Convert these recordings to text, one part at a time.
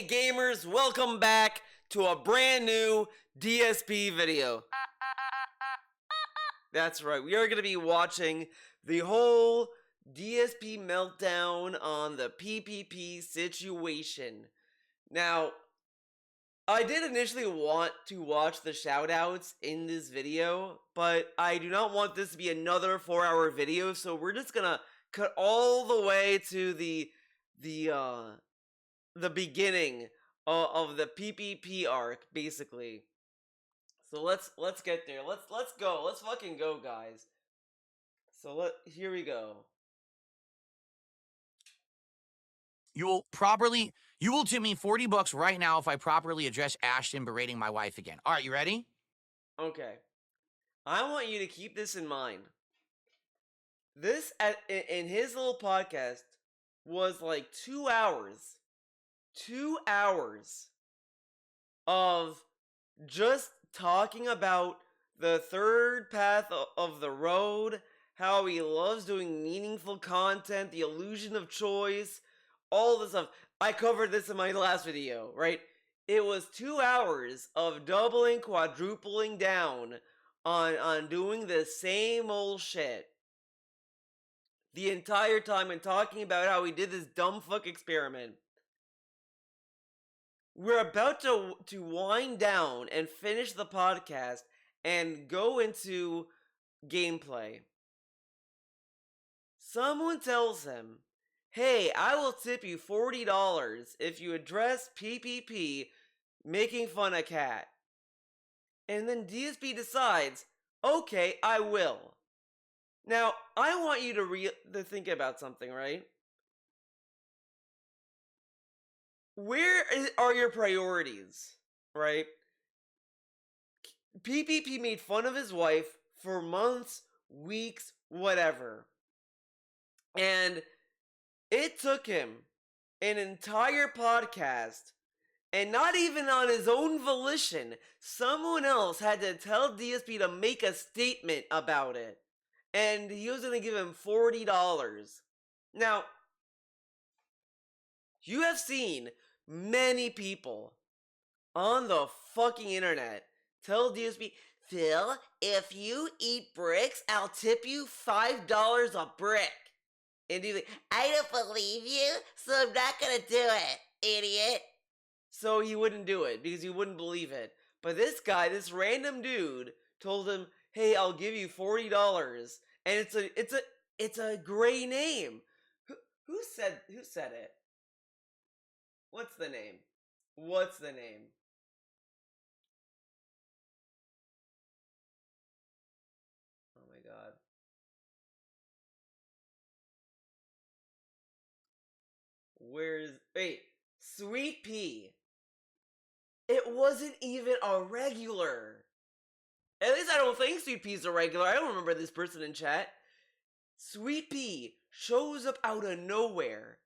Hey gamers, welcome back to a brand new DSP video. That's right, we are going to be watching the whole DSP meltdown on the PPP situation. Now, I did initially want to watch the shoutouts in this video, but I do not want this to be another 4-hour video, so we're just gonna cut all the way to the beginning of the PPP arc, basically. So let's get there. Let's go. Let's fucking go, guys. So here we go. You will tip me $40 right now if I properly address Ashton berating my wife again. All right, you ready? Okay. I want you to keep this in mind. This, in his little podcast, was like 2 hours. 2 hours of just talking about the third path of the road, how he loves doing meaningful content, the illusion of choice, all this stuff. I covered this in my last video, right? It was 2 hours of doubling, quadrupling down on doing the same old shit the entire time and talking about how he did this dumb fuck experiment. We're about to wind down and finish the podcast and go into gameplay. Someone tells him, hey, I will tip you $40 if you address PPP making fun of Cat. And then DSP decides, okay, I will. Now, I want you to think about something, right? Where are your priorities, right? PPP made fun of his wife for months, weeks, whatever. And it took him an entire podcast, and not even on his own volition, someone else had to tell DSP to make a statement about it. And he was going to give him $40. Now, you have seen many people on the fucking internet tell DSP, Phil, if you eat bricks, I'll tip you $5 a brick. And he's like, I don't believe you, so I'm not gonna do it, idiot. So he wouldn't do it because he wouldn't believe it. But this guy, this random dude, told him, hey, I'll give you $40. And it's a gray name. Who said it? What's the name? What's the name? Oh my god. Wait, Sweet Pea. It wasn't even a regular. At least I don't think Sweet Pea's a regular. I don't remember this person in chat. Sweet Pea shows up out of nowhere.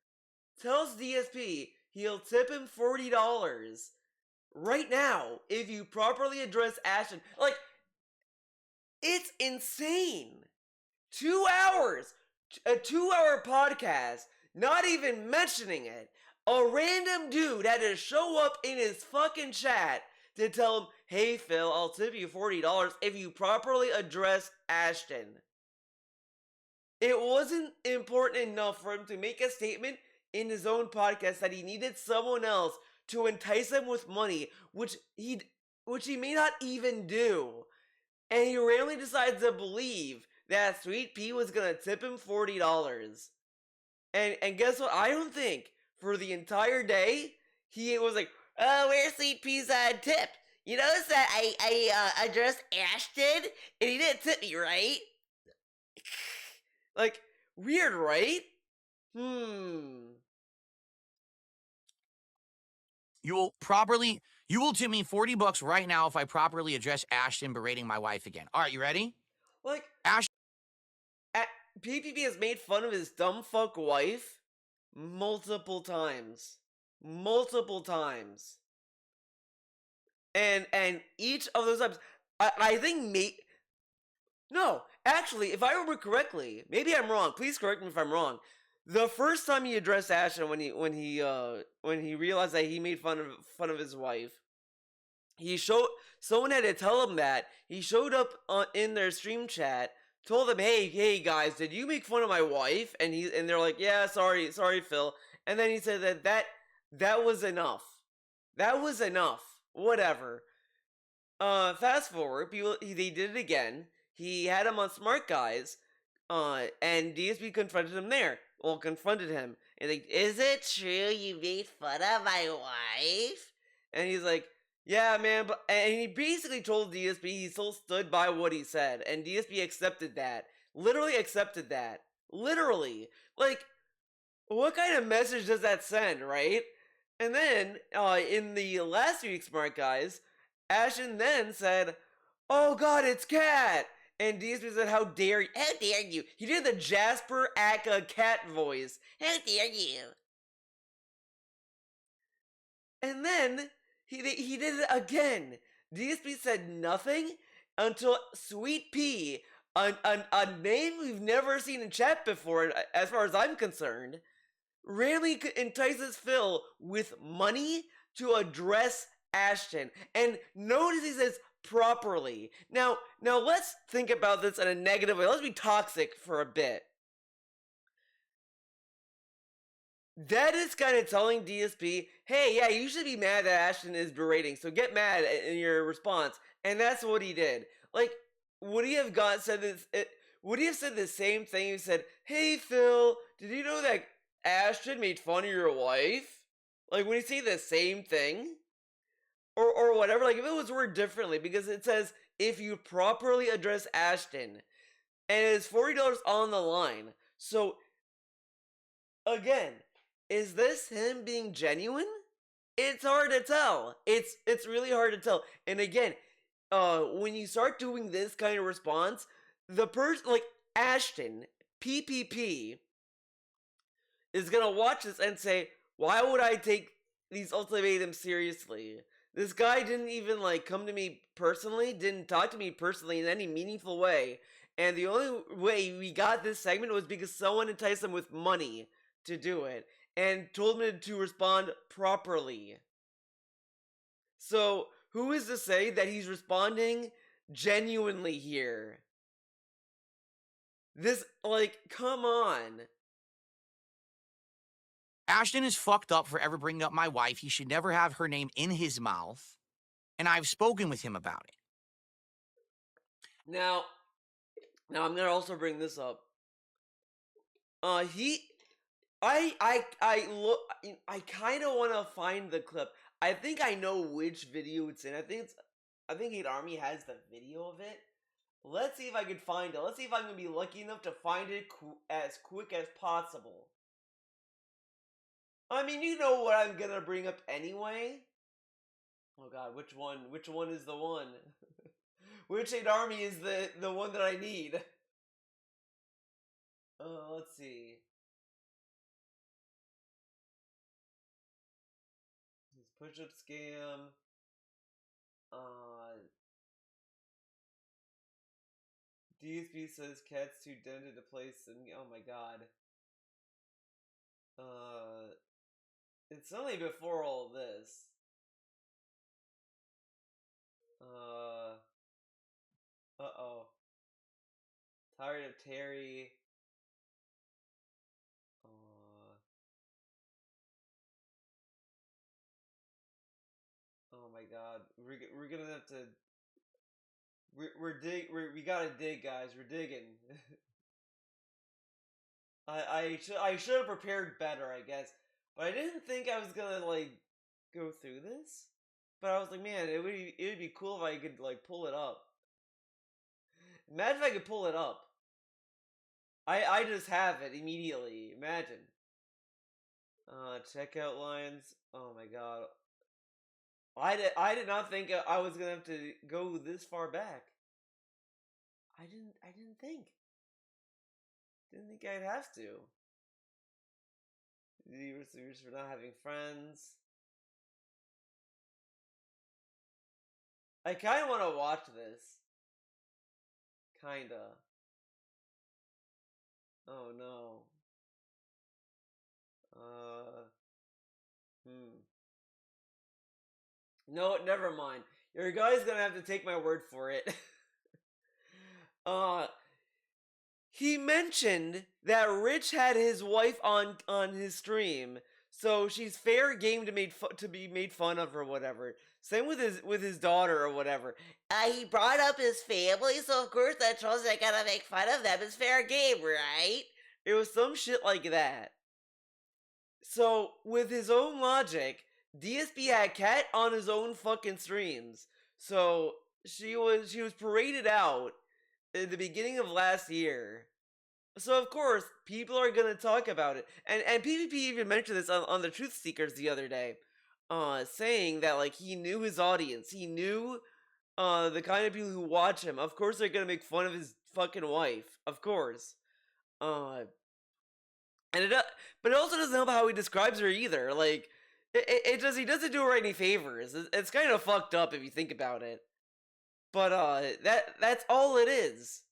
Tells DSP he'll tip him $40 right now if you properly address Ashton. Like, it's insane. 2 hours. A 2-hour podcast, not even mentioning it. A random dude had to show up in his fucking chat to tell him, hey Phil, I'll tip you $40 if you properly address Ashton. It wasn't important enough for him to make a statement in his own podcast that he needed someone else to entice him with money, which he may not even do. And he randomly decides to believe that Sweet Pea was gonna tip him $40. And guess what? I don't think for the entire day he was like, oh, where's Sweet Pea's tip? You notice that I addressed Ashton and he didn't tip me, right? Like, weird, right? You will tip me $40 right now if I properly address Ashton berating my wife again. All right, you ready? Like, PPP has made fun of his dumb fuck wife multiple times. Multiple times. And each of those times, I think no, actually, if I remember correctly, maybe I'm wrong, please correct me if I'm wrong, The first time he addressed Ashton when he realized that he made fun of his wife, he showed someone had to tell him that. He showed up in their stream chat, told them, hey guys, did you make fun of my wife?" And they're like, "Yeah, sorry Phil." And then he said that was enough. That was enough. Whatever. Fast forward, they did it again. He had him on Smart Guys, and DSP confronted him there. Well, confronted him, and like, "Is it true you made fun of my wife?" And he's like, "Yeah, man," and he basically told DSP he still stood by what he said, and DSP accepted that. Literally accepted that. Literally, like, what kind of message does that send, right? And then, in the last week's Smart Guys, Ashton then said, "Oh God, it's Cat!" And DSP said, How dare you? He did the Jasper Aka cat voice. "How dare you?" And then he did it again. DSP said nothing until Sweet Pea, a name we've never seen in chat before, as far as I'm concerned, randomly entices Phil with money to address Ashton. And notice he says properly. Now let's think about this in a negative way. Let's be toxic for a bit. That is kind of telling DSP, "Hey, yeah, you should be mad that Ashton is berating, so get mad in your response." And that's what he did. Like, would he have got said this? Would he have said the same thing? He said, "Hey, Phil, did you know that Ashton made fun of your wife?" Like, would he say the same thing? Or whatever? Like, if it was worded differently, because it says, "If you properly address Ashton," and it's $40 on the line. So again, is this him being genuine? It's hard to tell. It's really hard to tell. And again, when you start doing this kind of response, the person like Ashton PPP is gonna watch this and say, "Why would I take these ultimatums seriously? This guy didn't even like come to me personally, didn't talk to me personally in any meaningful way. And the only way we got this segment was because someone enticed him with money to do it and told me to respond properly." So, who is to say that he's responding genuinely here? This, like, come on. Ashton is fucked up for ever bringing up my wife. He should never have her name in his mouth. And I've spoken with him about it. Now, I'm gonna also bring this up. He, I look, I kind of want to find the clip. I think I know which video it's in. I think 8 Army has the video of it. Let's see if I can find it. Let's see if I'm gonna be lucky enough to find it as quick as possible. I mean, you know what I'm gonna bring up anyway. Oh God, which one? Which one is the one? Which 8 Army is the one that I need? Let's see. This push-up scam. Uh, DSP says Cat's too dented to place, and oh my God. Uh, it's only before all this. Uh-oh. Tired of Terry. Oh my God. We're gonna have to. We gotta dig, guys. We're digging. I should have prepared better, I guess. But I didn't think I was gonna like go through this. But I was like, man, it would be cool if I could like pull it up. Imagine if I could pull it up. I just have it immediately. Imagine. Checkout lines. Oh my God. I did not think I was gonna have to go this far back. I didn't think. Didn't think I'd have to. The receivers for not having friends. I kind of want to watch this. Kinda. Oh no. Hmm. No, never mind. Your guy's gonna have to take my word for it. uh, he mentioned that Rich had his wife on his stream, so she's fair game to be made fun of or whatever. Same with his daughter or whatever. He brought up his family, so of course that shows I gotta make fun of them. It's fair game, right? It was some shit like that. So with his own logic, DSP had Kat on his own fucking streams. So she was paraded out at the beginning of last year. So of course people are gonna talk about it, and PvP even mentioned this on the Truth Seekers the other day, saying that like he knew his audience, he knew the kind of people who watch him. Of course they're gonna make fun of his fucking wife, of course. Uh, and but it also doesn't help how he describes her either. Like he doesn't do her any favors. It's kind of fucked up if you think about it. But that's all it is.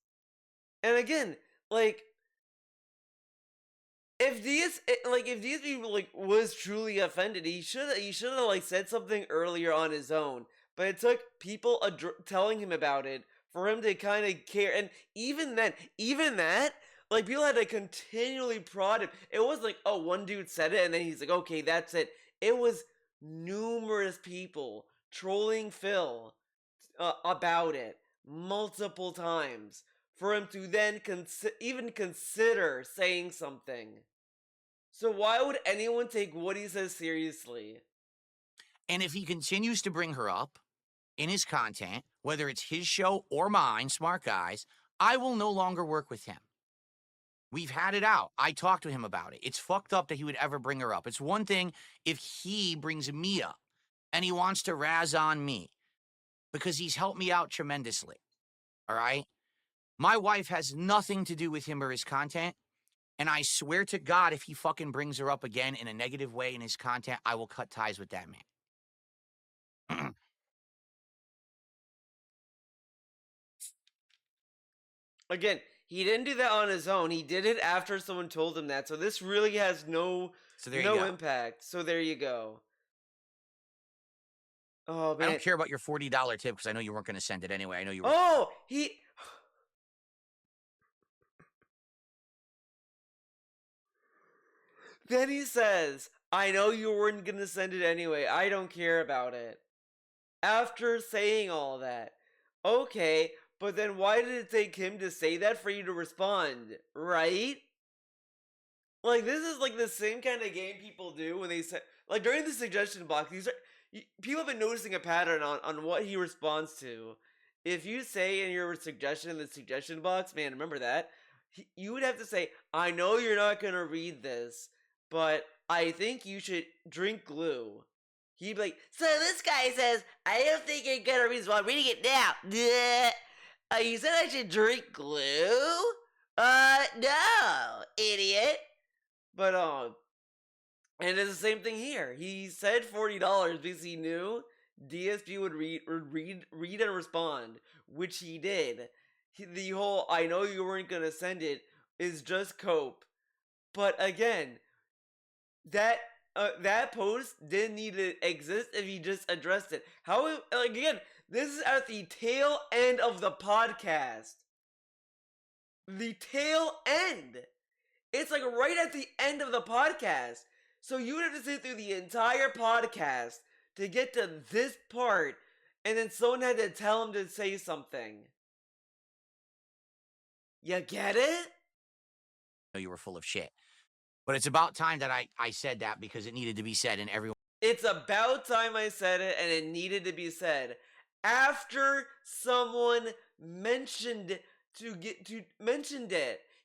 And again, like if DSP like was truly offended, he should have like said something earlier on his own. But it took people telling him about it for him to kind of care. And even that, like people had to continually prod him. It was like, oh, one dude said it, and then he's like, okay, that's it. It was numerous people trolling Phil about it multiple times for him to then even consider saying something. So why would anyone take what he says seriously? And if he continues to bring her up in his content, whether it's his show or mine, Smart Guys, I will no longer work with him. We've had it out. I talked to him about it. It's fucked up that he would ever bring her up. It's one thing if he brings me up and he wants to razz on me because he's helped me out tremendously. All right? My wife has nothing to do with him or his content. And I swear to God, if he fucking brings her up again in a negative way in his content, I will cut ties with that man. Again, he didn't do that on his own. He did it after someone told him that. So this really has no impact. So there you go. Oh man, I don't care about your $40 tip because I know you weren't going to send it anyway. I know you were. Oh, Then he says, I know you weren't going to send it anyway. I don't care about it. After saying all that. Okay, but then why did it take him to say that for you to respond? Right? Like, this is like the same kind of game people do when they say, like, during the suggestion box, people have been noticing a pattern on what he responds to. If you say in your suggestion in the suggestion box, man, remember that, you would have to say, I know you're not going to read this, but I think you should drink glue. He'd be like, so this guy says, I don't think you're going to read this while I'm reading it now. You said I should drink glue? No, idiot. But, and it's the same thing here. He said $40 because he knew DSP would read and respond, which he did. The whole "I know you weren't gonna send it" is just cope. But again, that post didn't need to exist if he just addressed it. How like again? This is at the tail end of the podcast. The tail end. It's like right at the end of the podcast. So you would have to sit through the entire podcast to get to this part, and then someone had to tell him to say something. You get it? No, you were full of shit. But it's about time that I said that because it needed to be said and everyone. It's about time I said it, and it needed to be said. After someone mentioned it.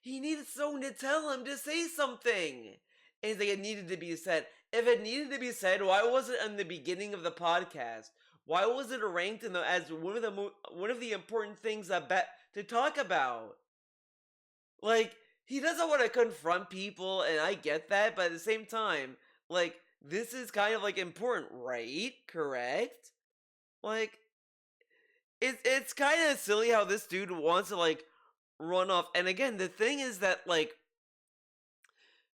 He needed someone to tell him to say something. And he's like, it needed to be said. If it needed to be said, why was it in the beginning of the podcast? Why was it ranked as one of the important things to talk about? Like, he doesn't want to confront people, and I get that, but at the same time, like, this is kind of like important, right? Correct? Like, it's kind of silly how this dude wants to like run off. And again, the thing is that like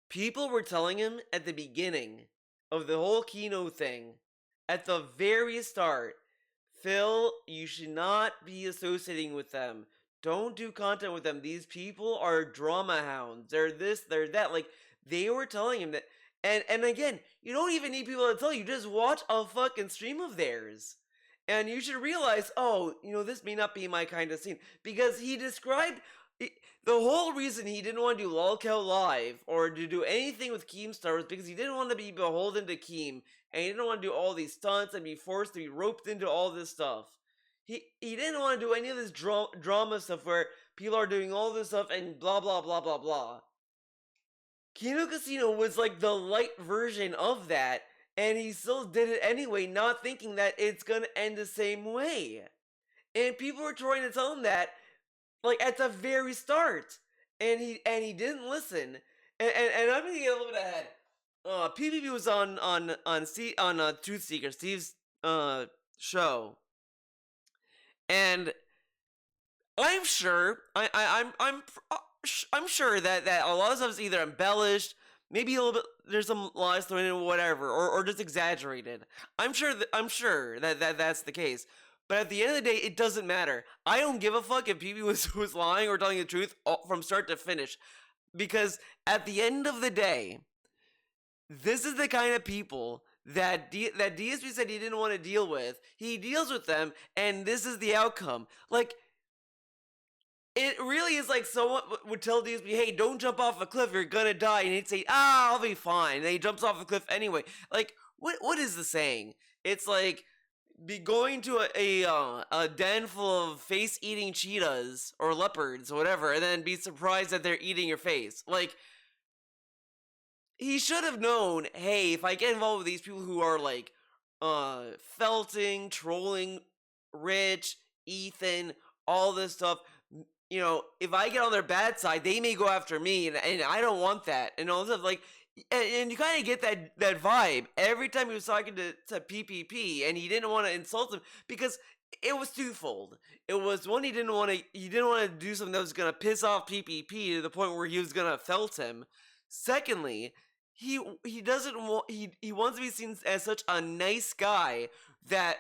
People were telling him at the beginning of the whole Kino thing, at the very start, Phil, you should not be associating with them. Don't do content with them. These people are drama hounds. They're this, they're that. Like, they were telling him that. And again, you don't even need people to tell you. Just watch a fucking stream of theirs. And you should realize, oh, this may not be my kind of scene. Because he described the whole reason he didn't want to do Lolcow Live or to do anything with Keemstar was because he didn't want to be beholden to Keem, and he didn't want to do all these stunts and be forced to be roped into all this stuff. He didn't want to do any of this drama stuff where people are doing all this stuff and blah blah blah blah blah. Kino Casino was like the light version of that, and he still did it anyway, not thinking that it's gonna end the same way. And people were trying to tell him that, like, at the very start, and he didn't listen. And I'm gonna get a little bit ahead. PvP was on Truth Seeker, Steve's show, and I'm sure I'm sure that a lot of stuff is either embellished, maybe a little bit. There's some lies thrown in, whatever, or just exaggerated. I'm sure that that's the case. But at the end of the day, it doesn't matter. I don't give a fuck if PB was lying or telling the truth from start to finish, because at the end of the day, this is the kind of people that DSP said he didn't want to deal with. He deals with them, and this is the outcome. Like, it really is like someone would tell DSP, hey, don't jump off a cliff, you're gonna die. And he'd say, I'll be fine. And he jumps off the cliff anyway. Like, what is the saying? It's like, be going to a den full of face-eating cheetahs or leopards or whatever, and then be surprised that they're eating your face. Like, he should have known, hey, if I get involved with these people who are like felting, trolling Rich, Ethan, all this stuff, if I get on their bad side, they may go after me, and I don't want that. And all this stuff, like, and you kind of get that vibe every time he was talking to PPP, and he didn't want to insult him because it was twofold. It was one, he didn't want to do something that was gonna piss off PPP to the point where he was gonna felt him. Secondly, he doesn't want he wants to be seen as such a nice guy that,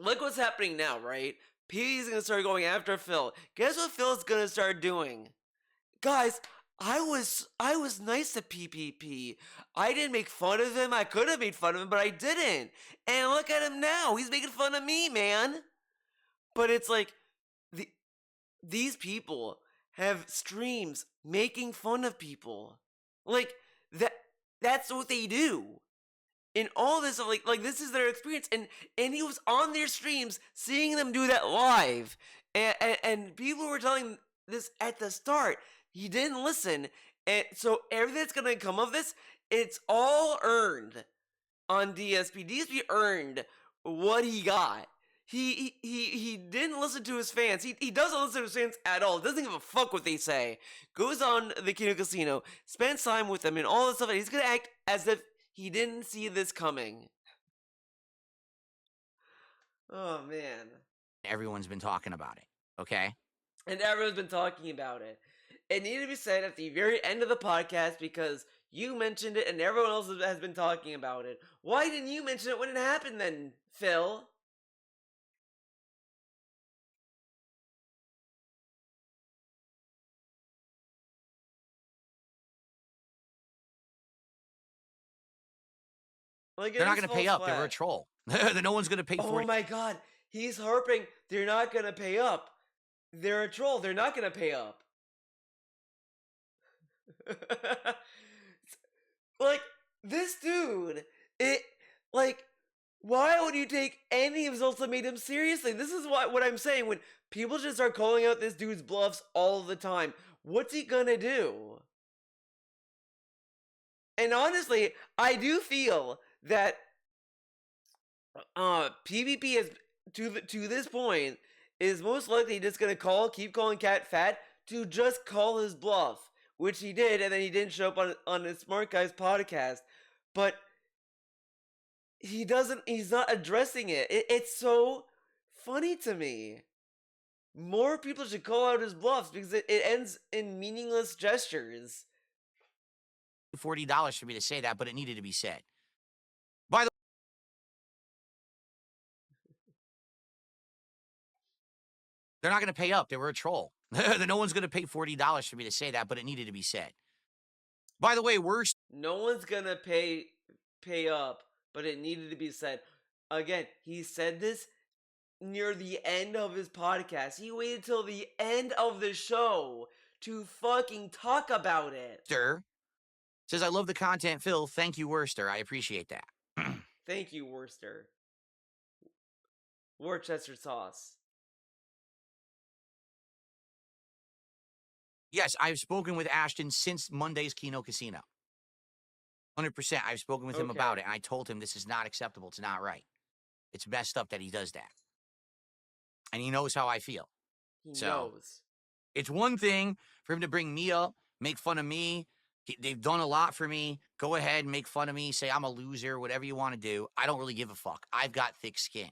look what's happening now, right? PPP's gonna start going after Phil. Guess what Phil's gonna start doing, guys? I was nice to PPP. I didn't make fun of him. I could have made fun of him, but I didn't. And look at him now. He's making fun of me, man. But it's like, these people have streams making fun of people. Like, that's what they do. And all this, like this is their experience. And he was on their streams seeing them do that live. And people were telling this at the start. He didn't listen, and so everything that's gonna come of this, it's all earned on DSP. DSP earned what he got. He didn't listen to his fans. He doesn't listen to his fans at all. Doesn't give a fuck what they say. Goes on the Kino Casino, spends time with them, and all this stuff. And he's gonna act as if he didn't see this coming. Oh man! Everyone's been talking about it. Okay. And everyone's been talking about it. It needed to be said at the very end of the podcast because you mentioned it and everyone else has been talking about it. Why didn't you mention it when it happened then, Phil? Like, they're not going to pay up. They're a troll. No one's going to pay for it. Oh my god. He's harping. They're not going to pay up. They're a troll. They're not going to pay up. Like, this dude, why would you take any of his ultimatum seriously? This is what I'm saying. When people just start calling out this dude's bluffs all the time, what's he gonna do? And honestly, I do feel that PvP is to this point is most likely just gonna keep calling Cat fat to just call his bluff, which he did, and then he didn't show up on his Smart Guys podcast. But he's not addressing it. It's so funny to me. More people should call out his bluffs because it ends in meaningless gestures. $40 for me to say that, but it needed to be said. By the they're not going to pay up. They were a troll. No one's going to pay $40 for me to say that, but it needed to be said. By the way, worst. No one's gonna pay up, but it needed to be said. Again, he said this near the end of his podcast. He waited till the end of the show to fucking talk about it. Says, I love the content, Phil. Thank you, Worcester. I appreciate that. Thank you, Worcester. Worcester sauce. Yes, I've spoken with Ashton since Monday's Keno Casino. 100%. I've spoken with him about it, and I told him this is not acceptable. It's not right. It's messed up that he does that. And he knows how I feel. He knows. It's one thing for him to bring me up, make fun of me. They've done a lot for me. Go ahead and make fun of me. Say I'm a loser, whatever you want to do. I don't really give a fuck. I've got thick skin.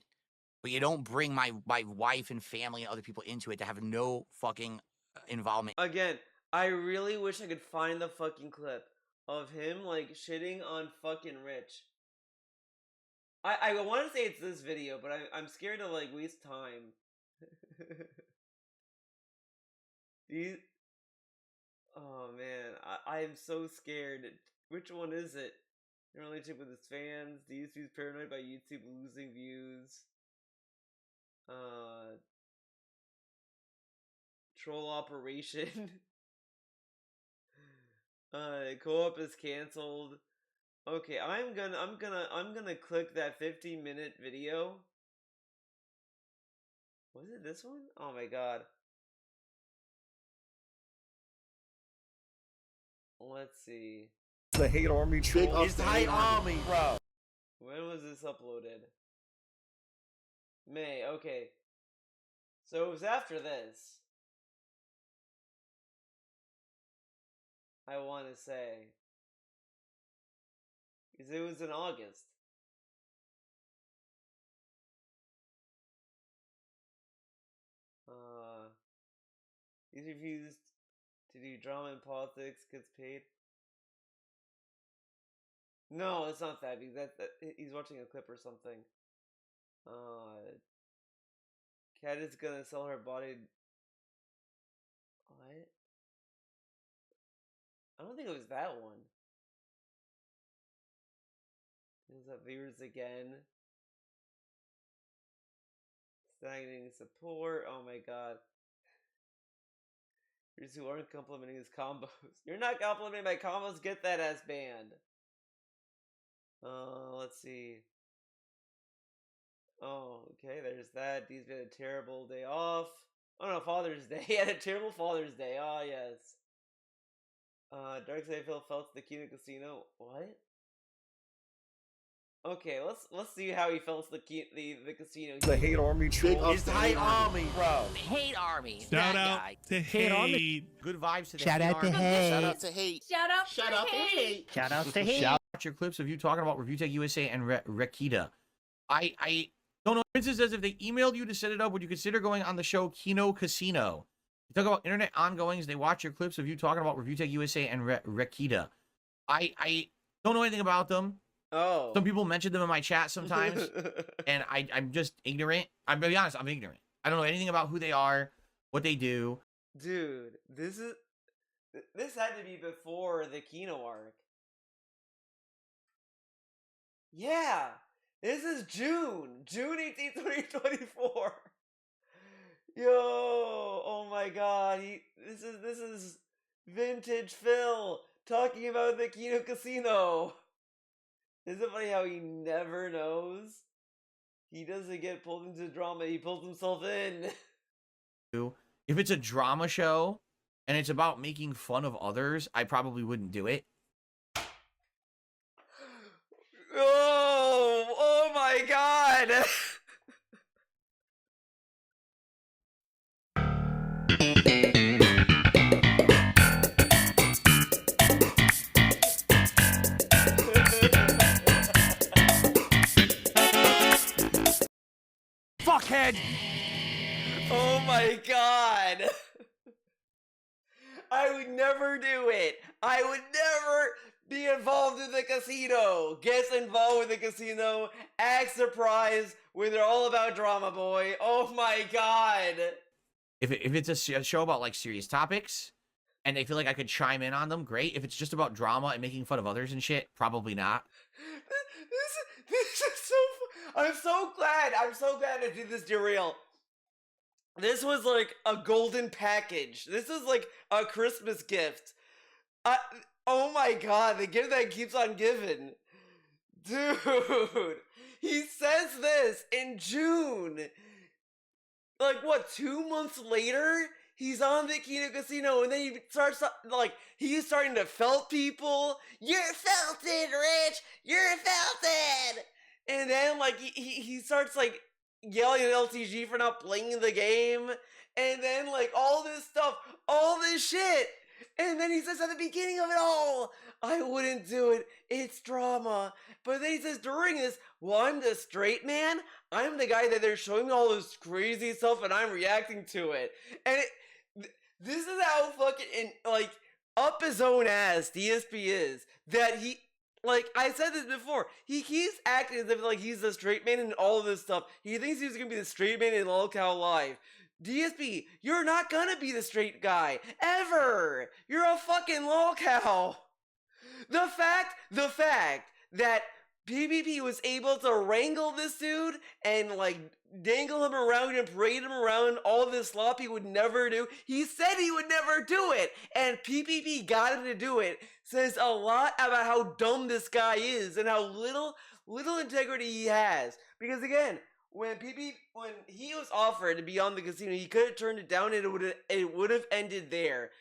But you don't bring my wife and family and other people into it to have no fucking involvement. Again, I really wish I could find the fucking clip of him, like, shitting on fucking Rich. I want to say it's this video, but I'm scared to, like, waste time. Oh, man. I'm so scared. Which one is it? Your relationship with his fans? DSP's paranoid by YouTube losing views? Troll operation? Co-op is canceled. Okay, I'm gonna click that 15-minute video. Was it this one? Oh my god. Let's see. The hate army troll. It's the hate army, bro. When was this uploaded? May, okay. So it was after this. I want to say. Because it was in August. He's refused to do drama and politics, gets paid. No, it's not that, because that he's watching a clip or something. Cat is gonna sell her body. What? I don't think it was that one. Is that viewers again? Stagnating support. Oh my god. Viewers who aren't complimenting his combos. You're not complimenting my combos. Get that ass banned. Let's see. Oh, okay, there's that. He's had a terrible day off. Oh no, Father's Day. He had a terrible Father's Day. Oh, yes. Darkseid Phil felt the Kino Casino. What? Okay, let's see how he felt the casino. The hate army troll. It's the hate army, bro. Hate army. Shout out to hate. Good vibes to the Shout hate out to army. hate. Shout out to hate. Shout out Shout out to hate. Shout out to hate. Shout out your clips of you talking about Review Tech USA and Rakita. I don't know. Princess says if they emailed you to set it up, would you consider going on the show Kino Casino? You talk about internet ongoings. They watch your clips of you talking about Review Tech USA and Rakita. I don't know anything about them. Oh. Some people mention them in my chat sometimes, and I'm just ignorant. I'm gonna be honest, I'm ignorant. I don't know anything about who they are, what they do. Dude, this had to be before the Kino arc. Yeah, this is June 18th, 2024. Yo, oh my god, this is vintage Phil talking about the Kino Casino. Isn't it funny how he never knows? He doesn't get pulled into drama, he pulls himself in. If it's a drama show and it's about making fun of others, I probably wouldn't do it. Oh my god! Fuckhead! Oh my god! I would never do it! I would never be involved in the casino, gets involved with the casino, acts surprised when they're all about drama, boy. Oh my god. If it's a show about like serious topics, and they feel like I could chime in on them, great. If it's just about drama and making fun of others and shit, probably not. This is so. I'm so glad I did this derail. This was like a golden package. This is like a Christmas gift. Oh my god, the gift that keeps on giving. Dude, he says this in June. Like, what, 2 months later? He's on the Kino Casino, and then he starts, like, he's starting to felt people. You're felted, Rich! You're felted! And then, like, he starts, like, yelling at LTG for not playing the game. And then, like, all this stuff, all this shit. And then he says at the beginning of it all, I wouldn't do it. It's drama. But then he says during this, well, I'm the straight man. I'm the guy that they're showing me all this crazy stuff and I'm reacting to it. And this is how fucking, like, up his own ass DSP is. That he, like, I said this before, he keeps acting as if, like, he's the straight man in all of this stuff. He thinks he's gonna be the straight man in Lolcow Live. DSP, you're not gonna be the straight guy, ever! You're a fucking lolcow! The fact that PvP was able to wrangle this dude and, like, dangle him around and parade him around all this slop he would never do. He said he would never do it, and PvP got him to do it. Says a lot about how dumb this guy is and how little integrity he has. Because again, when he was offered to be on the casino, he could have turned it down and it would have ended there.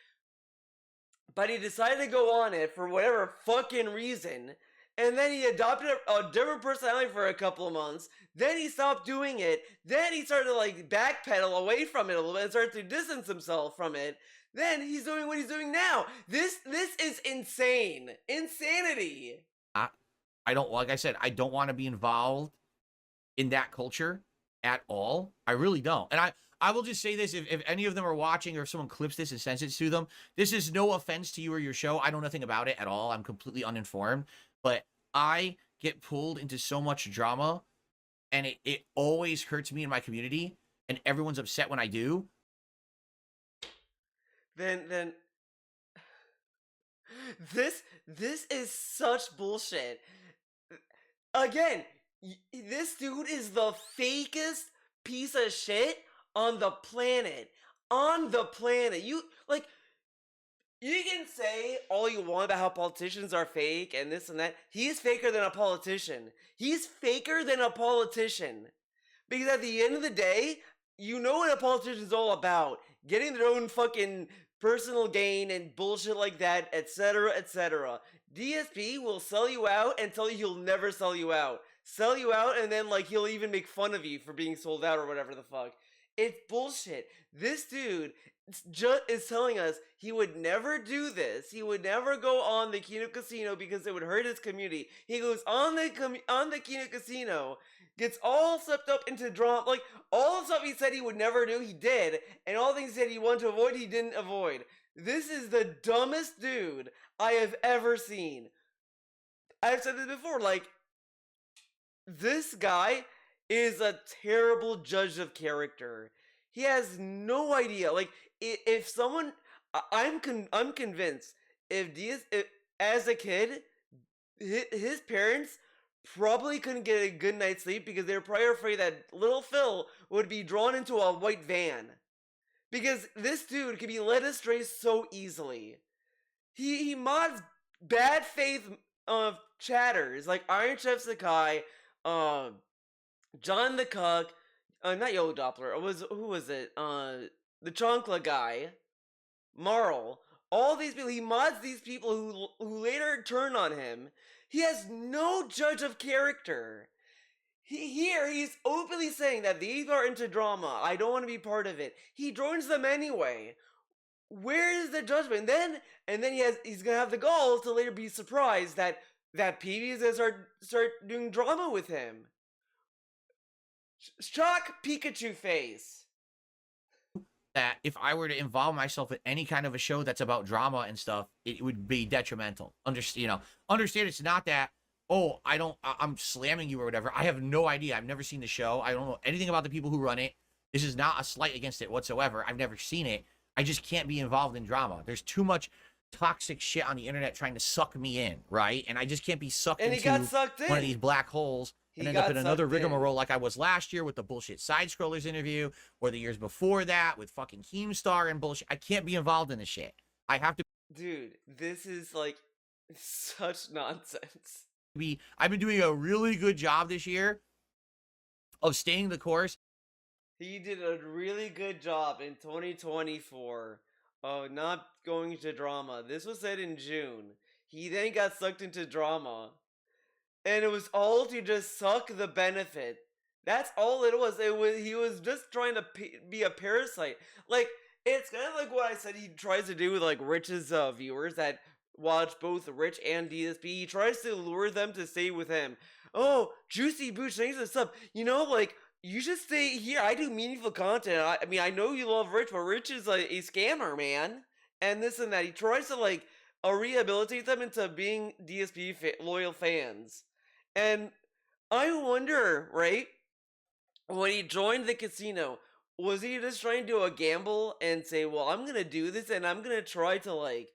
But he decided to go on it for whatever fucking reason. And then he adopted a different personality for a couple of months. Then he stopped doing it. Then he started to, like, backpedal away from it a little bit and started to distance himself from it. Then he's doing what he's doing now. This is insane. Insanity. I don't, like I said, I don't want to be involved in that culture at all. I really don't. And I will just say this, if any of them are watching or if someone clips this and sends it to them, this is no offense to you or your show. I know nothing about it at all. I'm completely uninformed. But I get pulled into so much drama, and it always hurts me in my community, and everyone's upset when I do. Then this is such bullshit. Again, this dude is the fakest piece of shit on the planet. On the planet. You can say all you want about how politicians are fake and this and that. He's faker than a politician. He's faker than a politician. Because at the end of the day, you know what a politician's all about. Getting their own fucking personal gain and bullshit like that, etc., etc. DSP will sell you out and tell you he'll never sell you out. Sell you out and then, like, he'll even make fun of you for being sold out or whatever the fuck. It's bullshit. This dude is telling us he would never do this. He would never go on the Kino Casino because it would hurt his community. He goes on the Kino Casino, gets all swept up into drama. Like, all the stuff he said he would never do, he did. And all the things he said he wanted to avoid, he didn't avoid. This is the dumbest dude I have ever seen. I've said this before, like, this guy is a terrible judge of character. He has no idea. Like, if someone, I'm convinced, if as a kid, his parents probably couldn't get a good night's sleep because they were probably afraid that little Phil would be drawn into a white van. Because this dude can be led astray so easily. He mods bad faith chatters like Iron Chef Sakai, John the Cuck, not Yo Doppler, who was it? The Chonkla guy, Marl. All these people, he mods these people who later turn on him. He has no judge of character. He's openly saying that these are into drama. I don't want to be part of it. He joins them anyway. Where is the judgment? And then he's gonna have the gall to later be surprised that PB is gonna start doing drama with him. Shock Pikachu face. that if I were to involve myself in any kind of a show that's about drama and stuff, it would be detrimental. Understand it's not that, oh, I'm slamming you or whatever. I have no idea. I've never seen the show. I don't know anything about the people who run it. This is not a slight against it whatsoever. I've never seen it. I just can't be involved in drama. There's too much toxic shit on the internet trying to suck me in, right? And I just can't be sucked And he into got sucked in. one of these black holes He and end up got in another sucked in. rigmarole like I was last year with the bullshit side scrollers interview, or the years before that with fucking Keemstar and bullshit. I can't be involved in this shit. I have to Dude, this is like such nonsense. I've been doing a really good job this year of staying the course. He did a really good job in 2024 of not going to drama. This was said in June. He then got sucked into drama. And it was all to just suck the benefit. That's all it was. He was just trying to be a parasite. Like, it's kind of like what I said he tries to do with like Rich's viewers that watch both Rich and DSP. He tries to lure them to stay with him. Oh, Juicy Booch, thanks for the sub. Like, you should stay here. I do meaningful content. I mean, I know you love Rich, but Rich is a scammer, man. And this and that. He tries to like rehabilitate them into being DSP loyal fans. And I wonder, right, when he joined the casino, was he just trying to do a gamble and say, well, I'm going to do this and I'm going to try to, like,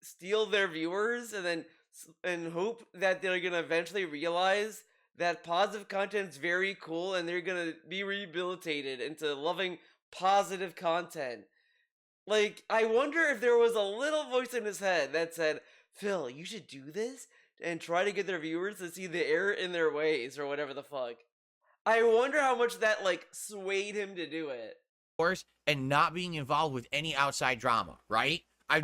steal their viewers and hope that they're going to eventually realize that positive content's very cool and they're going to be rehabilitated into loving positive content. Like, I wonder if there was a little voice in his head that said, Phil, you should do this and try to get their viewers to see the error in their ways or whatever the fuck. I wonder how much that, like, swayed him to do it. Course, and not being involved with any outside drama, right? I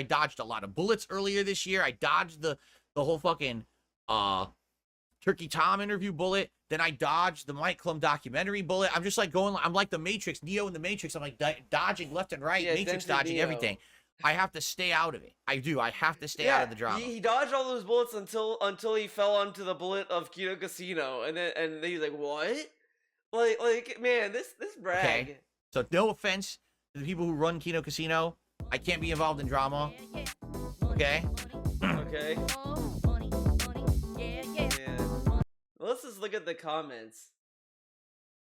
dodged a lot of bullets earlier this year. I dodged the whole fucking Turkey Tom interview bullet. Then I dodged the Mike Klum documentary bullet. I'm just like I'm like the Matrix, Neo in the Matrix. I'm like dodging left and right, Yeah, Matrix dodging everything. I have to stay out of it. I do. I have to stay out of the drama. He dodged all those bullets until he fell onto the bullet of Kino Casino, and then he's like, "What?" Like man, this brag. Okay. So no offense to the people who run Kino Casino. I can't be involved in drama. Okay. Okay. Yeah. Let's just look at the comments.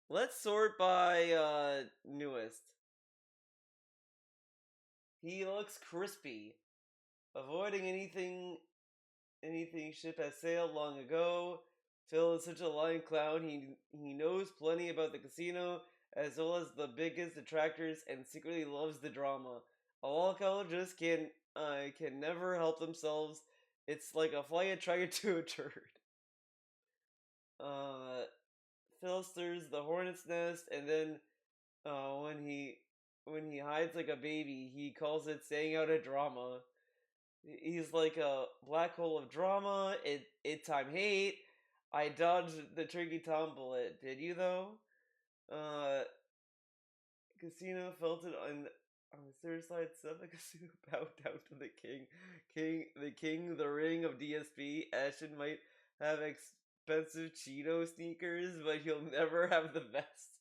Let's sort by newest. He looks crispy. Avoiding anything ship has sailed long ago. Phil is such a lying clown. He knows plenty about the casino as well as the biggest detractors and secretly loves the drama. A wallcologist can never help themselves. It's like a fly attracted to a turd. Phil stirs the hornet's nest, and then when he hides like a baby, he calls it staying out of drama. He's like a black hole of drama. It time hate. I dodged the Turkey Tom bullet. Did you though? Casino felt it on the third side. Seven Casino bowed down to the king, the ring of DSP. Ashton might have expensive Cheeto sneakers, but he'll never have the best.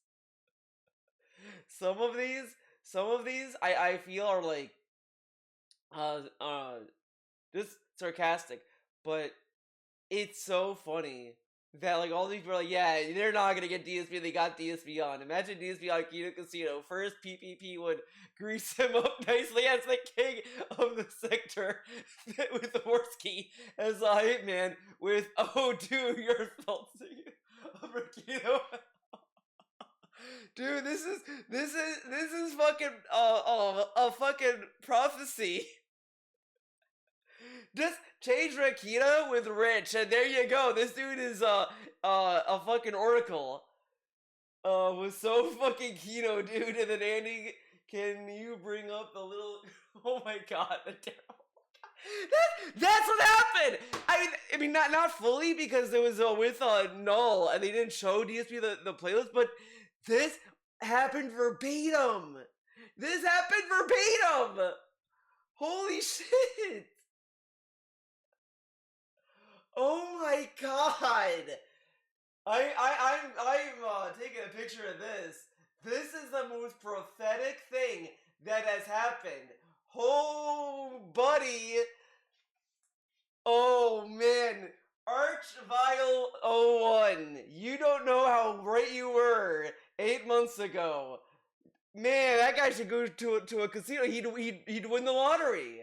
Some of these I feel are like just sarcastic, but it's so funny that like all these people are like, yeah, they're not gonna get DSP, they got DSP on. Imagine DSP on Kino Casino. First PPP would grease him up nicely as the king of the sector with the horse key as a hitman with do your fault over Kino. Dude, this is fucking a fucking prophecy. Just change Rakita with Rich, and there you go. This dude is a fucking oracle. Was so fucking Kino, dude. And then Andy, can you bring up the little? Oh my god, the terrible. That's what happened. I mean, not fully because it was with Null, and they didn't show DSP the playlist, but this happened verbatim. This happened verbatim. Holy shit. Oh my god! I'm taking a picture of this. This is the most prophetic thing that has happened. Oh, buddy. Oh, man. Archvile01. You don't know how right you were 8 months ago. Man, that guy should go to a casino. He'd win the lottery.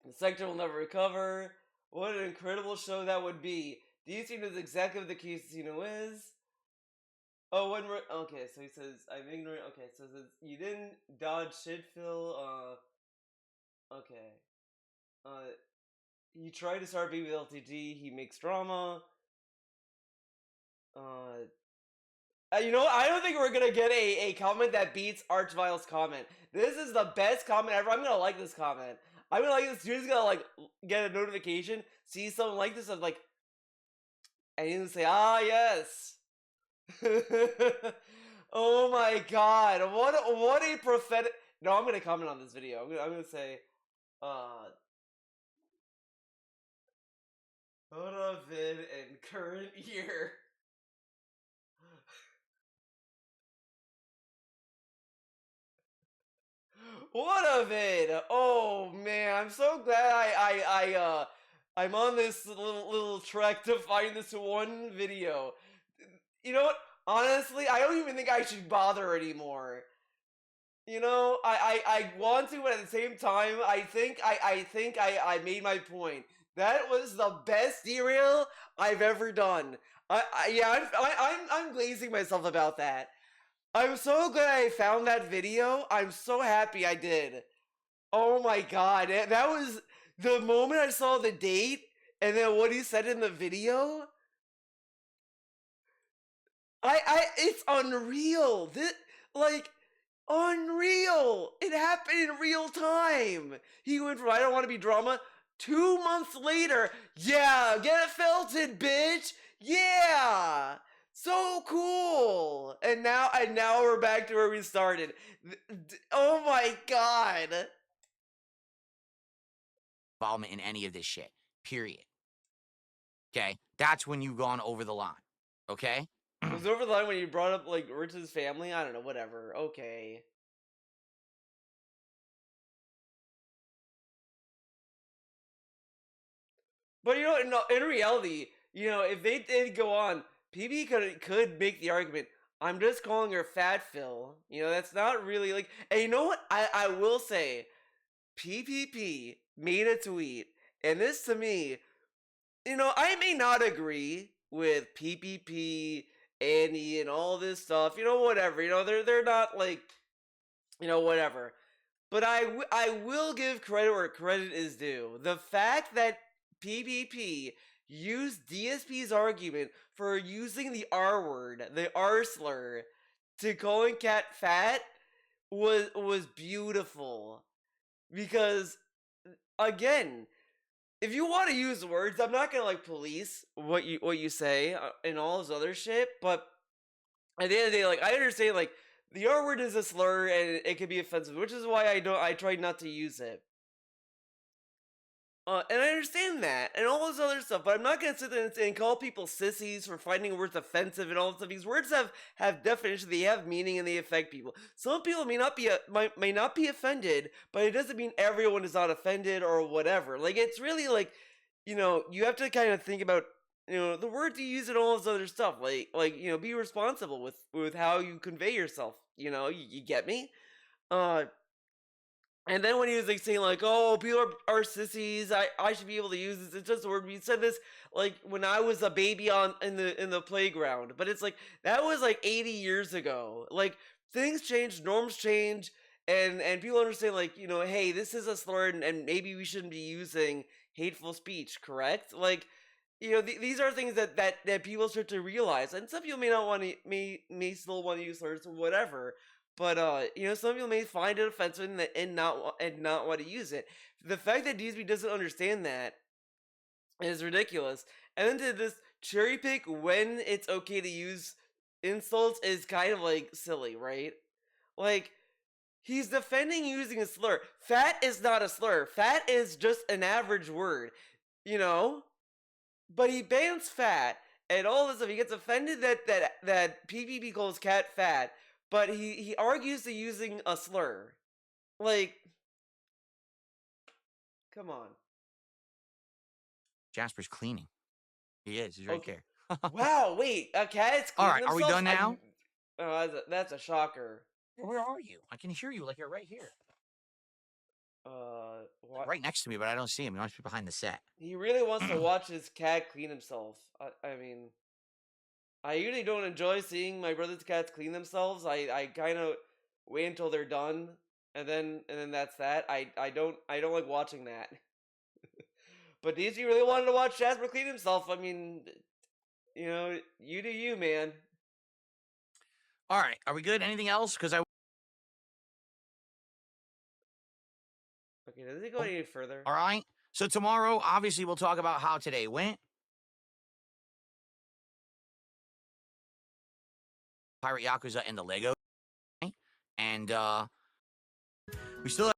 The sector will never recover. What an incredible show that would be. DSP knows exactly what the casino is. Oh, okay, so he says, I'm ignorant. Okay, so it says, you didn't dodge shit, Phil. Okay. He tried to start being with LTG. He makes drama. You know what? I don't think we're gonna get a comment that beats Archvile's comment. This is the best comment ever. I'm gonna like this comment. I'm gonna like this. You're just gonna like get a notification, see something like this, and like, and you say, ah, yes. Oh my god! What a prophetic. No, I'm gonna comment on this video. I'm gonna say, photo vid in current year. What a vid! Oh man, I'm so glad I'm on this little trek to find this one video. You know what? Honestly, I don't even think I should bother anymore. You know, I want to, but at the same time, I think I made my point. That was the best derail I've ever done. I'm glazing myself about that. I'm so glad I found that video. I'm so happy I did. Oh my god, that was the moment I saw the date and then what he said in the video. It's unreal. Unreal. It happened in real time. He went from I don't want to be drama. 2 months later, yeah, get it felted, bitch. Yeah. So cool. And now we're back to where we started. Oh my god. Involvement in any of this shit. Period. Okay? That's when you've gone over the line. Okay? It was over the line when you brought up like Rich's family. I don't know, whatever. Okay. But you know, in reality, you know, if they did go on, PB could make the argument, I'm just calling her Fat Phil. You know, that's not really like. And you know what? I will say, PPP made a tweet, and this to me, you know, I may not agree with PPP, Annie, and all this stuff. You know, whatever. You know, they're not like, you know, whatever. But I will give credit where credit is due. The fact that PPP used DSP's argument for using the R word, the R slur, to calling Cat fat was beautiful. Because again, if you want to use words, I'm not gonna like police what you say and all this other shit. But at the end of the day, like I understand, like the R word is a slur and it can be offensive, which is why I try not to use it. And I understand that, and all this other stuff, but I'm not gonna sit there and call people sissies for finding words offensive and all this stuff. These words have definition, they have meaning, and they affect people. Some people may not be offended, but it doesn't mean everyone is not offended or whatever. Like, it's really like, you know, you have to kind of think about, you know, the words you use and all this other stuff. Like you know, be responsible with how you convey yourself. You know, you get me? And then when he was like saying like, oh, people are sissies, I should be able to use this. It's just a word. We said this like when I was a baby in the playground, but it's like that was like 80 years ago. Like things change, norms change, and people understand like, you know, hey, this is a slur, and maybe we shouldn't be using hateful speech. Correct? Like, you know, these are things that people start to realize, and some people may not want to may still want to use slurs or whatever. But you know, some people may find it offensive and not want to use it. The fact that DSP doesn't understand that is ridiculous. And then to this cherry pick when it's okay to use insults is kind of like silly, right? Like he's defending using a slur. Fat is not a slur. Fat is just an average word, you know? But he bans fat, and all this stuff. He gets offended that PPP calls Cat fat, but he argues to using a slur. Like, come on. Jasper's cleaning. He is. He's right Okay. there. Wow, wait, a cat's All cleaning right, are we themselves? done now? That's a shocker. Where are you? I can hear you like you're right here. What? Right next to me, but I don't see him. He must be behind the set. He really wants to watch his cat clean himself. I mean, I usually don't enjoy seeing my brother's cats clean themselves. I kind of wait until they're done, and then that's that. I don't like watching that. But DSP really wanted to watch Jasper clean himself. I mean, you know, you do you, man. All right, are we good? Anything else? Because Okay, does it go any further? All right. So tomorrow, obviously, we'll talk about how today went. Pirate Yakuza and the Lego. And we still have...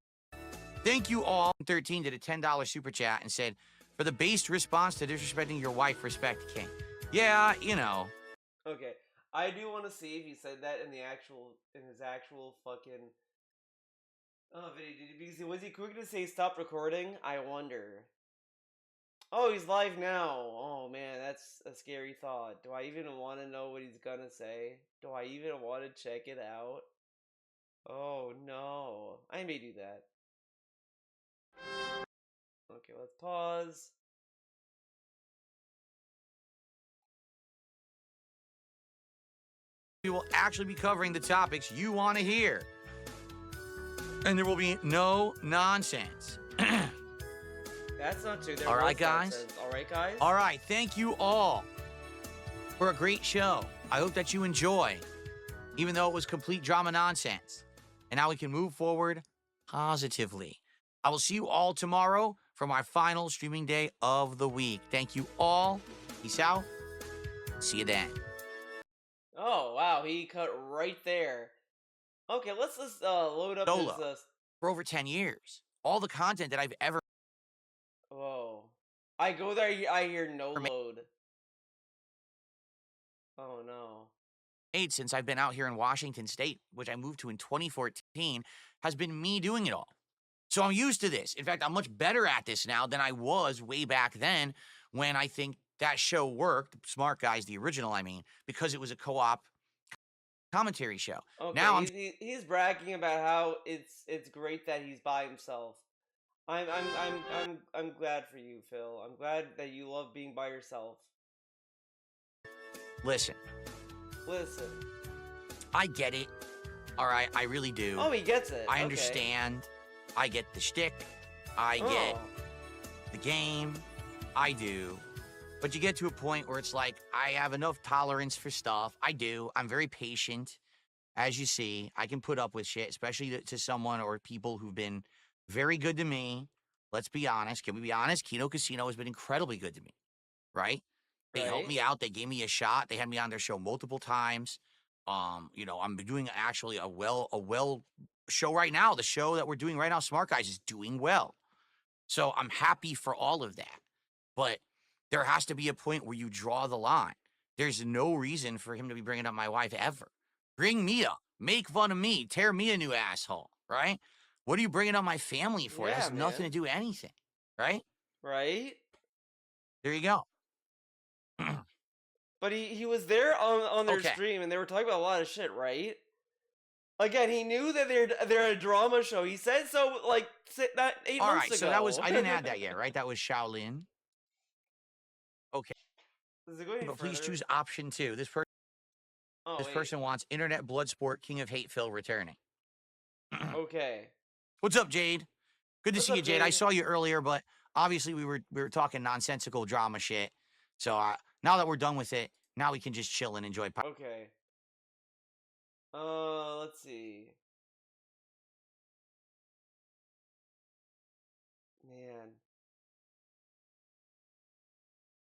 Thank you all. 13 did a $10 super chat and said, for the based response to disrespecting your wife, respect King. Yeah, you know. Okay, I do want to see if he said that in his actual fucking video. Was he quick to say stop recording? I wonder. Oh, he's live now. Oh man, that's a scary thought. Do I even want to know what he's gonna say? Do I even want to check it out? Oh no, I may do that. Okay, let's pause. We will actually be covering the topics you want to hear. And there will be no nonsense. That's not true. All right, guys. All right, guys. All right, thank you all for a great show. I hope that you enjoy, even though it was complete drama nonsense. And now we can move forward positively. I will see you all tomorrow for my final streaming day of the week. Thank you all. Peace out. See you then. Oh wow, he cut right there. Okay, let's load up Solo. his. For over 10 years, all the content that I've ever... Whoa. I go there, I hear no load. Oh no. made since I've been out here in Washington State, which I moved to in 2014, has been me doing it all. So I'm used to this. In fact, I'm much better at this now than I was way back then when I think that show worked, Smart Guys, the original, I mean, because it was a co-op commentary show. Okay, now he's bragging about how it's great that he's by himself. I'm glad for you, Phil. I'm glad that you love being by yourself. Listen. I get it. All right, I really do. Oh, he gets it. I understand. I get the shtick. I get the game. I do. But you get to a point where it's like, I have enough tolerance for stuff. I do. I'm very patient. As you see, I can put up with shit, especially to someone or people who've been very good to me. Let's be honest. Can we be honest? Kino Casino has been incredibly good to me, right? They helped me out. They gave me a shot. They had me on their show multiple times. You know, I'm doing actually a well show right now. The show that we're doing right now, Smart Guys, is doing well. So I'm happy for all of that. But there has to be a point where you draw the line. There's no reason for him to be bringing up my wife ever. Bring me up. Make fun of me. Tear me a new asshole, right? What are you bringing up my family for? Yeah, It has nothing to do with anything, right? Right? There you go. But he was there on their stream, and they were talking about a lot of shit, right? Again, he knew that they're a drama show. He said so like 8 months ago. All right, so that was, I didn't add that yet, right? That was Shaolin. Okay. Does it go any But please further? choose option 2. This person wants Internet Bloodsport King of Hateville returning. Okay. What's up, Jade? Good to see you, Jade. I saw you earlier, but obviously we were talking nonsensical drama shit. So now that we're done with it, now we can just chill and enjoy. Okay. Let's see. Man.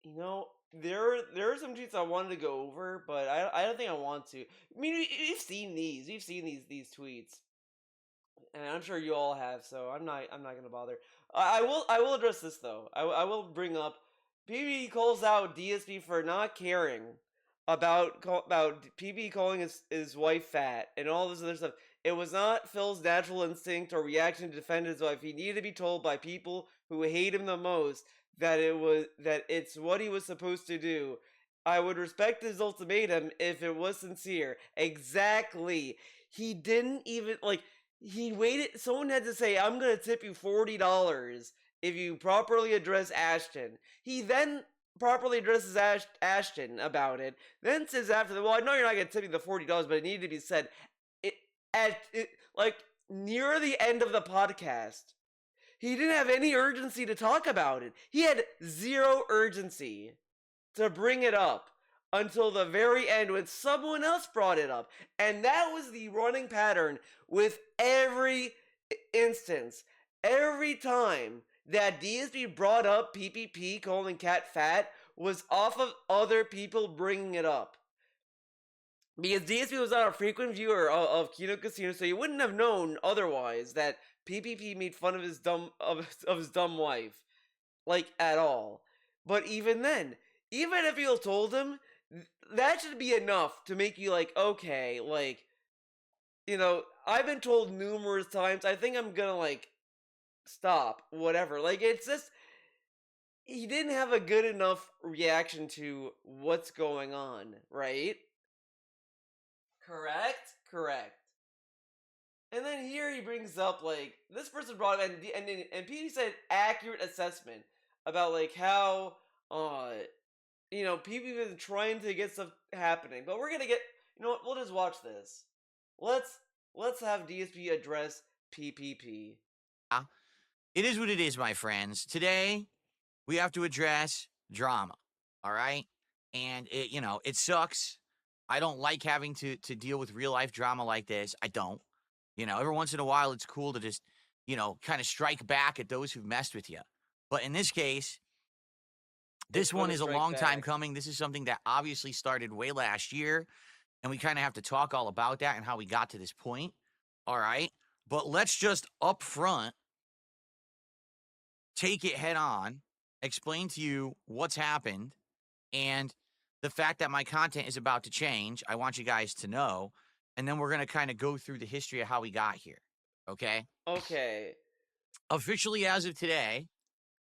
You know, there are some tweets I wanted to go over, but I don't think I want to. I mean, we've seen these. We've seen these tweets. And I'm sure you all have, so I'm not gonna bother. I will address this though. I will bring up PB calls out DSP for not caring about PB calling his wife fat and all this other stuff. It was not Phil's natural instinct or reaction to defend his wife. He needed to be told by people who hate him the most that it's what he was supposed to do. I would respect his ultimatum if it was sincere. Exactly. He didn't even he waited. Someone had to say, "I'm gonna tip you $40 if you properly address Ashton." He then properly addresses Ashton about it. Then says after the, "Well, I know you're not gonna tip me the $40, but it needed to be said." Near the end of the podcast, he didn't have any urgency to talk about it. He had zero urgency to bring it up until the very end when someone else brought it up. And that was the running pattern with every instance. Every time that DSP brought up PPP calling Cat fat was off of other people bringing it up. Because DSP was not a frequent viewer of Kino Casino, so you wouldn't have known otherwise that PPP made fun of his dumb wife, at all. But even then, even if you told him, that should be enough to make you okay, I've been told numerous times, I think I'm gonna stop, whatever. It's just, he didn't have a good enough reaction to what's going on, right? Correct. And then here he brings up, this person brought up, and Petey said accurate assessment about, how, people have been trying to get stuff happening. But we're gonna get, we'll just watch this. Let's have DSP address PPP. It is what it is, my friends. Today, we have to address drama, all right? And, it sucks. I don't like having to deal with real-life drama like this. I don't. Every once in a while, it's cool to just, kind of strike back at those who've messed with you. But in this case, this one is a long time coming. This is something that obviously started way last year, and we kind of have to talk all about that and how we got to this point, all right? But let's just up front take it head on, explain to you what's happened, and the fact that my content is about to change. I want you guys to know, and then we're going to kind of go through the history of how we got here, okay? Okay. Officially as of today,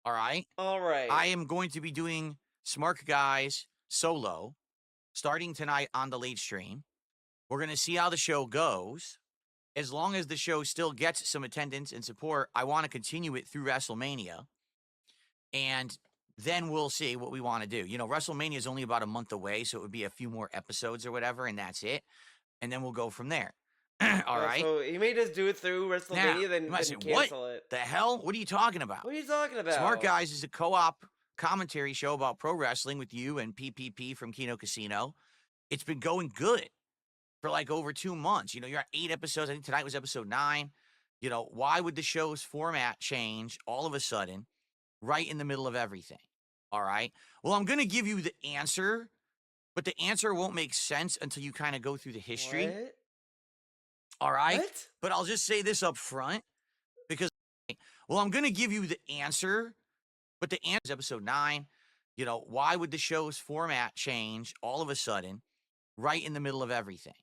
all right? All right. I am going to be doing Smart Guys solo starting tonight on the late stream. We're going to see how the show goes. As long as the show still gets some attendance and support, I want to continue it through WrestleMania. And then we'll see what we want to do. WrestleMania is only about a month away, so it would be a few more episodes or whatever, and that's it. And then we'll go from there. All right? So he may just do it through WrestleMania, then cancel it. The hell? What are you talking about? What are you talking about? Smart Guys is a co-op commentary show about pro wrestling with you and PPP from Kino Casino. It's been going good for over 2 months. You're at 8 episodes. I think tonight was episode 9. Why would the show's format change all of a sudden right in the middle of everything? All right. Well, I'm going to give you the answer, but the answer won't make sense until you kind of go through the history. What? All right. What? But I'll just say this up front because, well, I'm going to give you the answer, but the answer is episode 9. Why would the show's format change all of a sudden right in the middle of everything?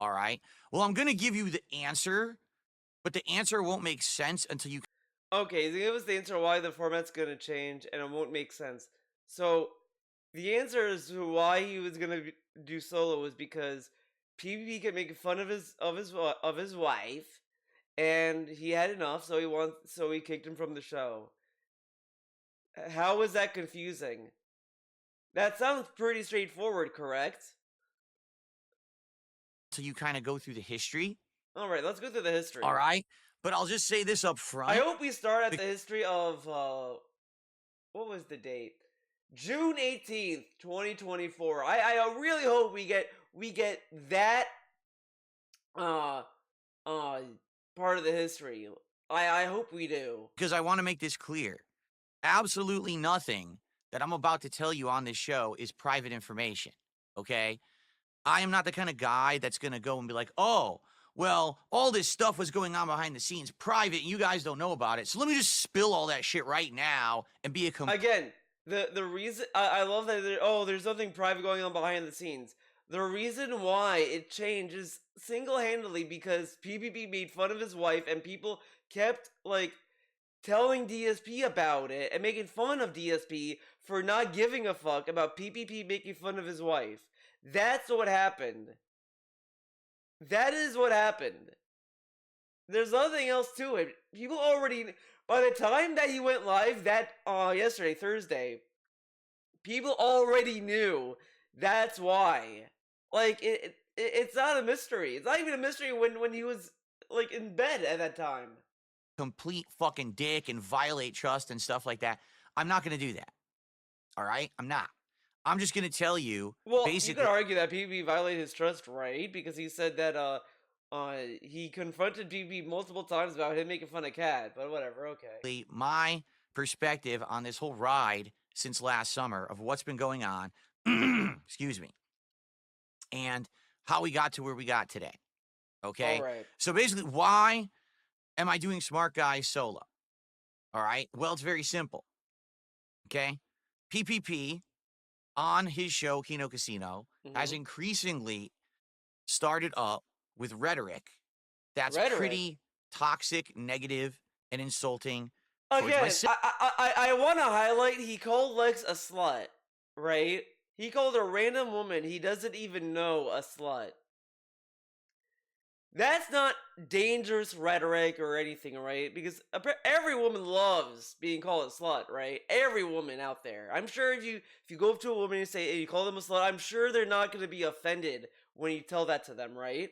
All right. Well, I'm going to give you the answer, but the answer won't make sense until you. Okay, so give us the answer why the format's gonna change, and it won't make sense. So, the answer as to why he was gonna do solo was because PvP kept making fun of his wife, and he had enough, so he kicked him from the show. How is that confusing? That sounds pretty straightforward, correct? So you kind of go through the history. All right, let's go through the history. All right. But I'll just say this up front. I hope we start at the history of, what was the date? June 18th, 2024. I really hope we get that, part of the history. I hope we do. Because I want to make this clear. Absolutely nothing that I'm about to tell you on this show is private information, okay? I am not the kind of guy that's going to go and be like, oh, well, all this stuff was going on behind the scenes, private, and you guys don't know about it. So let me just spill all that shit right now and be a Again, the reason I love that there's nothing private going on behind the scenes. The reason why it changed is single-handedly because PPP made fun of his wife and people kept like telling DSP about it and making fun of DSP for not giving a fuck about PPP making fun of his wife. That's what happened. That is what happened. There's nothing else to it. People already, by the time that he went live that yesterday, Thursday, people already knew that's why. Like it's not a mystery. It's not even a mystery when he was like in bed at that time. Complete fucking dick and violate trust and stuff like that. I'm not going to do that. All right? I'm not. I'm just going to tell you. Well, basically, you could argue that PB violated his trust, right? Because he said that he confronted PB multiple times about him making fun of Cat, but whatever, okay. my perspective on this whole ride since last summer of what's been going on, excuse me, and how we got to where we got today. Okay? All right. So basically, why am I doing Smart Guy solo? All right? Well, it's very simple. Okay? PPP on his show, Kino Casino, has increasingly started up with rhetoric that's pretty toxic, negative, and insulting. Again, I want to highlight he called Lex a slut, right? He called a random woman he doesn't even know a slut. That's not dangerous rhetoric or anything, right? Because every woman loves being called a slut, right? Every woman out there. I'm sure if you go up to a woman and say you call them a slut, I'm sure they're not going to be offended when you tell that to them, right?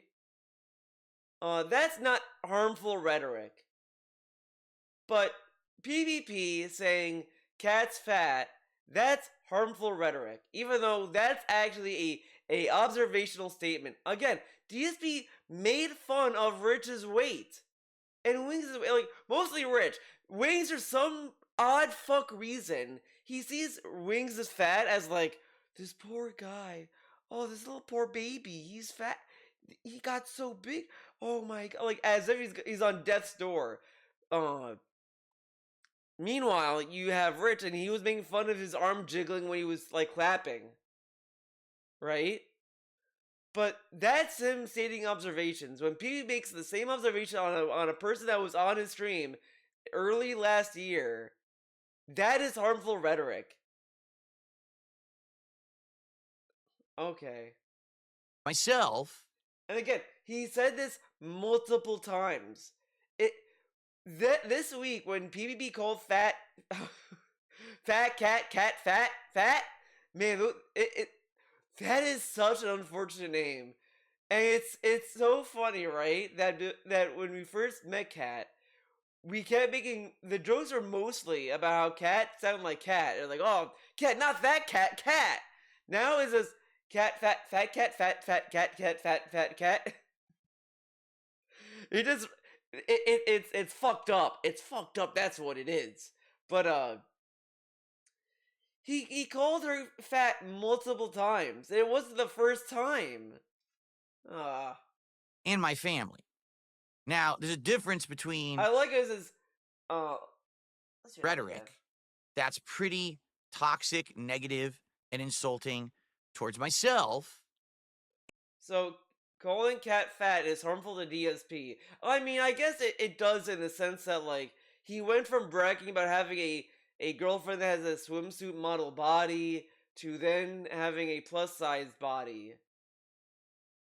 That's not harmful rhetoric. But PvP saying Cat's fat, that's harmful rhetoric. Even though that's actually a observational statement. Again, DSP made fun of Rich's weight. And Wings is like mostly Rich. Wings for some odd fuck reason, he sees Wings as fat as like this poor guy. Oh, this little poor baby. He's fat. He got so big. Oh my god. Like as if he's on death's door. Meanwhile, you have Rich and he was making fun of his arm jiggling when he was like clapping. Right? But that's him stating observations. When PB makes the same observation on a person that was on his stream early last year, that is harmful rhetoric. Okay. Myself. And again, he said this multiple times. This week when PBB called fat fat, man, that is such an unfortunate name. And it's so funny, right? That when we first met Cat, we kept making the jokes are mostly about how Cat sounded like Cat. They're like, oh, Cat, not that Cat, Cat. Now it's this Cat, fat cat, fat cat, fat cat. It's fucked up. It's fucked up. That's what it is. But he called her fat multiple times. It wasn't the first time. And my family. Now, there's a difference between I like it as rhetoric that's pretty toxic, negative, and insulting towards myself. So calling Cat fat is harmful to DSP. I mean, I guess it does in the sense that like he went from bragging about having a girlfriend that has a swimsuit model body to then having a plus size body.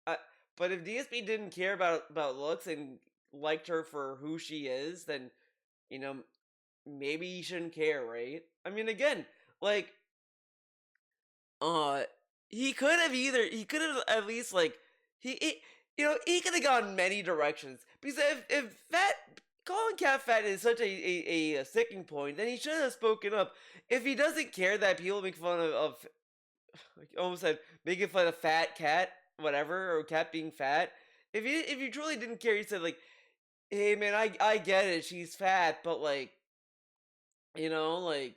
But if DSP didn't care about looks and liked her for who she is, then you know maybe he shouldn't care, right? I mean, again, like he could have at least like he could have gone many directions because if calling Cat fat is such a sticking point, then he should have spoken up. If he doesn't care that people make fun of like almost said making fun of fat Cat, whatever, or Cat being fat. If you truly didn't care, he said like, hey man, I get it, she's fat, but like, like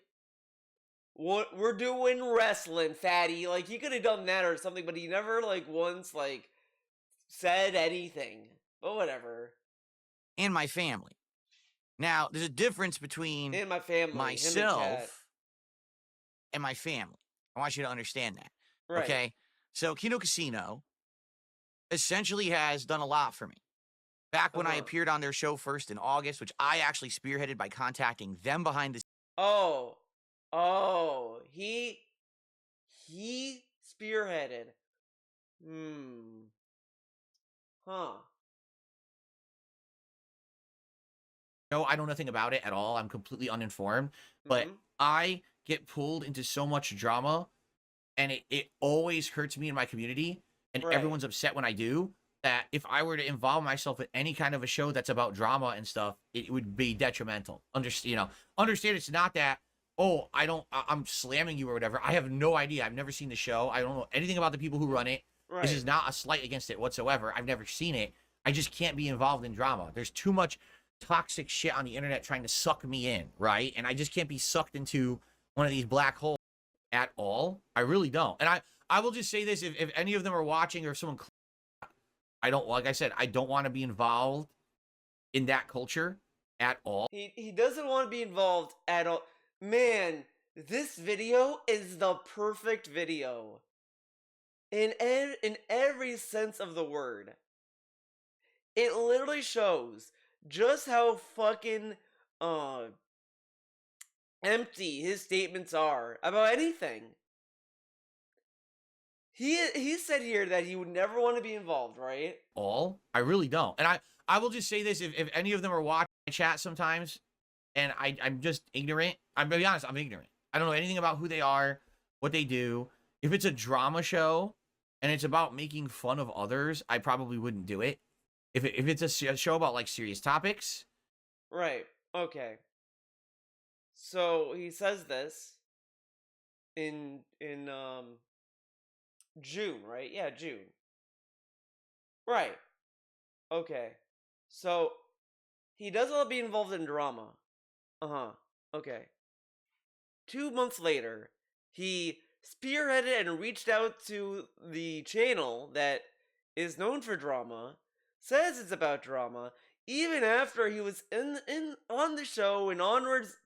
what we're doing wrestling, fatty. Like he could have done that or something, but he never like once like said anything. But whatever. And my family. Now, there's a difference between and my family, myself and my family. I want you to understand that. Right. Okay? So Kino Casino essentially has done a lot for me. Back when I appeared on their show first in August, which I actually spearheaded by contacting them behind the Oh, he spearheaded. Huh. show. I know nothing about it at all. I'm completely uninformed. But Mhm. I get pulled into so much drama, and it always hurts me in my community, and Right. everyone's upset when I do. That if I were to involve myself in any kind of a show that's about drama and stuff, it would be detrimental. Understand it's not that, oh, I'm slamming you or whatever. I have no idea. I've never seen the show. I don't know anything about the people who run it. Right. This is not a slight against it whatsoever. I've never seen it. I just can't be involved in drama. There's too much toxic shit on the internet trying to suck me in, right? And I just can't be sucked into one of these black holes at all. I really don't. And I will just say this, if any of them are watching or if someone, like I said, I don't want to be involved in that culture at all. He doesn't want to be involved at all. Man, this video is the perfect video. In every sense of the word. It literally shows just how fucking empty his statements are about anything. He said here that he would never want to be involved, right? I really don't. And I will just say this, if any of them are watching my chat sometimes, and I'm just ignorant, I'm gonna be honest, I'm ignorant. I don't know anything about who they are, what they do. If it's a drama show and it's about making fun of others, I probably wouldn't do it. If it's a show about like serious topics, Right. Okay. So he says this in June, right? Yeah, June. Right. Okay. So he doesn't want to be involved in drama. Okay. 2 months later, he spearheaded and reached out to the channel that is known for drama, says it's about drama, even after he was in on the show and onwards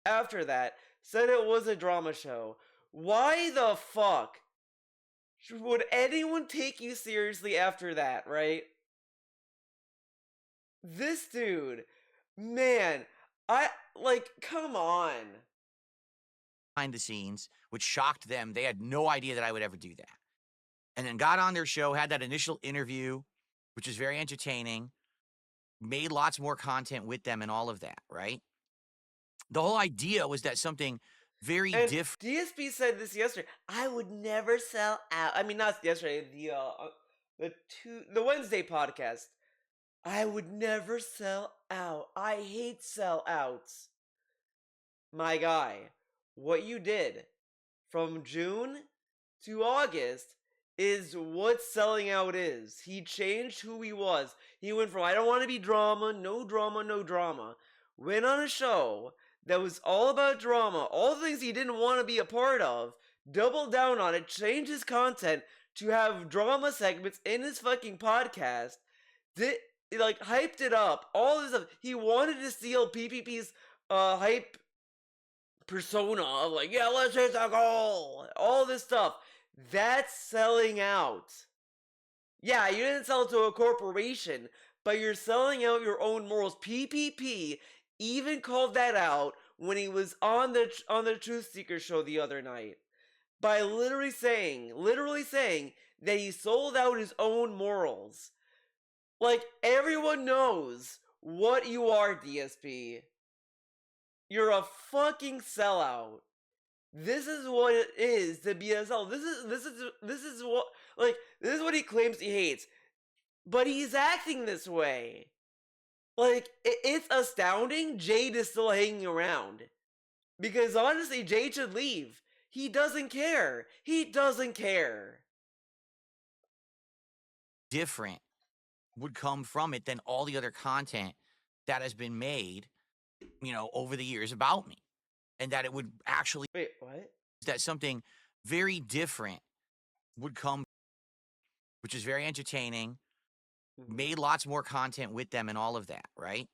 after that, said it was a drama show. Why the fuck would anyone take you seriously after that, right? This dude, man, come on. behind the scenes, which shocked them. They had no idea that I would ever do that. And then got on their show, had that initial interview, which was very entertaining, made lots more content with them and all of that, right? The whole idea was that something very And different. DSP said this yesterday. I would never sell out. I mean, not yesterday. The Wednesday podcast. I would never sell out. I hate sellouts. My guy, what you did from June to August is what selling out is. He changed who he was. He went from I don't want to be drama, no drama, no drama. Went on a show that was all about drama, all the things he didn't want to be a part of, doubled down on it, changed his content to have drama segments in his fucking podcast. Hyped it up, all this stuff. He wanted to steal PPP's hype persona of like, yeah, let's hit the goal, all this stuff. That's selling out. Yeah, you didn't sell it to a corporation, but you're selling out your own morals. PPP even called that out when he was on the Truth Seeker show the other night by literally saying that he sold out his own morals. Like, everyone knows what you are, DSP. You're a fucking sellout. This is what it is to be a sellout. This is what he claims he hates. But he's acting this way. Like, it's astounding Jade is still hanging around. Because honestly, Jade should leave. He doesn't care. He doesn't care. Different would come from it than all the other content that has been made, over the years about me. And that it would actually... Wait, what? That something very different would come, which is very entertaining, made lots more content with them and all of that, right?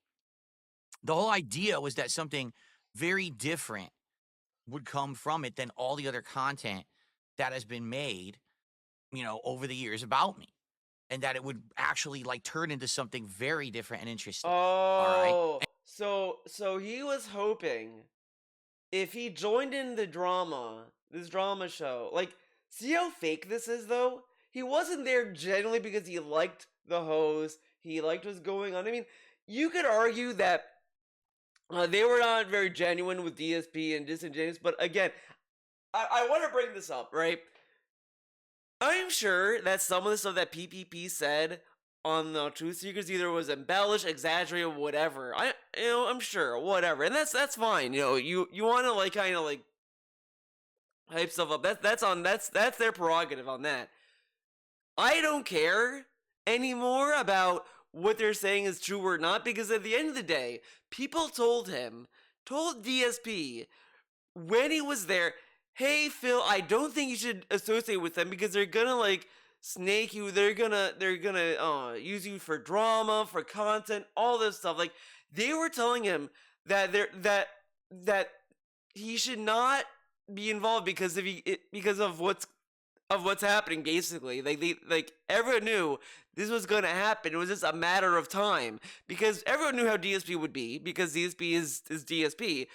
The whole idea was that something very different would come from it than all the other content that has been made, over the years about me. And that it would actually like turn into something very different and interesting. All right. Oh, so he was hoping if he joined in the drama, this drama show, like, see how fake this is though? He wasn't there genuinely because he liked the host, he liked what's going on. I mean, you could argue that they were not very genuine with DSP and disingenuous, but again, I want to bring this up, right? I'm sure that some of the stuff that PPP said on the Truth Seekers either was embellished, exaggerated, whatever. I'm sure, whatever, and that's fine. You want to like kind of like hype stuff up. That's their prerogative on that. I don't care anymore about what they're saying is true or not, because at the end of the day, people told DSP when he was there, hey Phil, I don't think you should associate with them because they're gonna like snake you, they're gonna use you for drama, for content, all this stuff. Like, they were telling him that that he should not be involved because of what's happening, basically. Like everyone knew this was gonna happen. It was just a matter of time, because everyone knew how DSP would be, because DSP is DSP.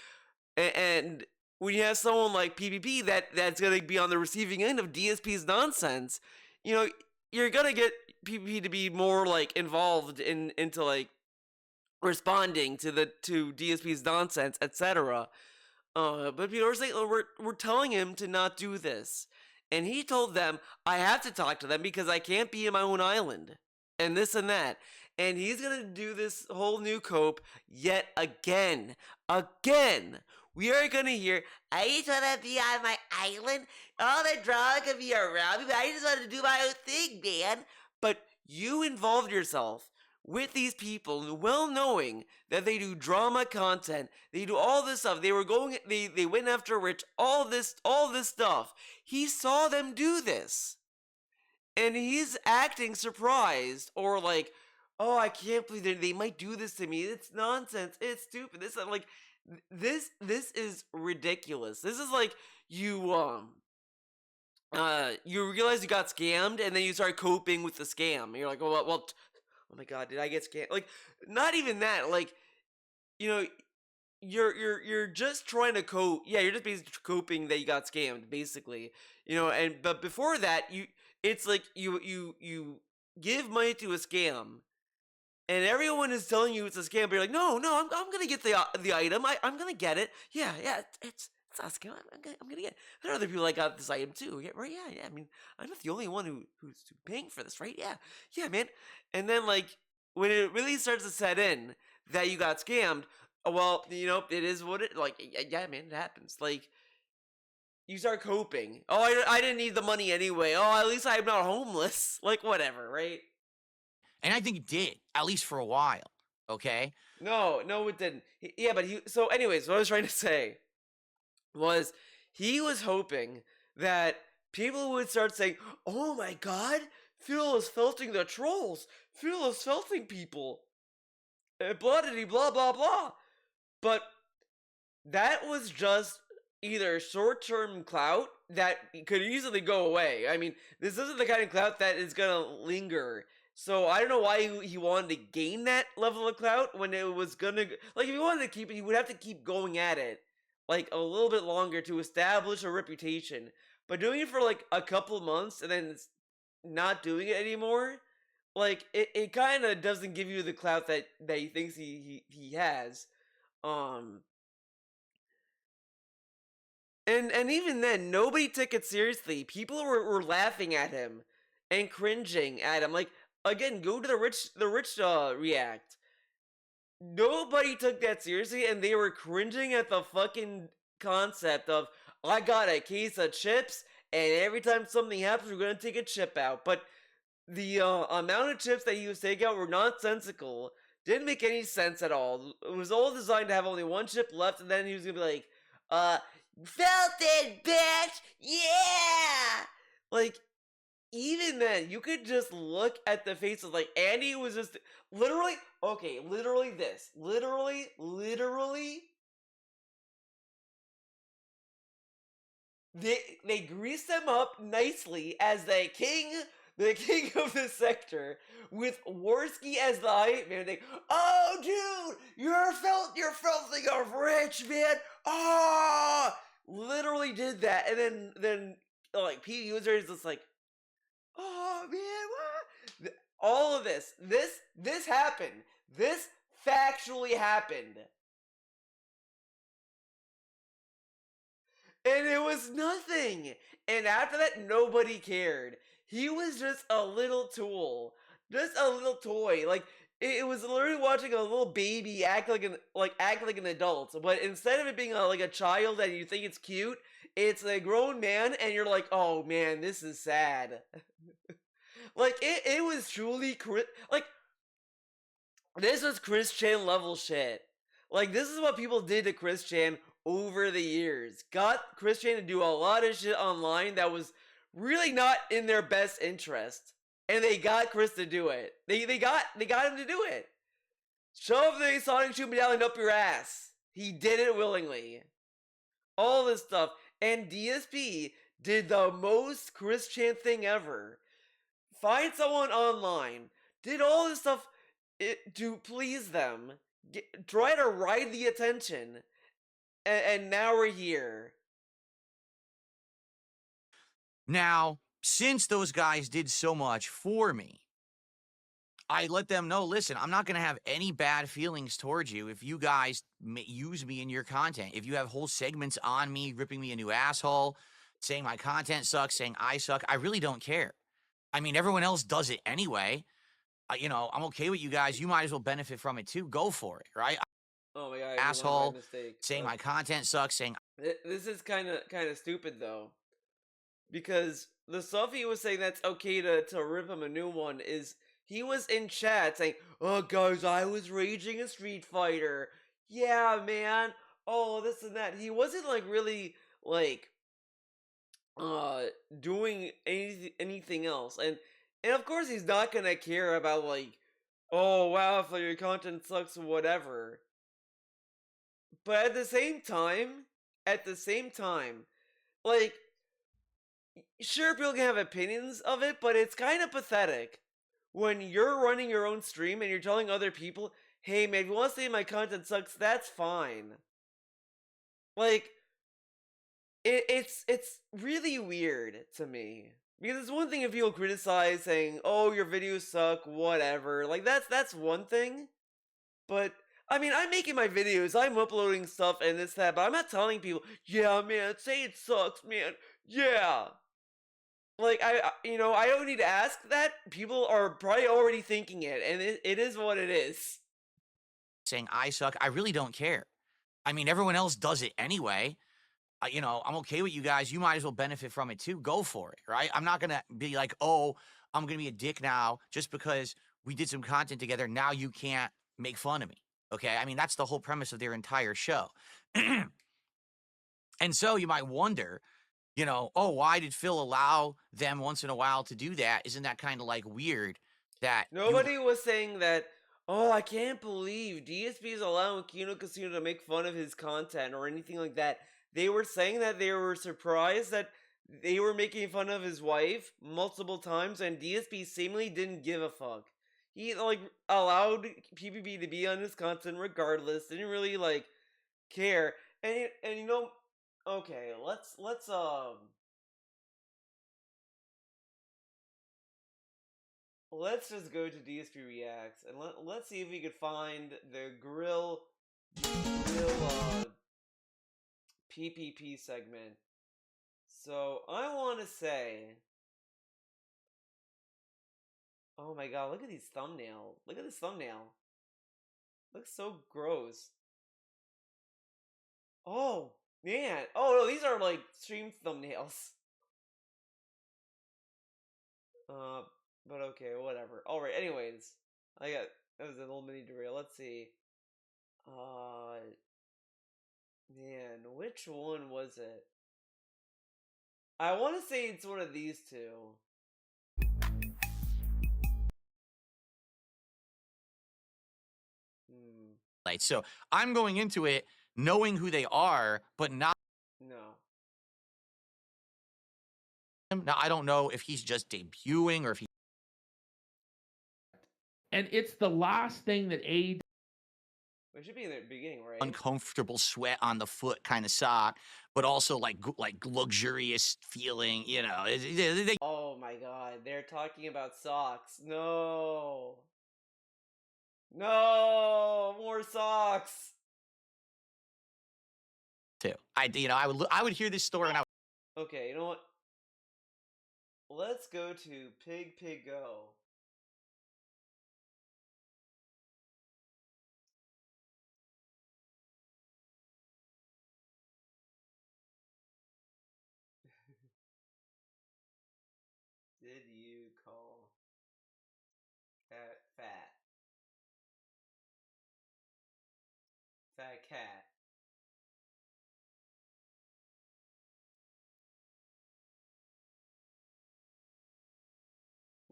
And when you have someone like PPP that's gonna be on the receiving end of DSP's nonsense, you're gonna get PPP to be more like involved into like responding to DSP's nonsense, etc. But people are saying, we're telling him to not do this. And he told them, I have to talk to them because I can't be in my own island. And this and that. And he's going to do this whole new cope yet again. Again. We are going to hear, I just want to be on my island. All the drama can be around me, but I just want to do my own thing, man. But you involved yourself with these people, well knowing that they do drama content, they do all this stuff. They went after Rich, all this stuff. He saw them do this, and he's acting surprised or like, oh, I can't believe they might do this to me. It's nonsense. It's stupid. This is ridiculous. This is like you realize you got scammed, and then you start coping with the scam. You're like, oh my god, did I get scammed? Like, not even that. Like, you're just trying to cope. Yeah, you're just basically coping that you got scammed, basically. But before that, it's like you give money to a scam, and everyone is telling you it's a scam. But you're like, no, I'm gonna get the item. I'm gonna get it. Yeah, it's not a scam. I'm gonna get it. There are other people that got this item too. Yeah, right. Yeah. I mean, I'm not the only one who's paying for this, right? Yeah, man. And then like when it really starts to set in that you got scammed, well, it is what it like. Yeah, man, it happens. Like, you start coping. Oh, I didn't need the money anyway. Oh, at least I'm not homeless. Like, whatever, right? And I think it did, at least for a while. Okay. No, it didn't. So anyways, what I was trying to say was he was hoping that people would start saying, oh my god, Phil is felting the trolls. Phil is felting people. Blah, blah, blah, blah. But that was just either short-term clout that could easily go away. I mean, this isn't the kind of clout that is gonna linger. So I don't know why he wanted to gain that level of clout when it was gonna... Like, if he wanted to keep it, he would have to keep going at it, like, a little bit longer to establish a reputation. But doing it for, like, a couple months and then not doing it anymore, like, it kind of doesn't give you the clout that he thinks he has. And even then, nobody took it seriously. People were laughing at him and cringing at him. Like, again, go to the rich react. Nobody took that seriously, and they were cringing at the fucking concept of, I got a case of chips, and every time something happens, we're gonna take a chip out. But the amount of chips that he was taking out were nonsensical. Didn't make any sense at all. It was all designed to have only one chip left, and then he was gonna be like, felt it, bitch! Yeah! Like, even then, you could just look at the faces. Like, Andy was just literally this. Literally they greased him up nicely as the king of the sector, with Worski as the hype man. They, oh, dude, you're filthy of rich, man. Oh, literally did that, and then like P user is just like, oh man, what? All of this happened. This factually happened. And it was nothing. And after that, nobody cared. He was just a little tool, just a little toy. Like it was literally watching a little baby act like an adult. But instead of it being like a child and you think it's cute, it's a grown man, and you're like, oh man, this is sad. Like it was truly like this was Chris Chan level shit. Like this is what people did to Chris Chan over the years. Got Chris Chan to do a lot of shit online that was really not in their best interest. And they got Chris to do it. They got him to do it. Shove the Sonic Shoe medallion up your ass. He did it willingly. All this stuff. And DSP did the most Chris Chan thing ever. Find someone online. Did all this stuff to please them. Try to ride the attention. And now we're here. Now, since those guys did so much for me, I let them know, listen, I'm not going to have any bad feelings towards you if you guys use me in your content. If you have whole segments on me, ripping me a new asshole, saying my content sucks, saying I suck, I really don't care. I mean, everyone else does it anyway. You know, I'm okay with you guys. You might as well benefit from it too. Go for it, right? Oh my god, asshole, saying my content sucks, saying this is kind of stupid though, because the stuff he was saying that's okay to rip him a new one is he was in chat saying, oh guys, I was raging a Street Fighter, yeah man, oh this and that. He wasn't like really like doing anything else, and of course he's not gonna care about like, oh wow, if your content sucks or whatever. But at the same time, like, sure, people can have opinions of it, but it's kind of pathetic when you're running your own stream and you're telling other people, hey man, if you want to say my content sucks, that's fine. Like, it's really weird to me. Because it's one thing if people criticize saying, oh, your videos suck, whatever. Like, that's one thing. But I mean, I'm making my videos, I'm uploading stuff and this, that, but I'm not telling people, yeah, man, say it sucks, man, yeah. Like, I don't need to ask that. People are probably already thinking it, and it is what it is. Saying I suck, I really don't care. I mean, everyone else does it anyway. You know, I'm okay with you guys. You might as well benefit from it too. Go for it, right? I'm not going to be like, oh, I'm going to be a dick now just because we did some content together. Now you can't make fun of me. Okay, I mean, that's the whole premise of their entire show. And so you might wonder, you know, oh, why did Phil allow them once in a while to do that? Isn't that kind of like weird that nobody was saying that, oh, I can't believe DSP is allowing Kino Casino to make fun of his content or anything like that. They were saying that they were surprised that they were making fun of his wife multiple times, and DSP seemingly didn't give a fuck. He, like, allowed PPB to be on his content regardless, didn't really, like, care. And you know, okay, let's just go to DSP Reacts, and let's see if we could find the grill PPP segment. So, I want to say, oh my god, look at these thumbnails. Look at this thumbnail. Looks so gross. Oh, man. Oh, no, these are, like, stream thumbnails. But okay, whatever. Alright, anyways. That was a little mini derail. Let's see. Man, which one was it? I want to say it's one of these two. So I'm going into it knowing who they are, but not. No. Now, I don't know if he's just debuting or if he's And it's the last thing that AEW. It should be in the beginning, right? uncomfortable sweat on the foot kind of sock, but also like luxurious feeling, you know. They Oh my god, they're talking about socks. No. No, more socks. too. I would hear this story and I Okay, you know what? Let's go to Pig Pig Go. Did you call cat fat? Fat cat.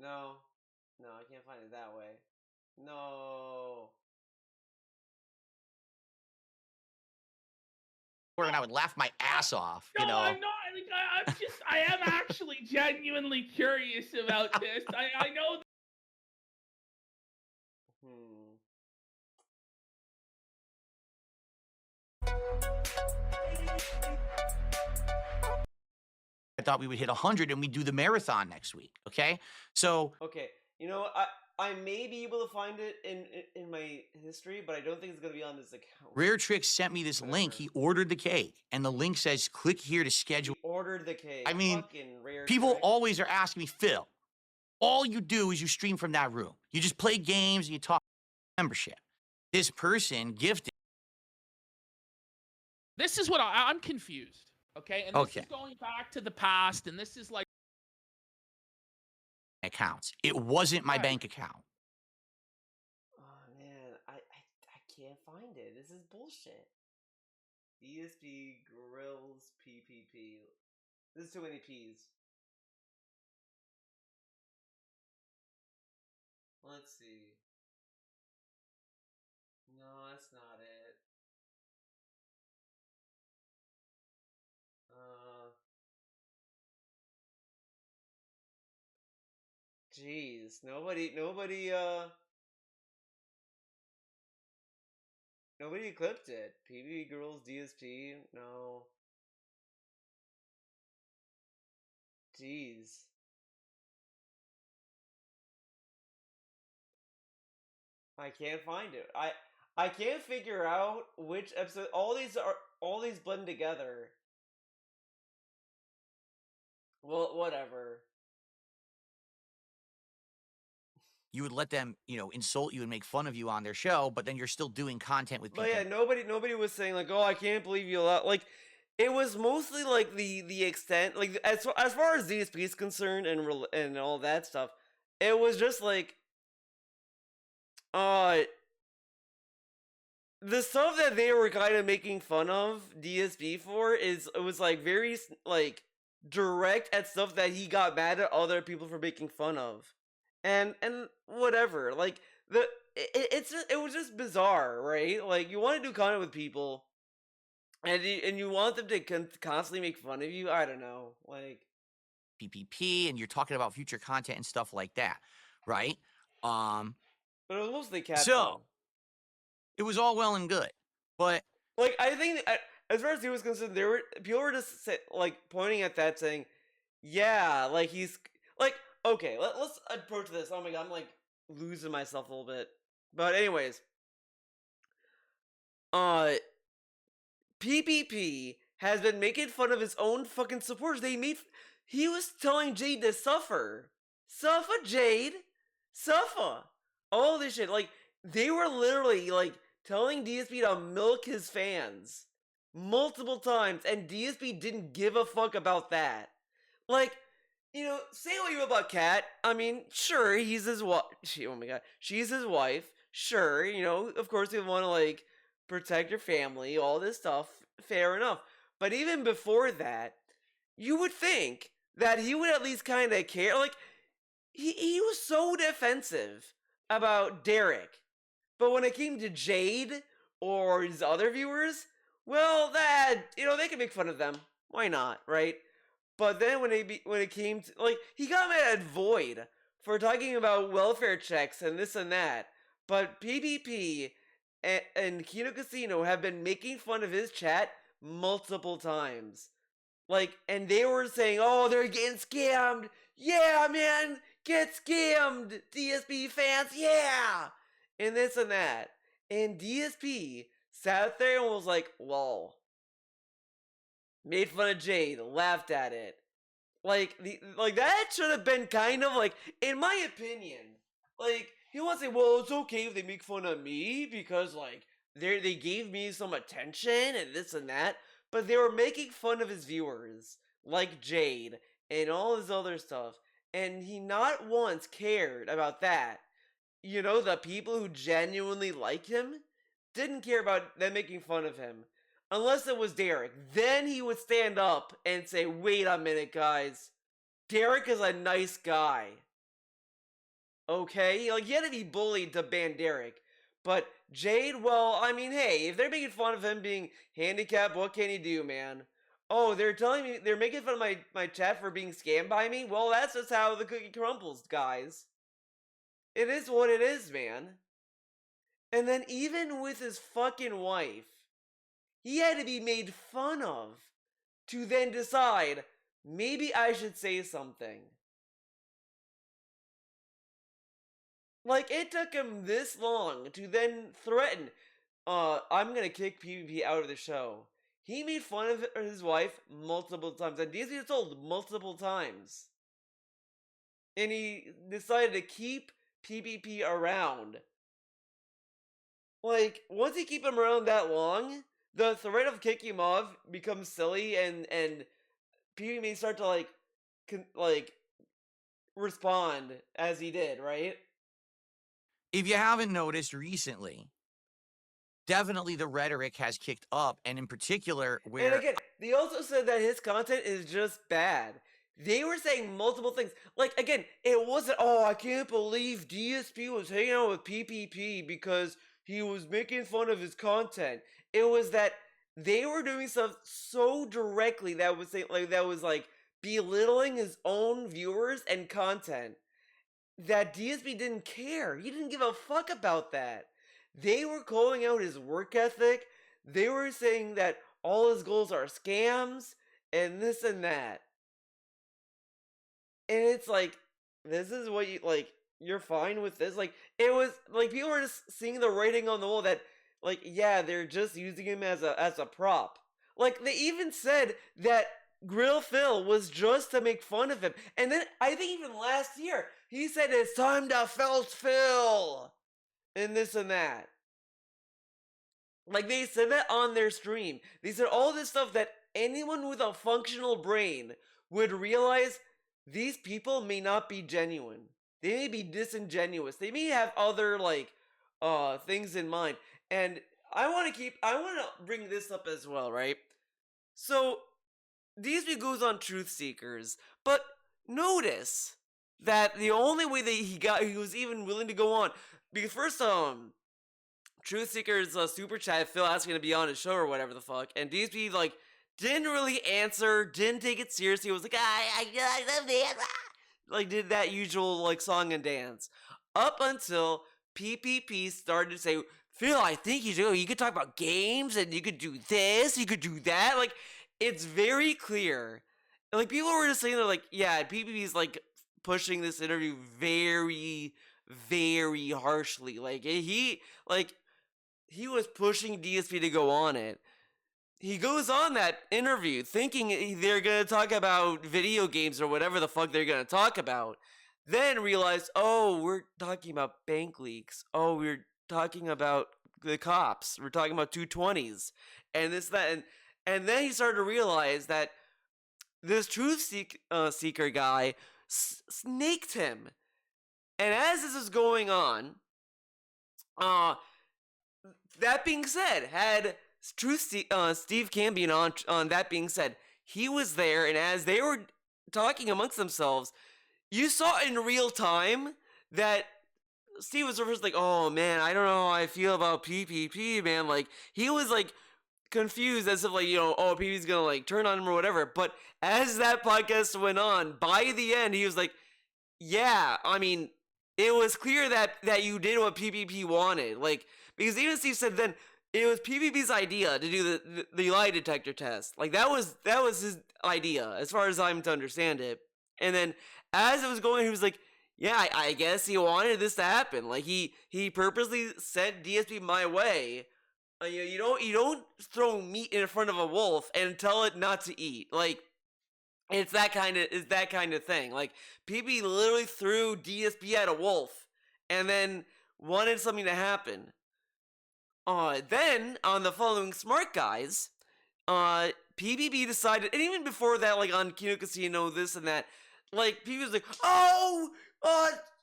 No. No, I can't find it that way. No. and I would laugh my ass off, you No, know. I'm not. Like, I am actually genuinely curious about this. I know. Hmm. I thought we would hit 100 and we'd do the marathon next week, okay? So Okay, you know what? I may be able to find it in my history, but I don't think it's gonna be on this account. Rare Trick sent me this link. He ordered the cake, and the link says, click here to schedule. He ordered the cake. I mean, Fucking Rare people Trick. always are asking me, Phil, all you do is you stream from that room. You just play games and you talk membership. This person gifted. This is what I'm confused. Okay, and this Okay. is going back to the past, and this is like Accounts. It wasn't my Right. bank account. Oh man, I can't find it. This is bullshit. DSP Grills PPP. This is too many P's. Let's see. No, that's not it. Jeez, nobody clipped it. PB Girls DSP, no. Jeez. I can't find it. I can't figure out which episode. All these blend together. Well, whatever. You would let them, insult you and make fun of you on their show, but then you're still doing content with people. But yeah, nobody was saying like, "Oh, I can't believe you allowed." Like, it was mostly like the extent, like as far as DSP is concerned and all that stuff. It was just like, the stuff that they were kind of making fun of DSP for it was like very like direct at stuff that he got mad at other people for making fun of, and whatever. Like it was just bizarre, right? Like you want to do content with people, and you want them to constantly make fun of you. I don't know, like PPP, and you're talking about future content and stuff like that, right? But it was mostly cat. So it was all well and good, but like I think as far as he was concerned, people were just like pointing at that, saying, "Yeah, like he's like okay, let's approach this." Oh my god, I'm like losing myself a little bit. But anyways, PPP has been making fun of his own fucking supporters. He was telling Jade to suffer, Jade, suffer, all this shit. Like they were literally like telling DSP to milk his fans multiple times, and DSP didn't give a fuck about that. Like, say what you will about Kat. I mean, sure, he's his wife. Oh my god, she's his wife. Sure, of course, you want to like protect your family, all this stuff. Fair enough. But even before that, you would think that he would at least kind of care. Like, he was so defensive about Derek. But when it came to Jade or his other viewers, well, that, they can make fun of them. Why not, right? But then when it came to, like, he got mad at Void for talking about welfare checks and this and that. But PvP and Kino Casino have been making fun of his chat multiple times. Like, and they were saying, oh, they're getting scammed. Yeah, man, get scammed. DSP fans, yeah. And this and that. And DSP sat there and was like, lol. Made fun of Jade, laughed at it. Like, that should have been kind of like, in my opinion, like, he wants to say, well, it's okay if they make fun of me because, like, they gave me some attention and this and that. But they were making fun of his viewers, like Jade, and all this other stuff. And he not once cared about that. You know, the people who genuinely like him didn't care about them making fun of him. Unless it was Derek. Then he would stand up and say, wait a minute, guys. Derek is a nice guy. Okay? Like, he had to be bullied to ban Derek. But Jade, well, I mean, hey, if they're making fun of him being handicapped, what can he do, man? Oh, they're telling me, they're making fun of my chat for being scammed by me? Well, that's just how the cookie crumbles, guys. It is what it is, man. And then even with his fucking wife, he had to be made fun of to then decide, maybe I should say something. Like, it took him this long to then threaten, I'm gonna kick PvP out of the show. He made fun of his wife multiple times, and Disney was told multiple times. And he decided to keep PvP around. Like, once you keep him around that long, the threat of kicking him off becomes silly, and PvP may start to, like, respond as he did, right? If you haven't noticed recently, definitely the rhetoric has kicked up, and in particular, where... And again, they also said that his content is just bad. They were saying multiple things. Like, again, it wasn't, oh, I can't believe DSP was hanging out with PPP because he was making fun of his content. It was that they were doing stuff so directly that was belittling his own viewers and content that DSP didn't care. He didn't give a fuck about that. They were calling out his work ethic. They were saying that all his goals are scams and this and that. And it's like, this is what you, like, you're fine with this? Like, it was, like, people were just seeing the writing on the wall that, like, yeah, they're just using him as a prop. Like, they even said that Grill Phil was just to make fun of him. And then, I think even last year, he said, it's time to felt Phil! And this and that. Like, they said that on their stream. They said all this stuff that anyone with a functional brain would realize these people may not be genuine. They may be disingenuous. They may have other, like, things in mind. And I want to bring this up as well, right? So, DSP goes on Truth Seekers, but notice that the only way that he was even willing to go on, because first, Truth Seekers super chat, Phil asking to be on his show or whatever the fuck, and DSP, like, didn't really answer, didn't take it seriously, was like, I love it, like, did that usual, like, song and dance. Up until PPP started to say, Phil, I think you could talk about games, and you could do this, you could do that, like, it's very clear. Like, people were just saying that, like, yeah, PPP's, like, pushing this interview very, very harshly. Like, he was pushing DSP to go on it. He goes on that interview thinking they're going to talk about video games or whatever the fuck they're going to talk about. Then realized, oh, we're talking about bank leaks. Oh, we're talking about the cops. We're talking about 220s. And this, that, and then he started to realize that this Truth Seeker guy snaked him. And as this is going on, that being said, had Steve Cambion on that being said, he was there, and as they were talking amongst themselves, you saw in real time that Steve was first like, oh man, I don't know how I feel about PPP, man. Like, he was like confused as if like, oh, PB's gonna like turn on him or whatever. But as that podcast went on, by the end, he was like, yeah, I mean, it was clear that you did what PPP wanted. Like, because even Steve said then it was PPP's idea to do the lie detector test. Like that was his idea, as far as I'm to understand it. And then as it was going, he was like, yeah, I guess he wanted this to happen. Like he purposely sent DSP my way. You don't throw meat in front of a wolf and tell it not to eat. Like it's that kind of thing. Like PB literally threw DSP at a wolf and then wanted something to happen. Then on the following Smart Guys, PBB decided, and even before that, like on Kino Casino, this and that, like PBB was like, oh,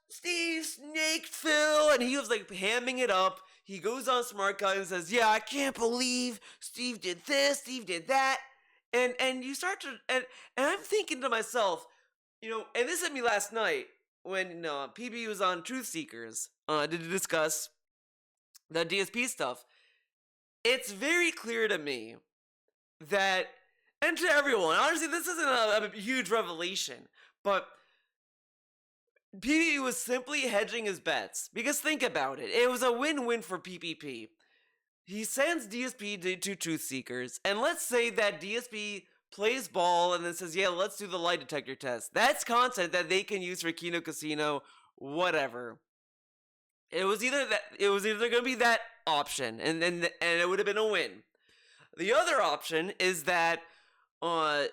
Steve snaked Phil, and he was like hamming it up. He goes on Smart Guys and says, yeah, I can't believe Steve did this, Steve did that. And you start to, and I'm thinking to myself, and this hit me last night when PB was on Truth Seekers to discuss the DSP stuff. It's very clear to me that, and to everyone, honestly, this isn't a huge revelation, but PPP was simply hedging his bets. Because think about it, it was a win-win for PPP. He sends DSP to Truth Seekers, and let's say that DSP plays ball and then says, yeah, let's do the lie detector test. That's content that they can use for Kino Casino, whatever. It was either going to be that option, and it would have been a win. The other option is that, what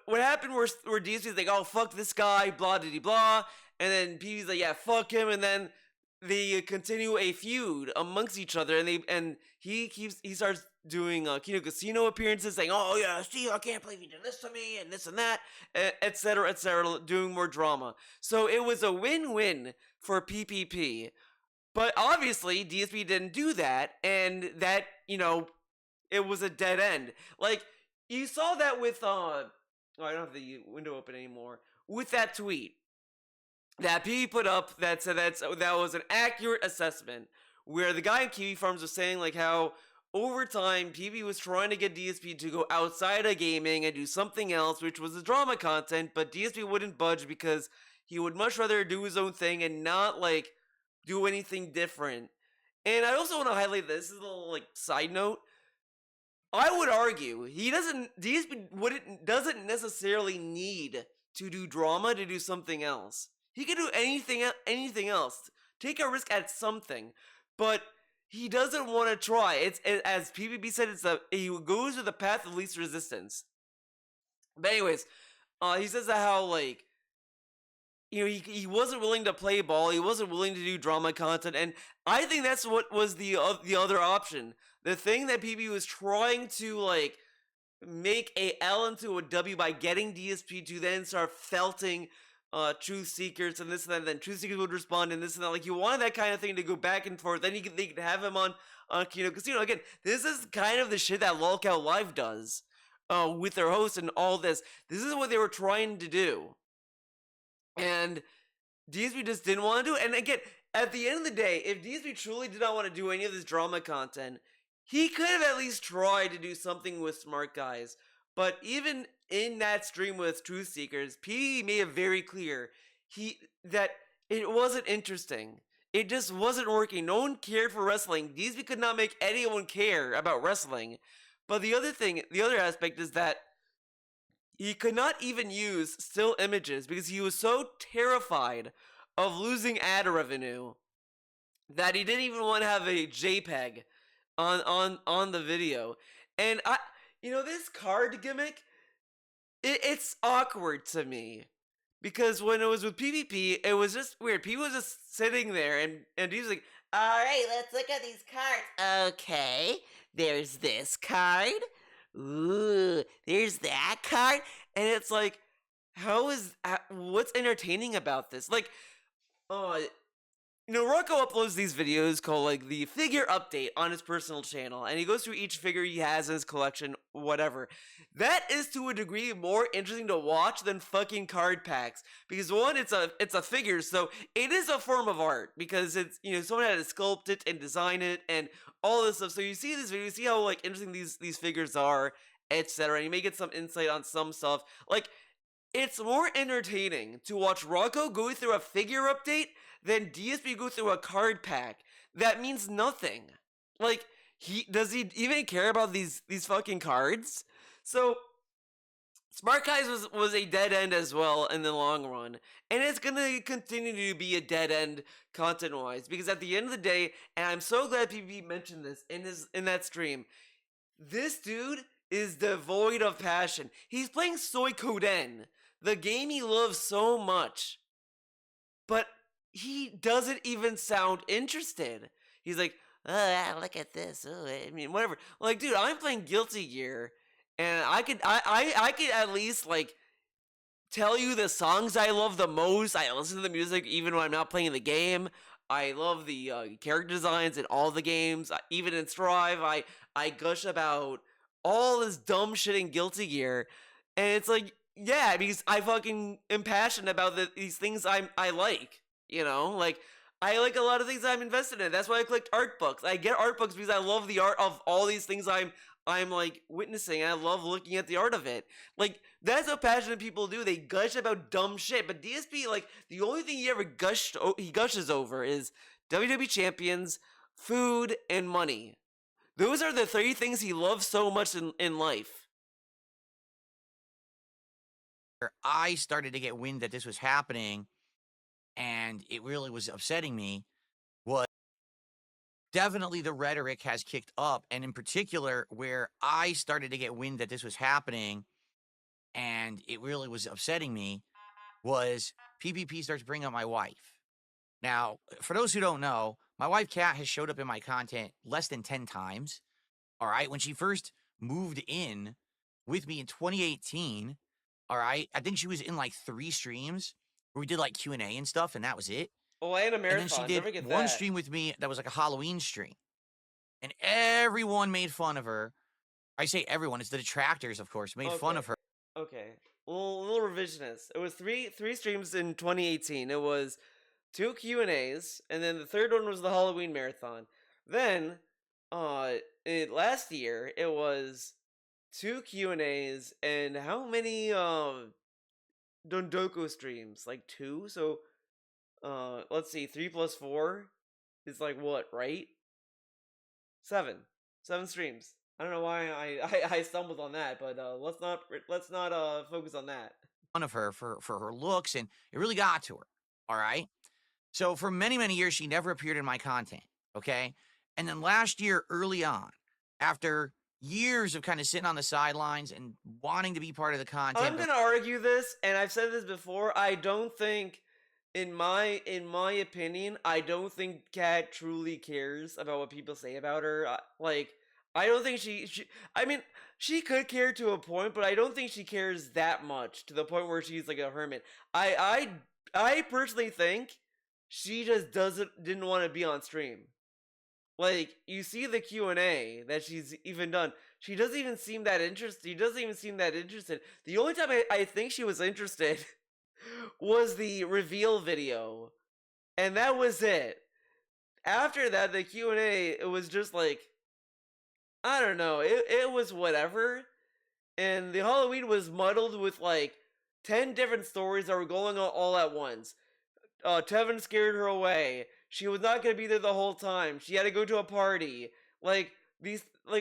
happened where DSP's like, oh, fuck this guy, blah, blah, blah, and then PB's like, yeah, fuck him, and then they continue a feud amongst each other, and he starts doing Kino Casino appearances, saying, oh yeah, Steve, I can't believe you did this to me, and this and that, etc., doing more drama. So it was a win-win for PPP, but obviously DSP didn't do that, and that, it was a dead end. Like, you saw that with, I don't have the window open anymore, with that tweet that PB put up that said that was an accurate assessment, where the guy in Kiwi Farms was saying like how over time PB was trying to get DSP to go outside of gaming and do something else, which was the drama content, but DSP wouldn't budge because he would much rather do his own thing and not like do anything different. And I also want to highlight this is a little like side note. I would argue DSP doesn't necessarily need to do drama to do something else. He can do anything else. Take a risk at something, but he doesn't want to try. As PPP said, he goes to the path of least resistance. But anyways, he says that how like, he wasn't willing to play ball. He wasn't willing to do drama content, and I think that's what was the other option. The thing that PPP was trying to like make a L into a W by getting DSP to then start felting Truth Seekers and this and that, and then Truth Seekers would respond and this and that. Like, you wanted that kind of thing to go back and forth. Then they could have him on Kino Casino. Again, this is kind of the shit that Lolcow Live does with their hosts and all this. This is what they were trying to do. And DSP just didn't want to do it. And again, at the end of the day, if DSP truly did not want to do any of this drama content, he could have at least tried to do something with Smart Guys. But even in that stream with Truth Seekers, P made it very clear that it wasn't interesting. It just wasn't working. No one cared for wrestling. DSP could not make anyone care about wrestling. But the other aspect is that he could not even use still images because he was so terrified of losing ad revenue that he didn't even want to have a JPEG on the video. And this card gimmick, it's awkward to me. Because when it was with PvP, it was just weird. People was just sitting there and he was like, alright, let's look at these cards. Okay, there's this card. Ooh, there's that card. And it's like, what's entertaining about this? Like, Rocco uploads these videos called like the figure update on his personal channel, and he goes through each figure he has in his collection, whatever. That is to a degree more interesting to watch than fucking card packs, because one, it's a figure, so it is a form of art, because it's, someone had to sculpt it and design it and all this stuff. So you see this video, you see how like interesting these figures are, etc. And you may get some insight on some stuff. Like, it's more entertaining to watch Rocco go through a figure update than DSP go through a card pack that means nothing. Like, does he even care about these fucking cards? So Smart Guys was a dead end as well in the long run, and it's gonna continue to be a dead end content wise, because at the end of the day, and I'm so glad PvP mentioned this in that stream, this dude is devoid of passion. He's playing Suikoden, the game he loves so much, but he doesn't even sound interested. He's like, oh, look at this. Oh, I mean, whatever. Like, dude, I'm playing Guilty Gear, and I could at least like tell you the songs I love the most. I listen to the music even when I'm not playing the game. I love the character designs in all the games. Even in Strive, I gush about all this dumb shit in Guilty Gear, and it's like, yeah, because I fucking am passionate about these things I like, like, I like a lot of things I'm invested in. That's why I collect art books. I get art books because I love the art of all these things I'm like witnessing, and I love looking at the art of it. Like, that's what passionate people do. They gush about dumb shit. But DSP, like, the only thing he ever gushes over is WWE champions, food, and money. Those are the 3 things he loves so much in life. I started to get wind that this was happening, and it really was upsetting me, was definitely the rhetoric has kicked up. And in particular, where I started to get wind that this was happening, and it really was upsetting me, was PvP starts to bring up my wife. Now, for those who don't know, my wife Kat has showed up in my content less than 10 times. All right. When she first moved in with me in 2018, all right, I think she was in like 3 streams where we did like Q&A and stuff, and that was it. Oh, and a marathon. And then she did one stream with me that was like a Halloween stream. And everyone made fun of her. I say everyone, it's the detractors, of course, made fun of her. Okay. Well, a little revisionist. It was three streams in 2018. It was 2 Q&As, and then the third one was the Halloween marathon. Then, last year, it was 2 Q&As, and how many, Dondoko streams? Like 2? So, let's see, 3 plus 4 is like what, right? 7 streams. I don't know why I stumbled on that, but let's not focus on that. Fun of her for her looks, and it really got to her. All right. So for many, many years, she never appeared in my content. Okay. And then last year, early on, after years of kind of sitting on the sidelines and wanting to be part of the content, I'm gonna argue this, and I've said this before. I don't think, in my opinion, I don't think Kat truly cares about what people say about her. I don't think she I mean, she could care to a point, but I don't think she cares that much to the point where she's like a hermit. I personally think she just didn't want to be on stream. Like, you see the Q&A that she's even done. She doesn't even seem that interested. She doesn't even seem that interested. The only time I think she was interested was the reveal video. And that was it. After that, the Q&A, it was just like, I don't know. It was whatever. And the Halloween was muddled with like 10 different stories that were going on all at once. Tevin scared her away. She was not going to be there the whole time. She had to go to a party. Like,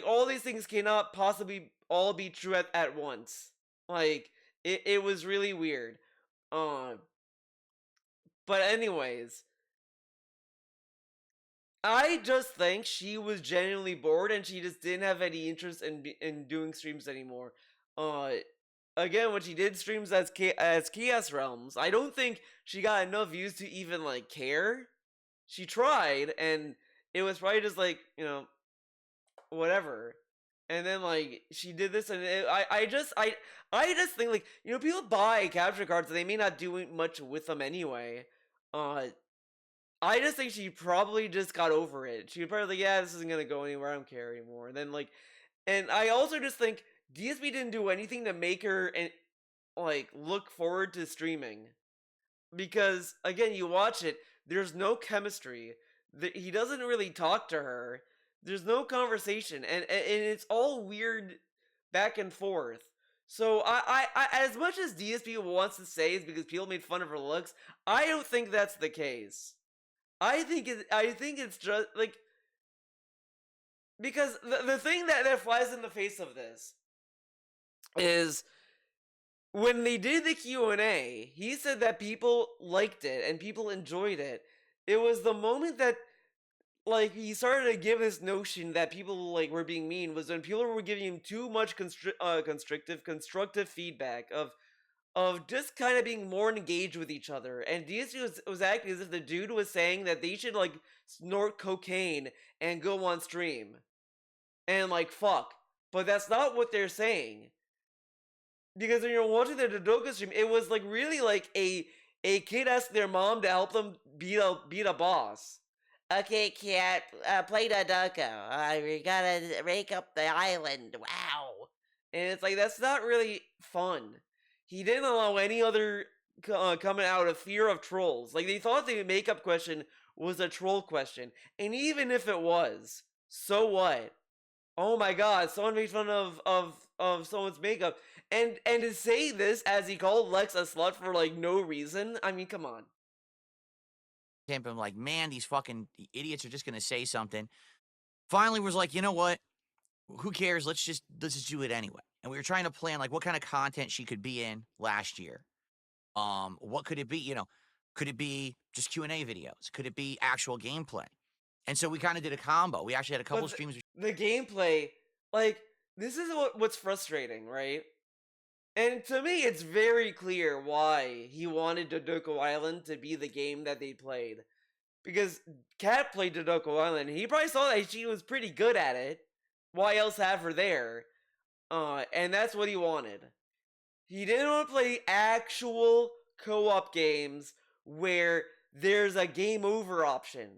all these things cannot possibly all be true at once. Like, it was really weird. But anyways, I just think she was genuinely bored and she just didn't have any interest in doing streams anymore. Again, when she did streams as Chaos Realms, I don't think she got enough views to even like care. She tried, and it was probably just like, whatever. And then like she did this, and I just think, like, people buy capture cards and they may not do much with them anyway. I just think she probably just got over it. She was probably like, yeah, this isn't gonna go anywhere. I don't care anymore. And then like, and I also just think DSP didn't do anything to make her and like look forward to streaming, because again, you watch it, there's no chemistry. He doesn't really talk to her. There's no conversation, and it's all weird back and forth. So I as much as DSP wants to say it's because people made fun of her looks, I don't think that's the case. I think it's just like, because the thing that flies in the face of this is when they did the Q&A, he said that people liked it and people enjoyed it. It was the moment that like he started to give this notion that people like were being mean, was when people were giving him too much constructive feedback of just kind of being more engaged with each other. And DSP was acting as if the dude was saying that they should like snort cocaine and go on stream and like fuck, but that's not what they're saying. Because when you're watching the Dodoka stream, it was like really like a kid asking their mom to help them beat a boss. Okay, kid, play Dodoka. We gotta rake up the island. Wow. And it's like, that's not really fun. He didn't allow any other coming out of fear of trolls. Like, they thought the makeup question was a troll question. And even if it was, so what? Oh my god, someone made fun of someone's makeup. And to say this as he called Lex a slut for like no reason, I mean, come on. I'm like, man, these fucking idiots are just gonna say something. Finally was like, you know what? Who cares? Let's just do it anyway. And we were trying to plan like what kind of content she could be in last year. What could it be? You know, could it be just Q&A videos? Could it be actual gameplay? And so we kind of did a combo. We actually had a couple of streams. The gameplay, like, this is what's frustrating, right? And to me, it's very clear why he wanted Dodoko Island to be the game that they played. Because Kat played Dodoko Island, and he probably saw that she was pretty good at it. Why else have her there? And that's what he wanted. He didn't want to play actual co-op games where there's a game over option.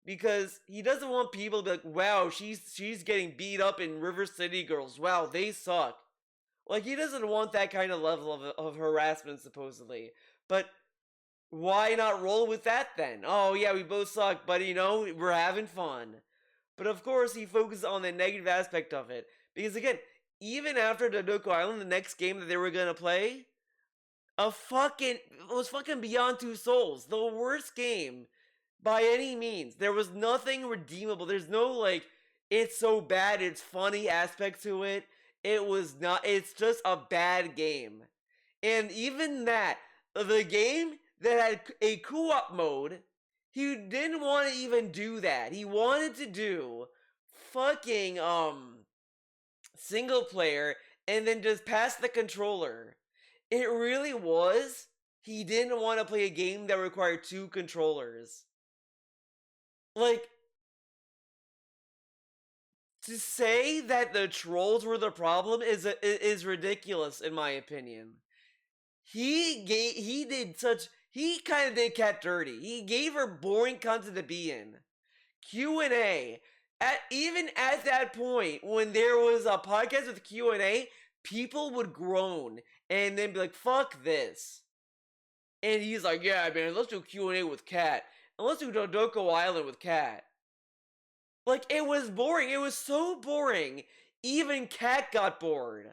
Because he doesn't want people to be like, wow, she's getting beat up in River City Girls. Wow, they suck. Like, he doesn't want that kind of level of harassment, supposedly. But why not roll with that, then? Oh, yeah, we both suck, but, you know, we're having fun. But, of course, he focused on the negative aspect of it. Because, again, even after Dodoko Island, the next game that they were going to play, was fucking Beyond Two Souls. The worst game by any means. There was nothing redeemable. There's no, like, it's so bad, it's funny aspect to it. It was not, it's just a bad game. And even that, the game that had a co-op mode, he didn't want to even do that. He wanted to do fucking, single player and then just pass the controller. It really was, he didn't want to play a game that required 2 controllers. Like, to say that the trolls were the problem is ridiculous, in my opinion. He kind of did Cat dirty. He gave her boring content to be in. Q&A. Even at that point, when there was a podcast with Q&A, people would groan and then be like, fuck this. And he's like, yeah, man, let's do Q&A with Cat. And let's do Dodoko Island with Cat. Like, it was boring. It was so boring. Even Kat got bored.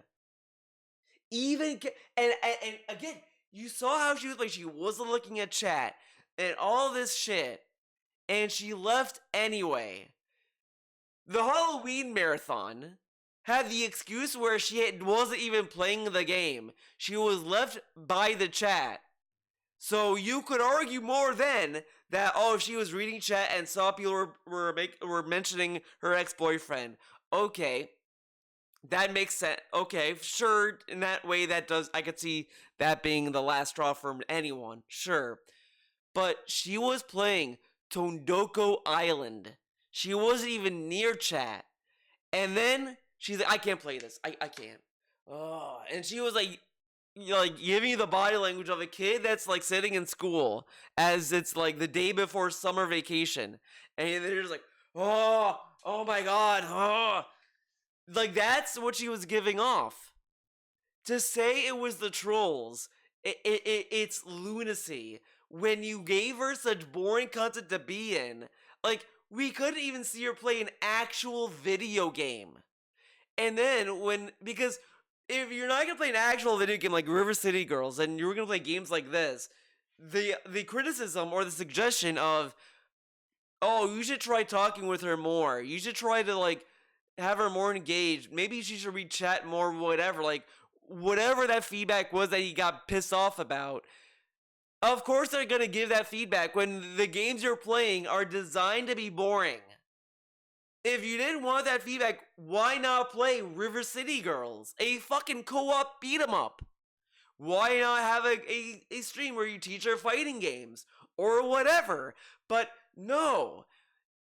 And again, you saw how she was like, she wasn't looking at chat and all this shit. And she left anyway. The Halloween marathon had the excuse where wasn't even playing the game. She was left by the chat. So you could argue more then that, oh, she was reading chat and saw people were mentioning her ex-boyfriend. Okay, that makes sense. Okay, sure, in that way I could see that being the last straw for anyone, sure. But she was playing Tondoko Island. She wasn't even near chat. And then she's like, I can't play this. I can't. Oh, and she was like, like giving you the body language of a kid that's like sitting in school as it's like the day before summer vacation, and they're just like, oh my god, like that's what she was giving off. To say it was the trolls, it's lunacy. When you gave her such boring content to be in, like we couldn't even see her play an actual video game. And then because if you're not gonna play an actual video game like River City Girls, and you're gonna play games like this, the criticism or the suggestion of, oh, you should try talking with her more. You should try to like have her more engaged. Maybe she should read chat more, whatever. Like whatever that feedback was that he got pissed off about. Of course they're gonna give that feedback when the games you're playing are designed to be boring. If you didn't want that feedback, why not play River City Girls? A fucking co-op beat 'em up. Why not have a stream where you teach her fighting games? Or whatever. But no.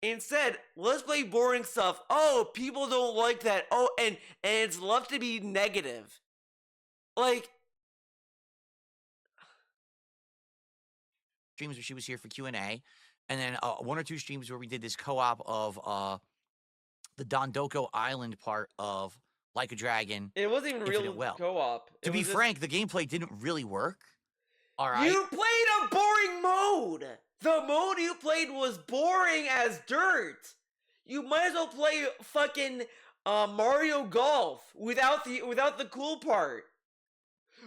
Instead, let's play boring stuff. Oh, people don't like that. Oh, and it's love to be negative. Like, streams where she was here for Q&A, and then 1 or 2 streams where we did this co-op of the Dondoko Island part of Like a Dragon. it wasn't even Infinite real Well. co-op. To be frank, the gameplay didn't really work. All right. You played a boring mode. The mode you played was boring as dirt. You might as well play fucking Mario Golf without the cool part.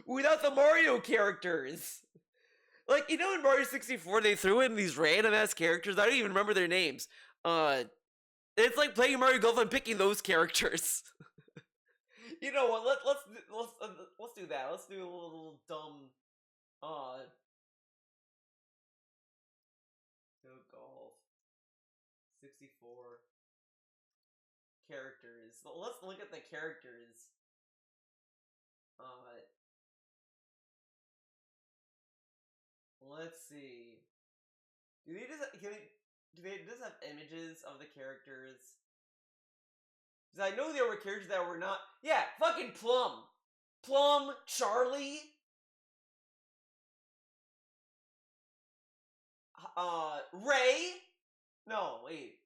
Without the Mario characters. Like, you know in Mario 64 they threw in these random ass characters. I don't even remember their names. It's like playing Mario Golf and picking those characters. You know what? Let's do that. Let's do a little dumb Golf 64 characters. Let's look at the characters. Let's see. Do they just have images of the characters? Because I know there were characters that were not. Yeah, fucking Plum, Charlie. Ray. No, wait.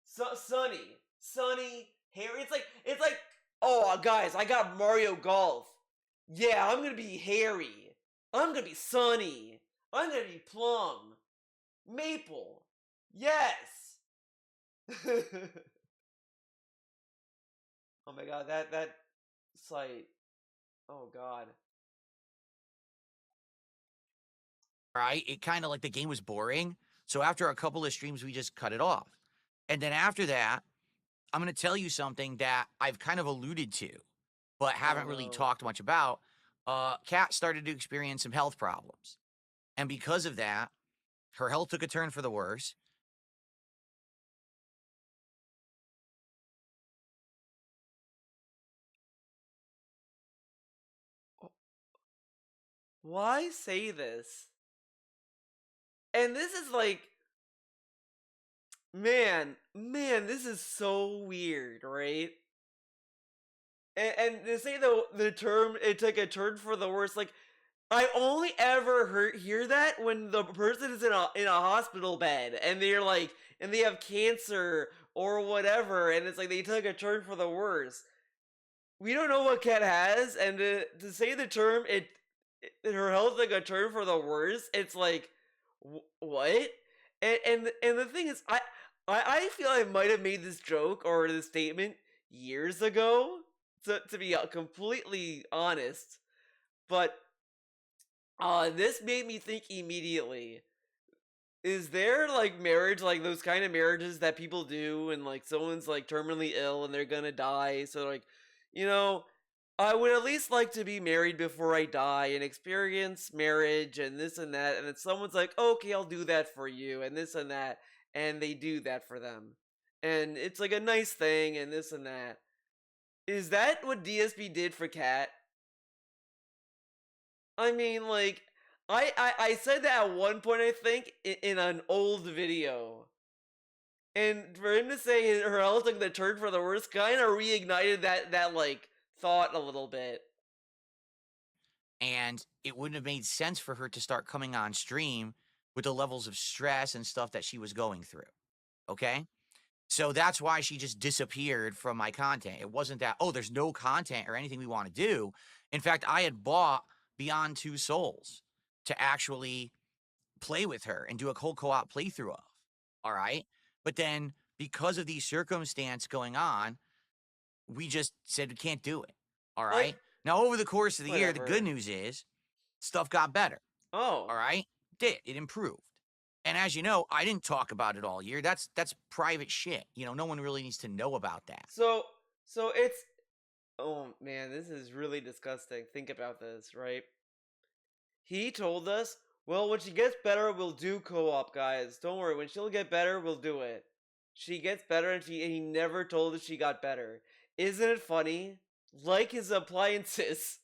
Sunny, Harry. It's like. Oh, guys, I got Mario Golf. Yeah, I'm gonna be Harry. I'm gonna be Sunny. I'm gonna be Plum. Maple. Yes. Oh my god, that site. Oh god. Right? It kind of like the game was boring. So after a couple of streams, we just cut it off. And then after that, I'm going to tell you something that I've kind of alluded to, but haven't really talked much about. Kat started to experience some health problems. And because of that, her health took a turn for the worse. Why say this? And this is like, man, this is so weird, right? And to say the term, it took a turn for the worse, like, I only ever hear that when the person is in a hospital bed and they're like, and they have cancer or whatever, and it's like they took a turn for the worse. We don't know what Kat has, and to say the term, her health took a turn for the worse. It's like, what? And the thing is, I feel I might have made this joke or this statement years ago, to be completely honest, but this made me think immediately. Is there like marriage, like those kind of marriages that people do, and like someone's like terminally ill and they're gonna die, so like, you know, I would at least like to be married before I die and experience marriage and this and that, and then someone's like, okay, I'll do that for you and this and that, and they do that for them, and it's like a nice thing and this and that. Is that what DSP did for Kat? I mean, like, I said that at one point, I think, in an old video. And for him to say her health took the turn for the worst kind of reignited that like, thought a little bit. And it wouldn't have made sense for her to start coming on stream with the levels of stress and stuff that she was going through. Okay? So that's why she just disappeared from my content. It wasn't that, oh, there's no content or anything we want to do. In fact, I had bought Beyond Two Souls to actually play with her and do a whole co-op playthrough of. All right? But then because of these circumstances going on, we just said we can't do it. All right? Now, over the course of the year, the good news is stuff got better. Oh. All right? It improved. And as you know, I didn't talk about it all year. That's private shit. You know, no one really needs to know about that. So it's, oh man, this is really disgusting. Think about this, right? He told us, well, when she gets better, we'll do co-op, guys. Don't worry, when she'll get better, we'll do it. She gets better, and he never told us she got better. Isn't it funny? Like his appliances,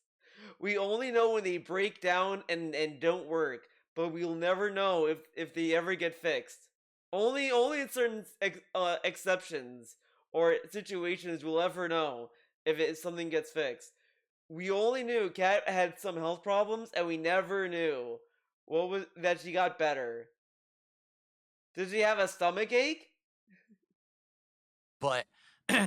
we only know when they break down and don't work, but we'll never know if they ever get fixed. Only in certain exceptions or situations we'll ever know if something gets fixed. We only knew Kat had some health problems, and we never knew that she got better. Did she have a stomach ache? But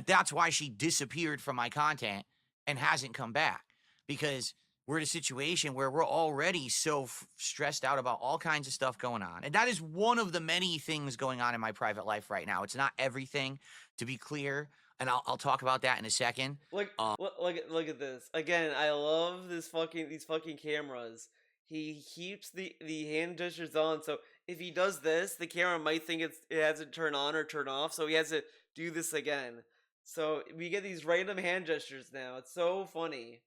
that's why she disappeared from my content and hasn't come back, because we're in a situation where we're already so stressed out about all kinds of stuff going on. And that is one of the many things going on in my private life right now. It's not everything, to be clear, and I'll talk about that in a second. Look at this. Again, I love these fucking cameras. He keeps the hand gestures on, so if he does this, the camera might think it has to turn on or turn off, so he has to do this again. So we get these random hand gestures now. It's so funny.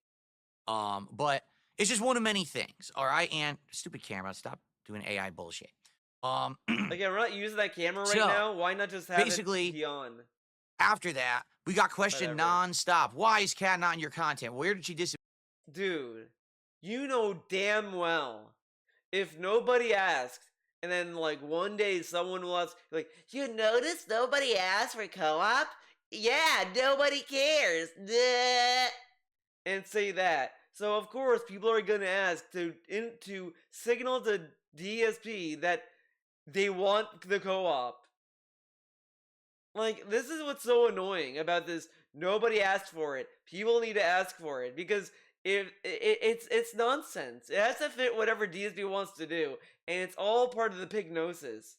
But it's just one of many things, all right? And stupid camera, stop doing AI bullshit. Again, we're not using that camera right so, now. Why not just have basically, it be on? After that, we got questioned nonstop. Why is Kat not in your content? Where did she disappear? Dude, you know damn well, if nobody asked, and then like one day someone will ask, like, you notice nobody asked for co-op? Yeah, nobody cares. Duh. And say that. So of course people are gonna ask to signal to DSP that they want the co-op. Like, this is what's so annoying about this. Nobody asked for it. People need to ask for it, because if it's nonsense. It has to fit whatever DSP wants to do, and it's all part of the pignosis.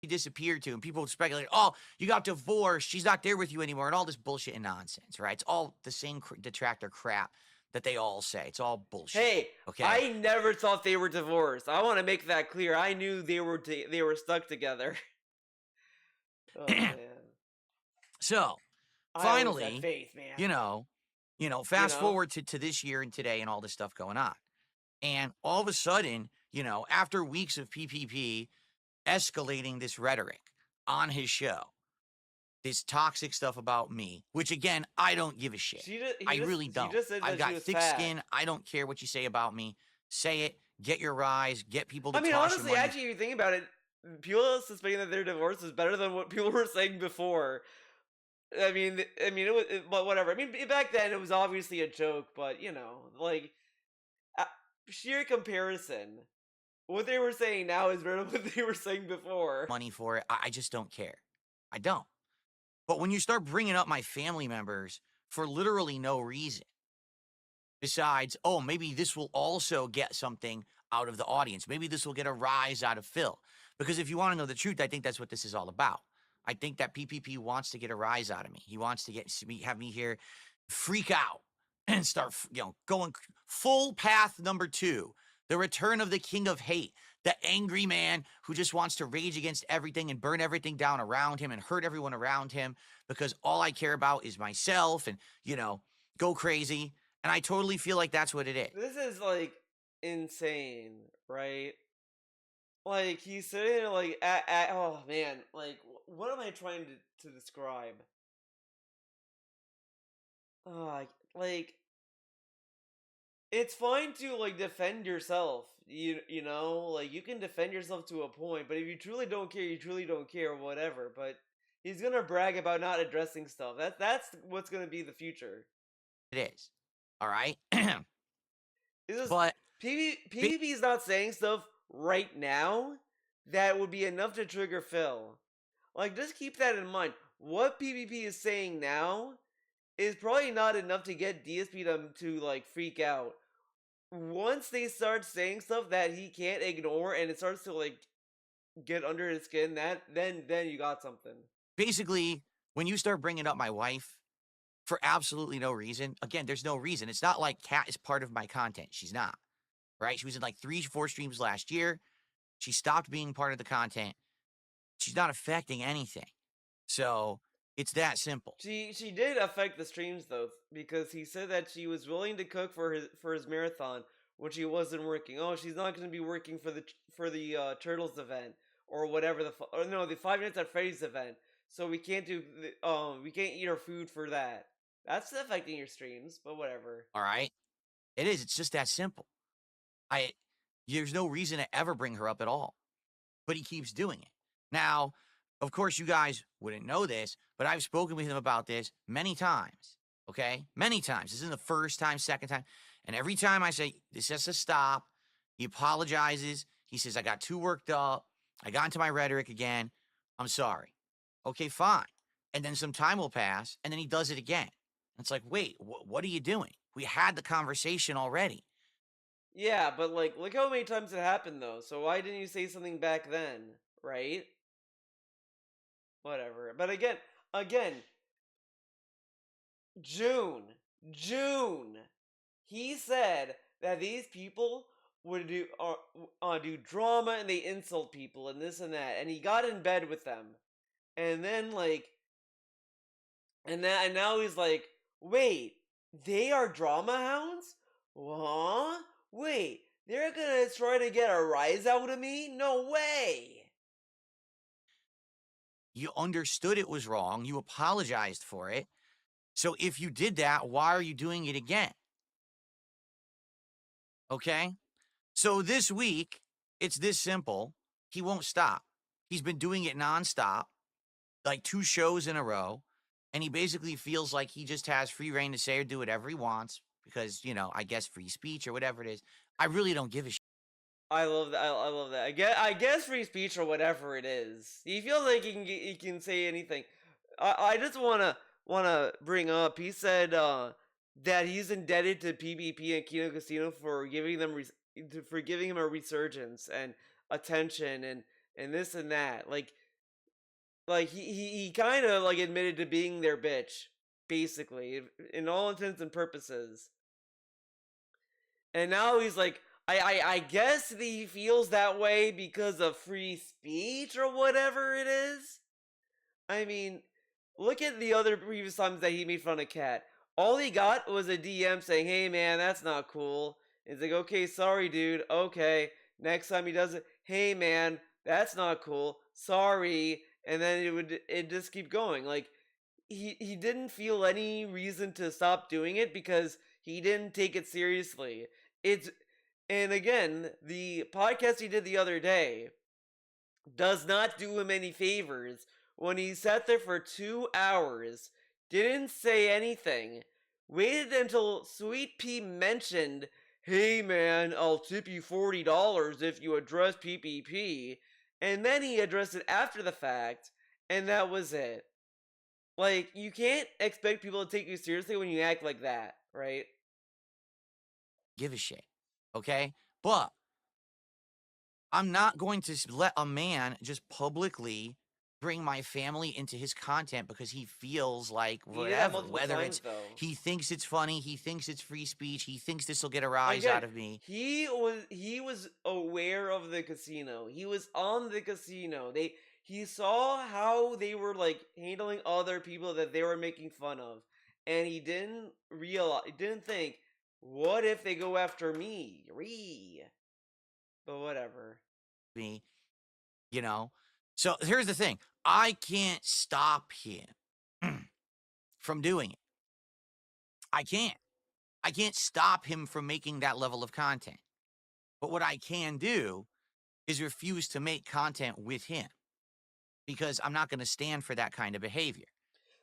He disappeared to, and people speculate, oh, you got divorced, she's not there with you anymore, and all this bullshit and nonsense, right? It's all the same detractor crap that they all say. It's all bullshit. Hey, okay? I never thought they were divorced. I want to make that clear. I knew they were stuck together. Oh man. So, finally, faith, man. you know, fast forward to this year and today and all this stuff going on. And all of a sudden, after weeks of PPP escalating this rhetoric on his show, this toxic stuff about me, which again, I don't give a shit. I really don't. I've got thick skin. I don't care what you say about me. Say it. Get your rise. Get people to honestly, actually, if you think about it, people suspecting that they're divorced is better than what people were saying before. I mean, but whatever. I mean, back then it was obviously a joke, but like, sheer comparison. What they were saying now is better than what they were saying before. Money for it. I just don't care. I don't. But when you start bringing up my family members for literally no reason, besides, oh, maybe this will also get something out of the audience. Maybe this will get a rise out of Phil. Because if you want to know the truth, I think that's what this is all about. I think that PPP wants to get a rise out of me. He wants to have me here freak out and start, going full path number 2. The return of the king of hate, the angry man who just wants to rage against everything and burn everything down around him and hurt everyone around him because all I care about is myself and, go crazy. And I totally feel like that's what it is. This is like insane, right? Like, he's sitting there like, oh man, like, what am I trying to describe? Like, it's fine to, like, defend yourself, you know? Like, you can defend yourself to a point, but if you truly don't care, you truly don't care, whatever. But he's gonna brag about not addressing stuff. That's what's gonna be the future. It is. All right? It's just But PvP is not saying stuff right now that would be enough to trigger Phil. Like, just keep that in mind. What PvP is saying now is probably not enough to get DSP to like freak out. Once they start saying stuff that he can't ignore and it starts to like get under his skin, then you got something. basically, when you start bringing up my wife for absolutely no reason, again, there's no reason. It's not like Kat is part of my content. She's not, right? She was in like 3-4 streams last year. She stopped being part of the content. She's not affecting anything. So it's that simple. She did affect the streams though, because he said that she was willing to cook for his marathon when she wasn't working. Oh, she's not going to be working for the Turtles event or whatever the 5 Nights at Freddy's event. So we can't we can't eat our food for that. That's affecting your streams, but whatever. All right? It is. It's just that simple. There's no reason to ever bring her up at all. But he keeps doing it. Now, of course, you guys wouldn't know this, but I've spoken with him about this many times. Okay? Many times. This isn't the first time, second time. And every time I say, this has to stop, he apologizes. He says, I got too worked up. I got into my rhetoric again. I'm sorry. Okay, fine. And then some time will pass, and then he does it again. It's like, wait, what are you doing? We had the conversation already. Yeah, but like, look how many times it happened though. So why didn't you say something back then, right? Whatever. But again, June. He said that these people would do drama and they insult people and this and that, and he got in bed with them, and then like, and now he's like, wait, they are drama hounds? Huh? Wait, they're gonna try to get a rise out of me? No way! You understood it was wrong. You apologized for it. So if you did that, why are you doing it again? Okay? So this week, it's this simple. He won't stop. He's been doing it nonstop, like 2 shows in a row. And he basically feels like he just has free reign to say or do whatever he wants because, I guess free speech or whatever it is. I really don't give a shit. I love that. I love that. I guess free speech or whatever it is. He feels like he can say anything. I just wanna bring up. He said that he's indebted to PvP and Kino Casino for giving him a resurgence and attention and this and that. Like he kind of like admitted to being their bitch, basically, in all intents and purposes. And now he's like, I guess he feels that way because of free speech or whatever it is. I mean, look at the other previous times that he made fun of Cat. All he got was a DM saying, hey man, that's not cool. It's like, okay, sorry dude, okay. Next time he does it, hey man, that's not cool, sorry. And then it just keep going. Like, he didn't feel any reason to stop doing it because he didn't take it seriously. And again, the podcast he did the other day does not do him any favors when he sat there for 2 hours, didn't say anything, waited until Sweet Pea mentioned, hey man, I'll tip you $40 if you address PPP, and then he addressed it after the fact, and that was it. Like, you can't expect people to take you seriously when you act like that, right? Give a shit. Okay? But I'm not going to let a man just publicly bring my family into his content because he feels like whatever, whether it's he thinks it's funny, he thinks it's free speech, he thinks this will get a rise out of me. He was aware of the casino. He was on the casino. He saw how they were like handling other people that they were making fun of, and he didn't think, what if they go after me? But whatever. Me, So here's the thing. I can't stop him from doing it. I can't stop him from making that level of content. But what I can do is refuse to make content with him because I'm not going to stand for that kind of behavior.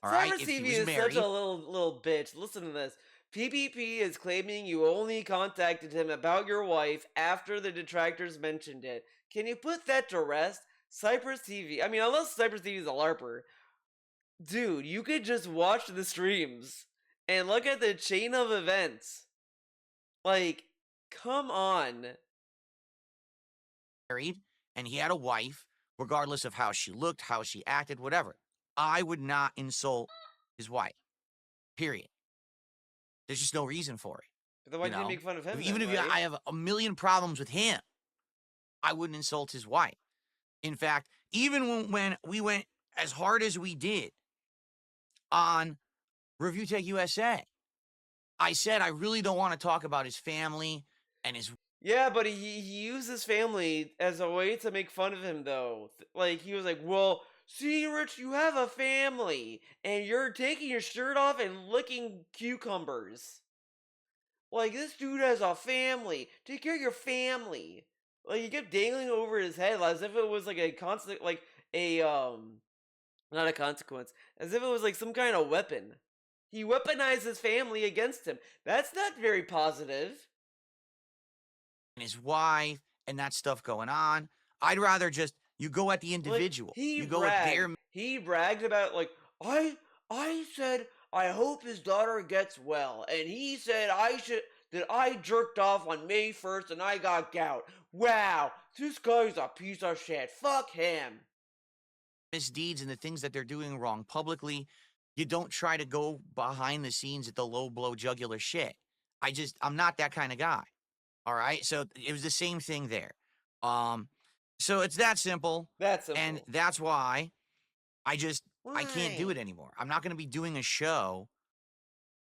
All right? Cyber CV is such a little bitch. Listen to this. PPP is claiming you only contacted him about your wife after the detractors mentioned it. Can you put that to rest? Cypress TV. I mean, unless Cypress TV is a LARPer. Dude, you could just watch the streams and look at the chain of events. Like, come on. Married, and he had a wife, regardless of how she looked, how she acted, whatever. I would not insult his wife. Period. There's just no reason for it. But then why did you make fun of him? Even then, if right? I have a million problems with him, I wouldn't insult his wife. In fact, even when we went as hard as we did on Review Tech USA, I said I really don't want to talk about his family and his. Yeah, but he used his family as a way to make fun of him, though. Like, he was like, well, see, Rich, you have a family, and you're taking your shirt off and licking cucumbers. Like, this dude has a family. Take care of your family. Like, he kept dangling over his head as if it was like a constant, like, not a consequence, as if it was like some kind of weapon. He weaponized his family against him. That's not very positive. And his wife and that stuff going on. I'd rather just you go at the individual. Like, he you go at their. He bragged about, like, I said I hope his daughter gets well, and he said that I jerked off on May 1st and I got gout. Wow, this guy's a piece of shit. Fuck him. Misdeeds and the things that they're doing wrong publicly. You don't try to go behind the scenes at the low blow jugular shit. I'm not that kind of guy. All right. So it was the same thing there. So it's that simple. That's simple. And that's why I can't do it anymore. I'm not going to be doing a show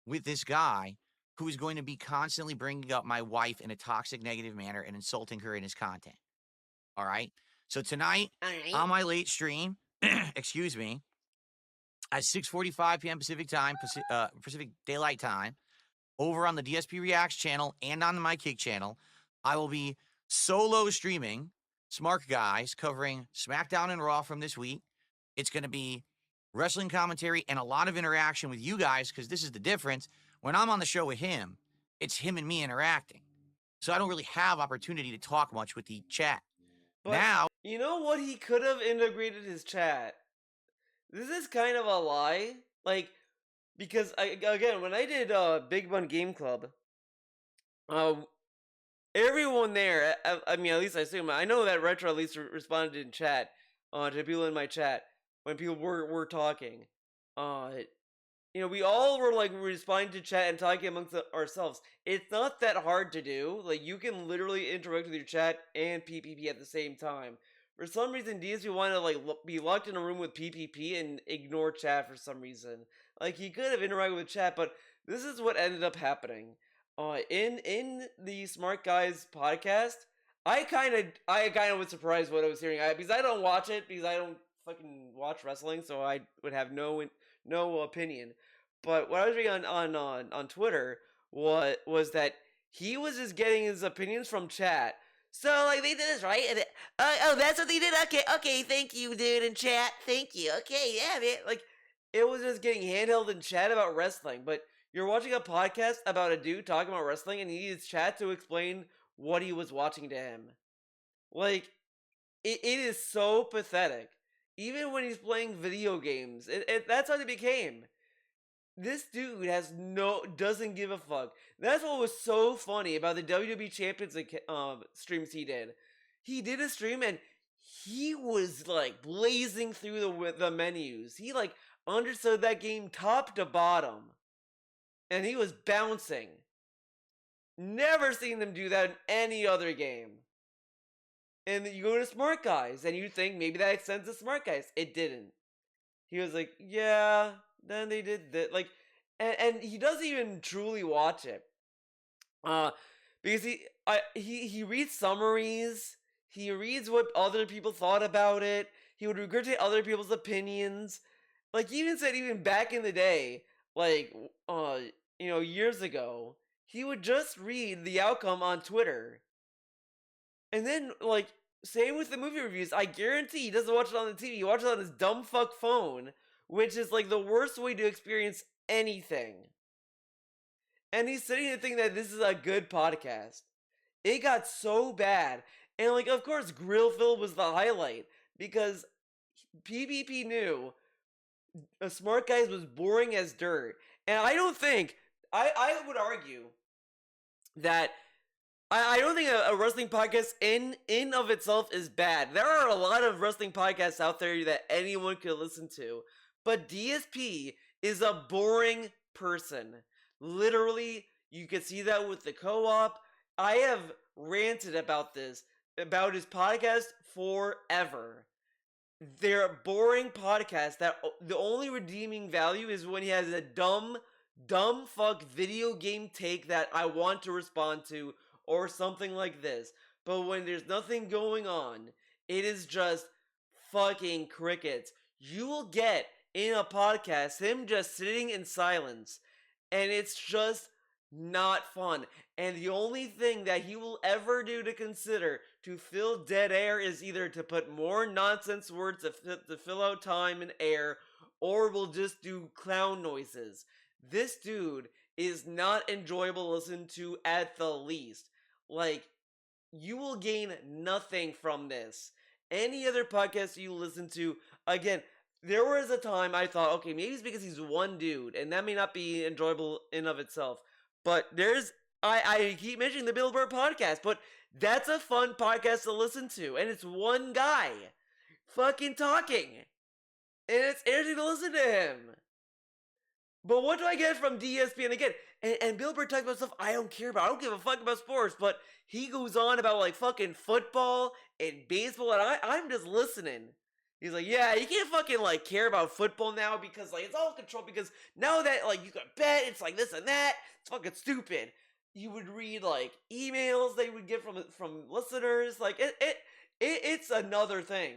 with this guy who is going to be constantly bringing up my wife in a toxic, negative manner and insulting her in his content. All right. So tonight on my late stream, excuse me, at 6:45 p.m. Pacific time, Pacific Daylight Time, over on the DSP Reacts channel and on my Kick channel, I will be solo streaming Smart Guys covering SmackDown and Raw from this week. It's going to be wrestling commentary and a lot of interaction with you guys because this is the difference. When I'm on the show with him, it's him and me interacting. So I don't really have opportunity to talk much with the chat. But now, you know what? He could have integrated his chat. This is kind of a lie. Like, because, again, when I did Big Bun Game Club, everyone there, I mean, at least I assume, I know that Retro at least responded in chat, to people in my chat, when people were talking. You know, we all were, like, responding to chat and talking amongst ourselves. It's not that hard to do. Like, you can literally interact with your chat and PPP at the same time. For some reason, DSP wanted to, like, be locked in a room with PPP and ignore chat for some reason. Like, he could have interacted with chat, but this is what ended up happening. In the Smart Guys podcast, I kind of was surprised what I was hearing. Because I don't watch it, because I don't fucking watch wrestling, so I would have no opinion. But what I was reading on Twitter was that he was just getting his opinions from chat. So, like, they did this, right? And oh, that's what they did? Okay, thank you, dude, in chat. Thank you. Okay, yeah, man. Like, it was just getting handheld in chat about wrestling. But you're watching a podcast about a dude talking about wrestling, and he needs chat to explain what he was watching to him. Like, it is so pathetic. Even when he's playing video games, that's how it became. This dude doesn't give a fuck. That's what was so funny about the WWE Champions streams he did. He did a stream and he was like blazing through the menus. He like understood that game top to bottom. And he was bouncing. Never seen them do that in any other game. And then you go to Smart Guys and you think maybe that extends to Smart Guys. It didn't. He was like, yeah, then they did that. Like, and he doesn't even truly watch it. Because he reads summaries. He reads what other people thought about it. He would regurgitate other people's opinions. Like, he even said even back in the day, like, you know, years ago, he would just read the outcome on Twitter. And then, like, same with the movie reviews. I guarantee he doesn't watch it on the TV. He watches it on his dumb fuck phone, which is, like, the worst way to experience anything. and he's sitting and thinking that this is a good podcast. It got so bad. And, like, of course, Grill Phil was the highlight because PvP knew Smart Guys was boring as dirt. And I don't think, I would argue that I don't think a wrestling podcast in of itself is bad. There are a lot of wrestling podcasts out there that anyone could listen to. But DSP is a boring person. Literally, you can see that with the co-op. I have ranted about this, about his podcast forever. They're boring podcasts that the only redeeming value is when he has a dumb fuck video game take that I want to respond to or something like this. But when there's nothing going on, it is just fucking crickets. You will get in a podcast him just sitting in silence, and it's just not fun. And the only thing that he will ever do to consider to fill dead air is either to put more nonsense words to fill out time and air, or will just do clown noises. This dude is not enjoyable to listen to at the least. Like, you will gain nothing from this. Any other podcast you listen to, again, there was a time I thought, okay, maybe it's because he's one dude, and that may not be enjoyable in of itself. But I keep mentioning the Billboard podcast, but that's a fun podcast to listen to, and it's one guy fucking talking, and it's interesting to listen to him. But what do I get from DSP? And again, and Billboard talks about stuff I don't care about. I don't give a fuck about sports, but he goes on about like fucking football and baseball, and I'm just listening. He's like, yeah, you can't fucking like care about football now because like it's all controlled because now that like you can bet, it's like this and that. It's fucking stupid. You would read like emails they would get from listeners. Like it's another thing.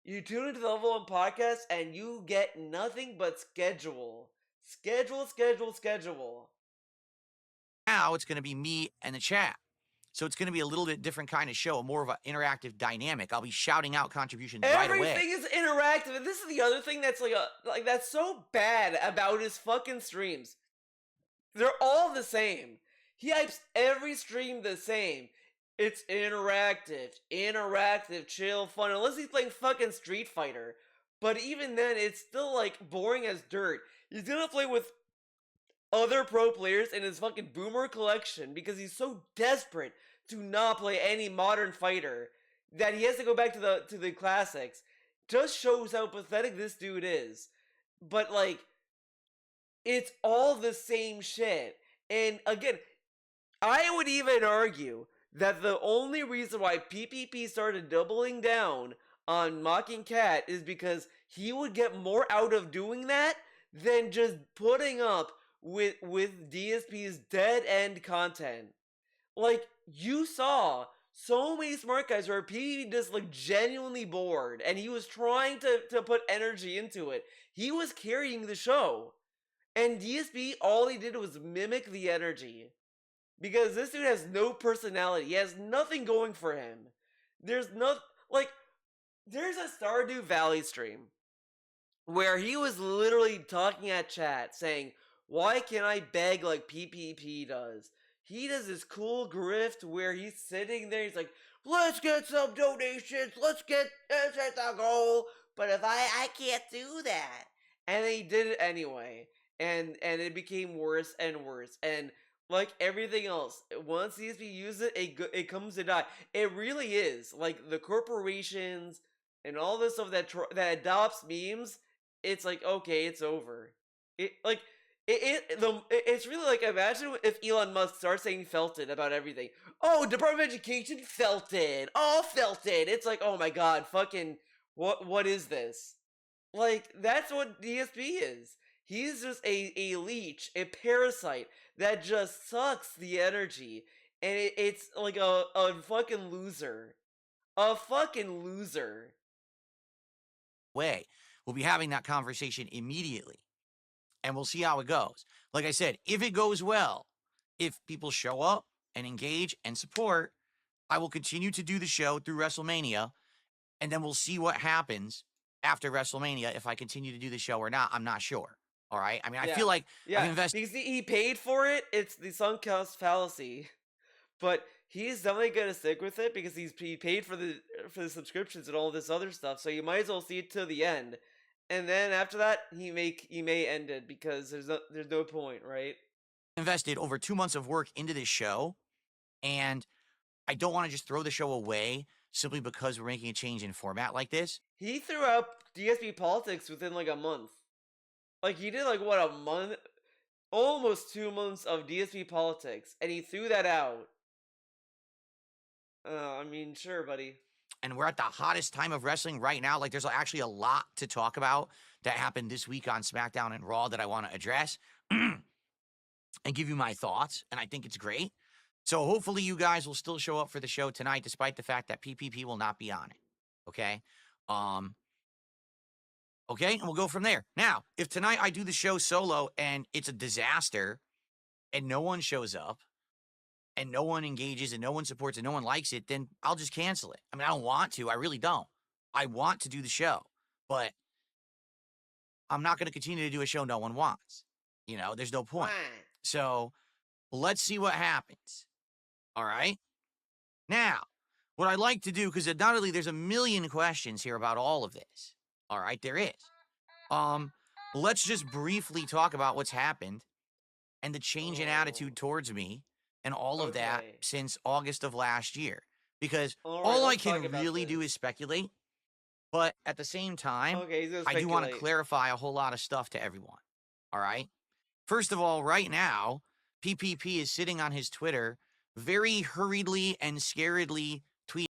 You tune into the Level 1 podcast and you get nothing but schedule. Schedule. Now it's going to be me and the chat. So it's going to be a little bit different kind of show, more of an interactive dynamic. I'll be shouting out contributions right away. Everything is interactive, and this is the other thing that's like that's so bad about his fucking streams. They're all the same. He hypes every stream the same. It's interactive, chill, fun. Unless he's playing fucking Street Fighter. But even then, it's still like boring as dirt. He's gonna play with other pro players in his fucking boomer collection because he's so desperate to not play any modern fighter that he has to go back to the classics. Just shows how pathetic this dude is. But like, it's all the same shit. And again, I would even argue that the only reason why PPP started doubling down on mocking Cat is because he would get more out of doing that than just putting up with DSP's dead end content. Like, you saw so many smart guys where PvP just like genuinely bored and he was trying to put energy into it. He was carrying the show. And DSP, all he did was mimic the energy. Because this dude has no personality. He has nothing going for him. There's no, like, there's a Stardew Valley stream where he was literally talking at chat saying, why can't I beg like PPP does? He does this cool grift where he's sitting there, he's like, let's get some donations, let's get the goal, but if I can't do that. And he did it anyway. And it became worse and worse. And like everything else, once DSP uses it, it comes to die. It really is. Like the corporations and all this stuff that adopts memes, it's like, okay, it's over. It's really like, imagine if Elon Musk starts saying felt it about everything. Oh, Department of Education felt it. Oh, felt it. It's like, oh my god, fucking, what is this? Like, that's what DSP is. He's just a leech, a parasite that just sucks the energy. And it's like a fucking loser. A fucking loser. Way. We'll be having that conversation immediately. And we'll see how it goes. Like I said, if it goes well, if people show up and engage and support, I will continue to do the show through WrestleMania. And then we'll see what happens after WrestleMania. If I continue to do the show or not, I'm not sure. All right. I mean, I Yeah. feel like Yeah, I've invested. because he paid for it. It's the sunk cost fallacy, but he's definitely gonna stick with it because he paid for the subscriptions and all this other stuff. So you might as well see it to the end, and then after that he may end it because there's no point, right? Invested over 2 months of work into this show, and I don't want to just throw the show away simply because we're making a change in format like this. He threw out DSP politics within like a month. Like he did like what, a month, almost 2 months of DSP politics, and he threw that out. I mean, sure, buddy. And we're at the hottest time of wrestling right now. Like, there's actually a lot to talk about that happened this week on SmackDown and Raw that I want to address and give you my thoughts. And I think it's great. So hopefully you guys will still show up for the show tonight, despite the fact that PPP will not be on it. Okay. Okay. And we'll go from there. Now, if tonight I do the show solo and it's a disaster and no one shows up, and no one engages and no one supports and no one likes it, then I'll just cancel it. I mean, I don't want to. I really don't. I want to do the show, but I'm not going to continue to do a show no one wants. You know, there's no point. So let's see what happens. All right. Now, what I'd like to do, because undoubtedly there's a million questions here about all of this. All right, there is. Let's just briefly talk about what's happened and the change in attitude towards me and all of that since August of last year. Because all I can really do is speculate. But at the same time, I do want to clarify a whole lot of stuff to everyone. All right? First of all, right now, PPP is sitting on his Twitter very hurriedly and scaredly tweeting.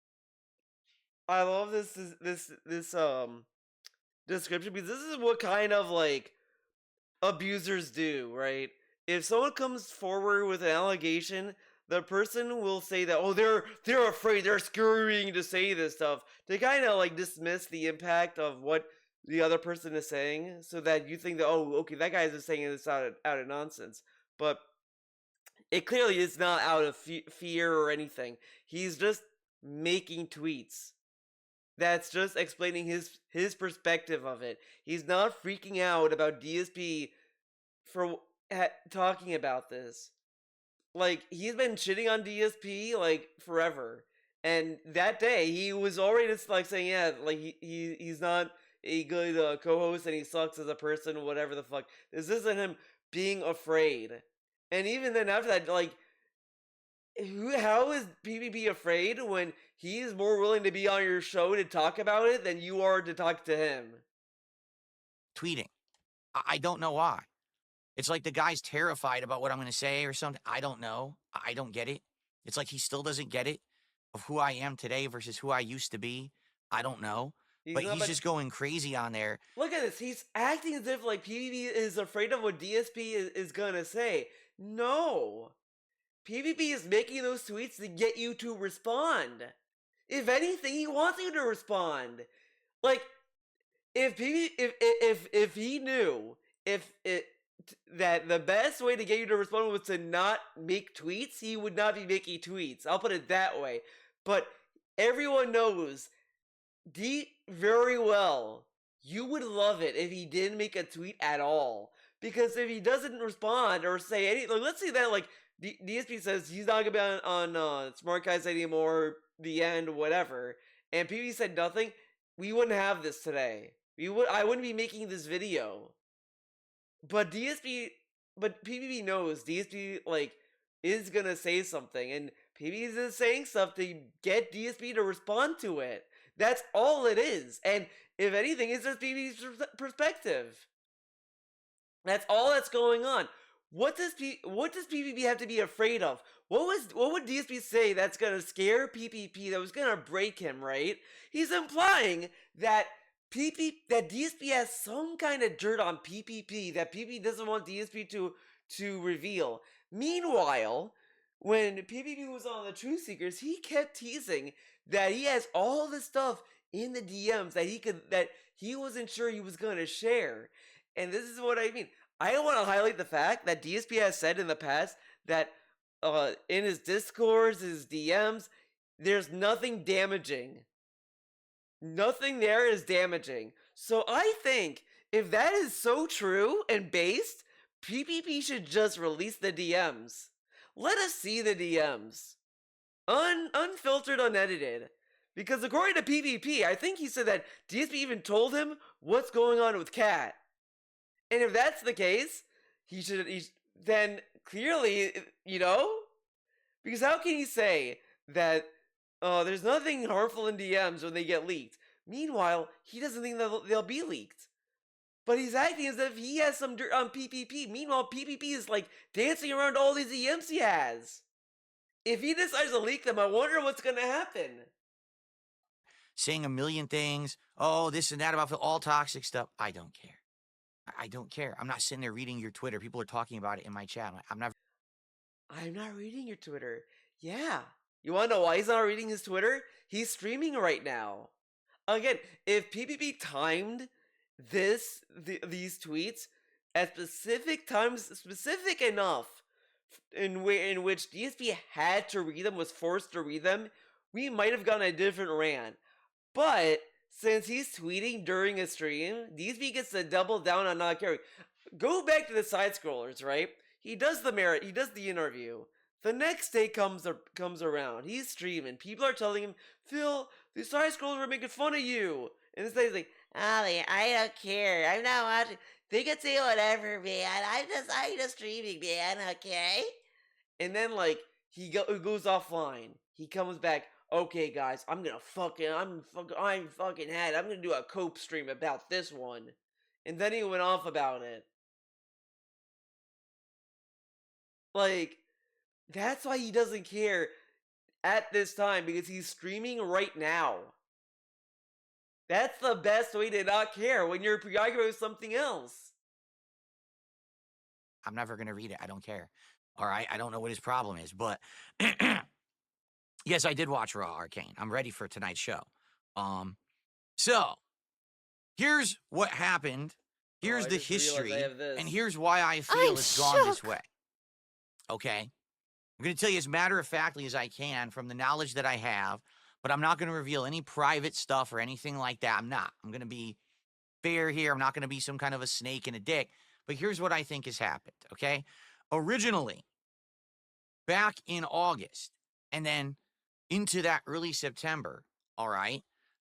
I love this description because this is what kind of like abusers do, right? If someone comes forward with an allegation, the person will say that, oh, they're afraid, they're scurrying to say this stuff, to kind of like dismiss the impact of what the other person is saying, so that you think that, oh, okay, that guy's just saying this out of nonsense. But it clearly is not out of fear or anything. He's just making tweets. That's just explaining his perspective of it. He's not freaking out about DSP for talking about this. Like, he's been shitting on DSP like forever, and that day he was already just like saying, yeah, like he's not a good co-host and he sucks as a person, whatever the fuck. This isn't him being afraid. And even then after that, like, how is PPP afraid when he's more willing to be on your show to talk about it than you are to talk to him? Tweeting. I don't know why. It's like the guy's terrified about what I'm going to say or something. I don't know. I don't get it. It's like he still doesn't get it of who I am today versus who I used to be. I don't know. But he's just going crazy on there. Look at this. He's acting as if like PPP is afraid of what DSP is going to say. No. PPP is making those tweets to get you to respond. If anything, he wants you to respond. Like, if he knew that the best way to get you to respond was to not make tweets, he would not be making tweets. I'll put it that way. But everyone knows very well you would love it if he didn't make a tweet at all. Because if he doesn't respond or say anything, like, let's say that like DSP says he's not gonna be on Smart Guys anymore, the end, whatever, and PPP said nothing, we wouldn't have this today. I wouldn't be making this video. But PPP knows DSP like is gonna say something, and PPP is just saying stuff to get DSP to respond to it. That's all it is, and if anything, it's just PPP's perspective. That's all that's going on. What does PPP have to be afraid of? What would DSP say that's gonna scare PPP, that was gonna break him, right? He's implying that DSP has some kind of dirt on PPP that PPP doesn't want DSP to reveal. Meanwhile, when PPP was on the Truth Seekers, he kept teasing that he has all this stuff in the DMs that he wasn't sure he was gonna share. And this is what I mean. I want to highlight the fact that DSP has said in the past that in his Discords, his DMs, there's nothing damaging. Nothing there is damaging. So I think if that is so true and based, PPP should just release the DMs. Let us see the DMs. Unfiltered, unedited. Because according to PPP, I think he said that DSP even told him what's going on with Kat. And if that's the case, then clearly, because how can he say that there's nothing harmful in DMs when they get leaked? Meanwhile, he doesn't think they'll be leaked. But he's acting as if he has some dirt on PPP. Meanwhile, PPP is like dancing around all these DMs he has. If he decides to leak them, I wonder what's going to happen. Saying a million things, oh, this and that about all toxic stuff. I don't care. I don't care. I'm not sitting there reading your Twitter. People are talking about it in my chat. I'm not reading your Twitter. Yeah. You want to know why he's not reading his Twitter? He's streaming right now. Again, if PPP timed these tweets at specific times, specific enough in which DSP had to read them, was forced to read them, we might have gotten a different rant. But since he's tweeting during a stream, DSP gets to double down on not caring. Go back to the side scrollers, right? He does the interview. The next day comes around. He's streaming. People are telling him, Phil, the side scrollers are making fun of you. And this guy's like, Ollie, I don't care. I'm not watching. They can say whatever, man. I'm just streaming, man. Okay. And then he goes offline. He comes back. Okay, guys, I'm fucking had. I'm gonna do a cope stream about this one. And then he went off about it. That's why he doesn't care at this time, because he's streaming right now. That's the best way to not care when you're preoccupied with something else. I'm never going to read it. I don't care. All right? I don't know what his problem is, but yes, I did watch Raw Arcane. I'm ready for tonight's show. So here's what happened. Here's the history. And here's why I feel it's gone this way. Okay? I'm going to tell you as matter-of-factly as I can from the knowledge that I have, but I'm not going to reveal any private stuff or anything like that. I'm not. I'm going to be fair here. I'm not going to be some kind of a snake in a dick. But here's what I think has happened, okay? Originally, back in August, and then into that early September, all right,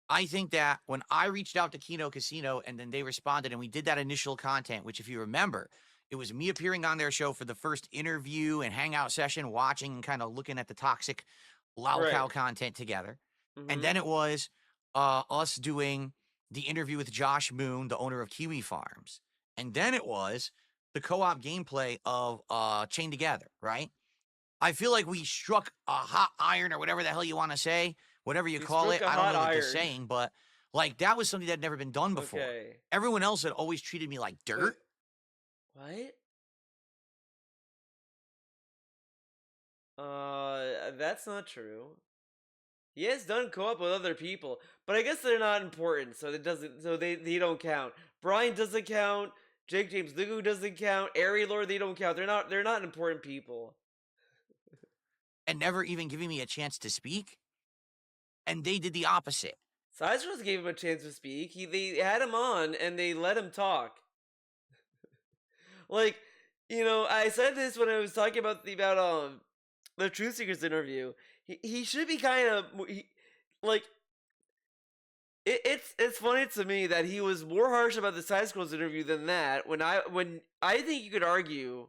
I think that when I reached out to Kino Casino and then they responded and we did that initial content, which if you remember, it was me appearing on their show for the first interview and hangout session, watching and kind of looking at the toxic cow content together. Mm-hmm. And then it was us doing the interview with Josh Moon, the owner of Kiwi Farms. And then it was the co-op gameplay of Chained Together, right? I feel like we struck a hot iron or whatever the hell you want to say, whatever you call it. I don't know what they're saying, but that was something that had never been done before. Okay. Everyone else had always treated me like dirt. What? That's not true. He has done co-op with other people, but I guess they're not important, so they don't count. Brian doesn't count. Jake James Lugu doesn't count. Ari Lord, they don't count. They're not important people. And never even giving me a chance to speak. And they did the opposite. Sidescrolls gave him a chance to speak. They had him on and they let him talk. I said this when I was talking about the Truth Seekers interview. He should be kind of it's funny to me that he was more harsh about the Side Scrolls interview than that. When I think you could argue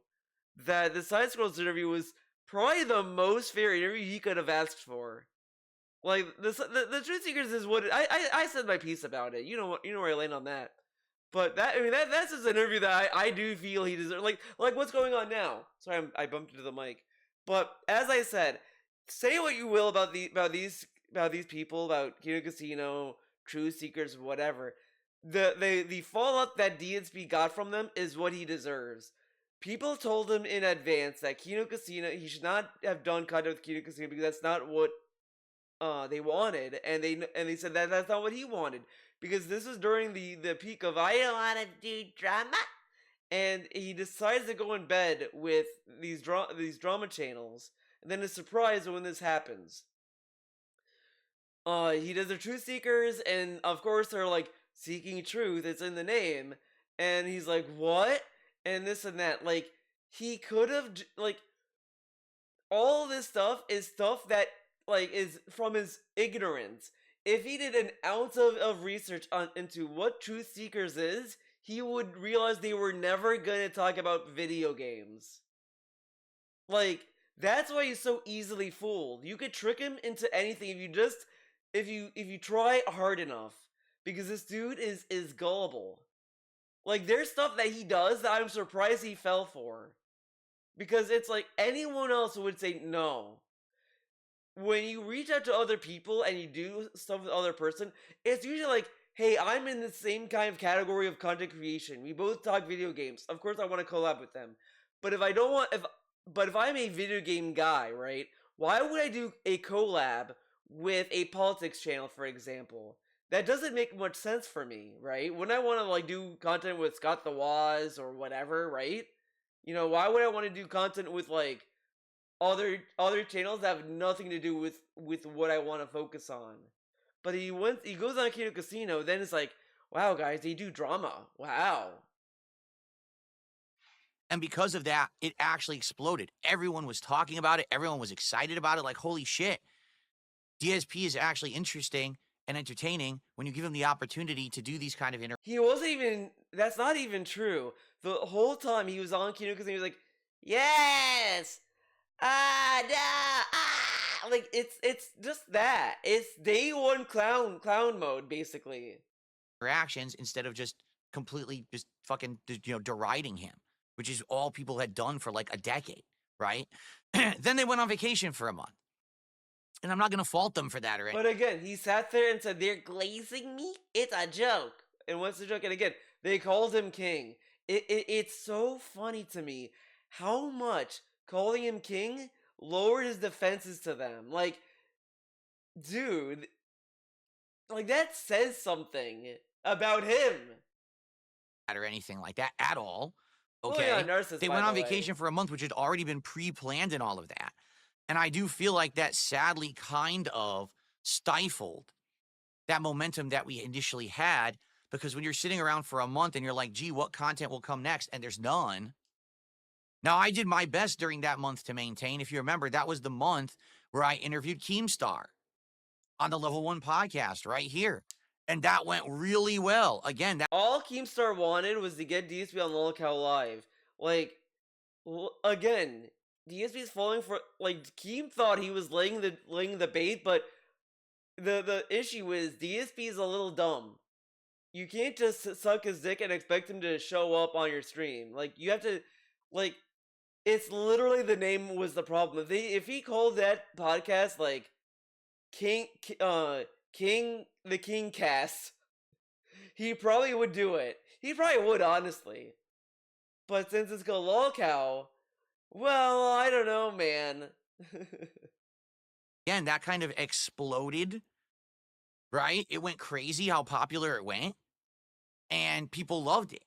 that the Side Scrolls interview was probably the most fair interview he could have asked for. The Truth Seekers is what I said my piece about it. You know where I land on that. But that's just an interview that I do feel he deserves. Like what's going on now? Sorry, I bumped into the mic. But as I said, say what you will about these people, about Kino Casino, Truth Seekers, whatever. The fallout that DSP got from them is what he deserves. People told him in advance that Kino Casino, he should not have done content with Kino Casino because that's not what they wanted, and they said that that's not what he wanted, because this was during the peak of I don't want to do drama, and he decides to go in bed with these drama channels, and then is surprised when this happens. He does the Truth Seekers, and of course they're seeking truth, it's in the name, and he's like, what? And this and that. Like, he could have, like, all this stuff is stuff that, like, is from his ignorance. If he did an ounce of research into what Truth Seekers is, he would realize they were never gonna talk about video games. Like, that's why he's so easily fooled. You could trick him into anything if you try hard enough. Because this dude is gullible. Like, there's stuff that he does that I'm surprised he fell for. Because it's like anyone else would say no. When you reach out to other people and you do stuff with other person, it's usually like, hey, I'm in the same kind of category of content creation. We both talk video games. Of course I want to collab with them. But if I'm a video game guy, right? Why would I do a collab with a politics channel, for example? That doesn't make much sense for me, right? When I want to like do content with Scott the Woz or whatever, right? You know, why would I want to do content with like other channels that have nothing to do with what I want to focus on? But he goes on Kino Casino, then it's like, wow, guys, they do drama. Wow. And because of that, it actually exploded. Everyone was talking about it. Everyone was excited about it. Like, holy shit. DSP is actually interesting and entertaining when you give him the opportunity to do these kind of He wasn't even, that's not even true. The whole time he was on Kino Casino, he was like, yes! Ah, no! Ah! Like, it's just that. It's day one clown mode, basically. interactions instead of just completely just fucking, deriding him, which is all people had done for like a decade, right? Then they went on vacation for a month. And I'm not going to fault them for that or anything. But again, he sat there and said, they're glazing me? It's a joke. And what's the joke? And again, they called him king. It's so funny to me how much calling him king lowered his defenses to them. Like, dude, like that says something about him. Or anything like that at all. Well, Okay. yeah, Narcissus, They by went on the way. vacation for a month, which had already been pre-planned and all of that. And I do feel like that sadly kind of stifled that momentum that we initially had, because when you're sitting around for a month and you're like, gee, what content will come next? And there's none. Now, I did my best during that month to maintain. If you remember, that was the month where I interviewed Keemstar on the Level 1 podcast right here. And that went really well. Again, that All Keemstar wanted was to get DSP on Lolcow Live. Like, again, DSP's falling for, like, Keem thought he was laying the bait, but the issue is DSP is a little dumb. You can't just suck his dick and expect him to show up on your stream. Like, you have to, like, it's literally the name was the problem. If he called that podcast like the King Cast, he probably would do it. He probably would, honestly. But since it's called Lolcow, well, I don't know, man. again, that kind of exploded, right? It went crazy how popular it went. And people loved it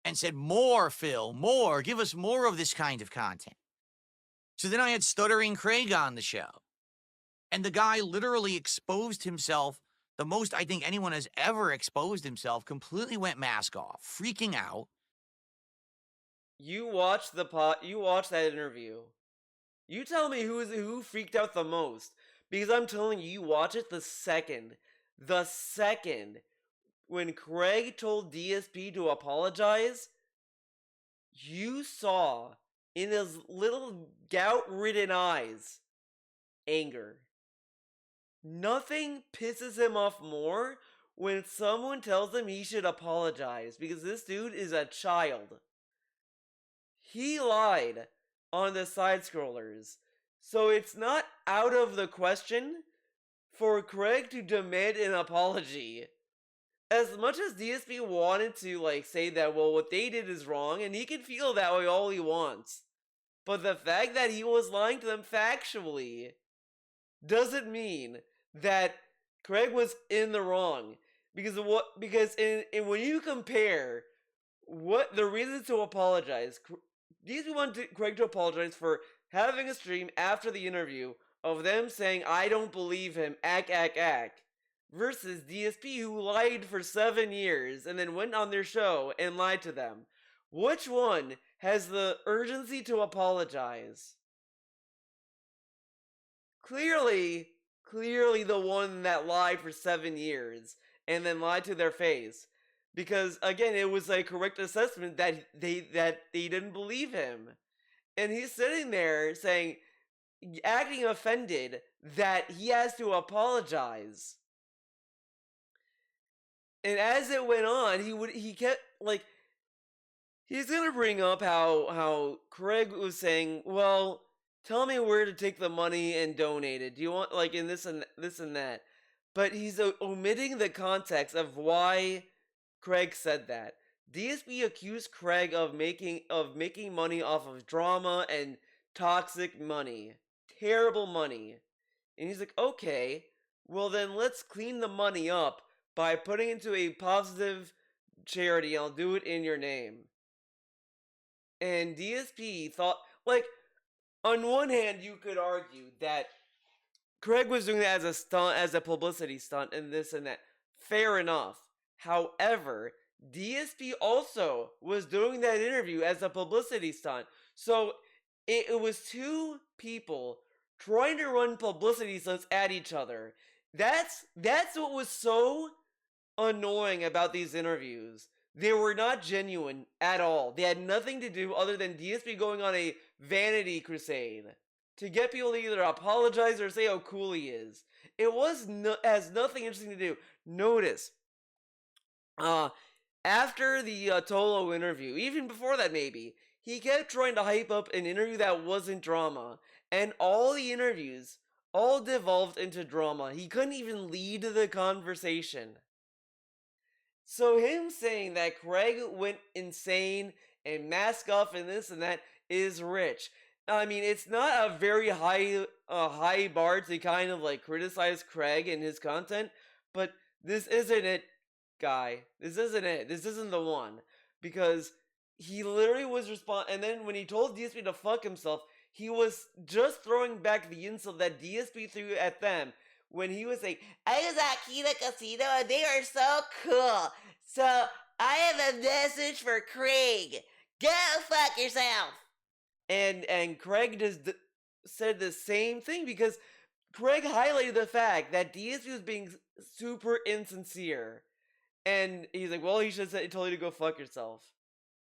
and said, more, Phil, more. Give us more of this kind of content. So then I had Stuttering Craig on the show. And the guy literally exposed himself the most I think anyone has ever exposed himself, completely went mask off, freaking out. You watched that interview. You tell me who freaked out the most. Because I'm telling you, you watch it the second when Craig told DSP to apologize, you saw in his little gout-ridden eyes anger. Nothing pisses him off more when someone tells him he should apologize, because this dude is a child. He lied on the side scrollers, so it's not out of the question for Craig to demand an apology. As much as DSP wanted to, like, say that, well, what they did is wrong, and he can feel that way all he wants, but the fact that he was lying to them factually doesn't mean that Craig was in the wrong. Because when you compare what the reasons to apologize, DSP wanted Craig to apologize for having a stream after the interview of them saying, I don't believe him, ack. versus DSP, who lied for 7 years and then went on their show and lied to them. Which one has the urgency to apologize? Clearly the one that lied for 7 years and then lied to their face. Because again, it was a correct assessment that they didn't believe him. And he's sitting there saying, acting offended that he has to apologize. And as it went on, he kept like, he's gonna bring up how Craig was saying, well, tell me where to take the money and donate it. Do you want, like, in this and that? But he's omitting the context of why Craig said that. DSP accused Craig of making money off of drama and toxic money. Terrible money. And he's like, okay, well then let's clean the money up by putting it into a positive charity. I'll do it in your name. And DSP thought, like, on one hand, you could argue that Craig was doing that as a stunt, as a publicity stunt, and this and that. Fair enough. However, DSP also was doing that interview as a publicity stunt. So it was two people trying to run publicity stunts at each other. That's what was so annoying about these interviews. They were not genuine at all. They had nothing to do other than DSP going on a vanity crusade to get people to either apologize or say how cool he is. It has nothing interesting to do. Notice, after the Tolo interview, even before that maybe, he kept trying to hype up an interview that wasn't drama, and all the interviews all devolved into drama. He couldn't even lead the conversation. So him saying that Craig went insane and mask off and this and that is rich. I mean, it's not a very high bar to kind of like criticize Craig and his content, but this isn't it, guy. This isn't it. This isn't the one. Because he literally was and then when he told DSP to fuck himself, he was just throwing back the insult that DSP threw at them when he was like, I was at Kita Casino and they are so cool. So I have a message for Craig. Go fuck yourself. And Craig just said the same thing because Craig highlighted the fact that DSP was being super insincere. And he's like, well, he should have told you to go fuck yourself.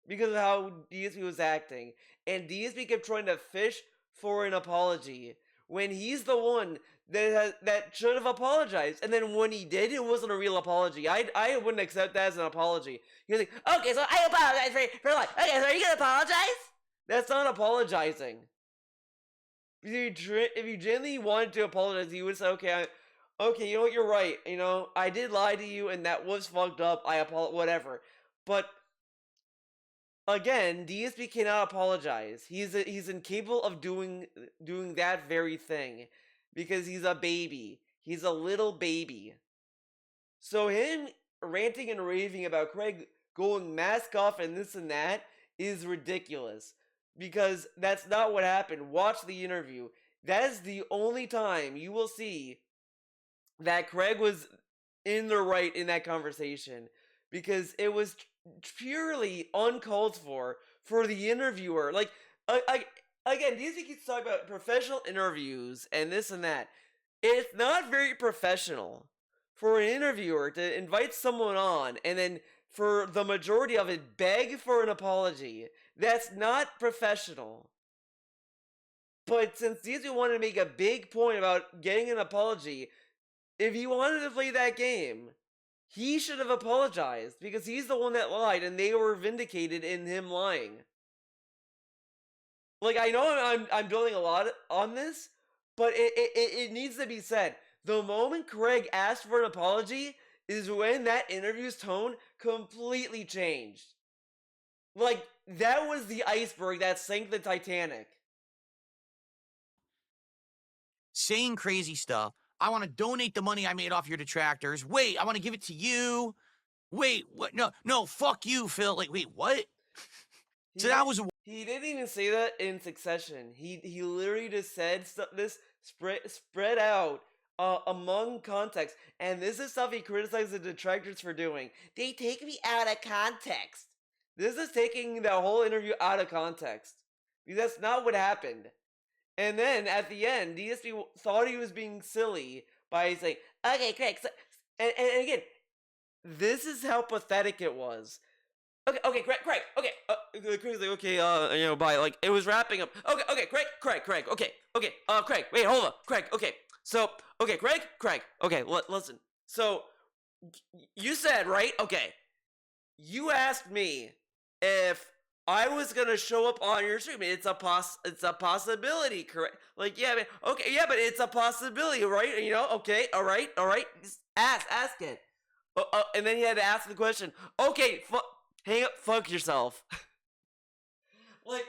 Because of how DSP was acting. And DSP kept trying to fish for an apology when he's the one that should have apologized. And then when he did, it wasn't a real apology. I wouldn't accept that as an apology. He was like, okay, so I apologize for what? Okay, so are you gonna apologize? That's not apologizing. If you genuinely wanted to apologize, you would say, okay, you know what, you're right. You know, I did lie to you and that was fucked up. I apologize, whatever. But again, DSP cannot apologize. He's incapable of doing that very thing because he's a baby. He's a little baby. So him ranting and raving about Craig going mask off and this and that is ridiculous because that's not what happened. Watch the interview. That is the only time you will see that Craig was in the right in that conversation because it was purely uncalled for the interviewer. Like, again, DSP keeps talking about professional interviews and this and that. It's not very professional for an interviewer to invite someone on and then for the majority of it beg for an apology. That's not professional. But since DSP wanted to make a big point about getting an apology, if he wanted to play that game, he should have apologized because he's the one that lied and they were vindicated in him lying. Like, I know I'm building a lot on this, but it needs to be said. The moment Craig asked for an apology is when that interview's tone completely changed. Like, that was the iceberg that sank the Titanic. Saying crazy stuff. I want to donate the money I made off your detractors. Wait, I want to give it to you. Wait, what? No, fuck you, Phil. Like, wait, what? He didn't even say that in succession. He literally just said this spread out among context, and this is stuff he criticized the detractors for doing. They take me out of context. This is taking the whole interview out of context. Because that's not what happened. And then at the end, DSP thought he was being silly by saying, okay, Craig. So, and again, this is how pathetic it was. Okay, Craig. Okay, Craig's like, okay, bye. Like, it was wrapping up. Okay, Craig. Okay, Craig. Wait, hold up, Craig. Okay, so, okay, Craig. Okay, listen. So, you said, right? Okay, you asked me if I was gonna show up on your stream. It's a possibility, correct? Like, yeah, man. Okay, yeah, but it's a possibility, right? Okay, all right. Just ask it. And then he had to ask the question. Okay, hang up, fuck yourself. Like,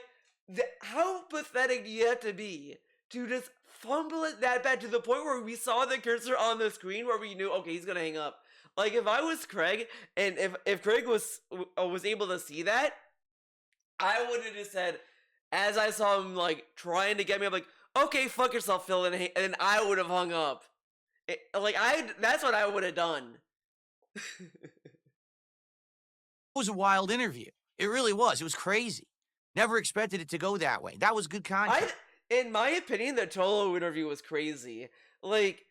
how pathetic do you have to be to just fumble it that bad to the point where we saw the cursor on the screen where we knew, okay, he's gonna hang up. Like, if I was Craig, and if Craig was able to see that, I would have just said, as I saw him, like, trying to get me, I'm like, okay, fuck yourself, Phil, and then I would have hung up. That's what I would have done. It was a wild interview. It really was. It was crazy. Never expected it to go that way. That was good content. In my opinion, the Tolo interview was crazy. Like,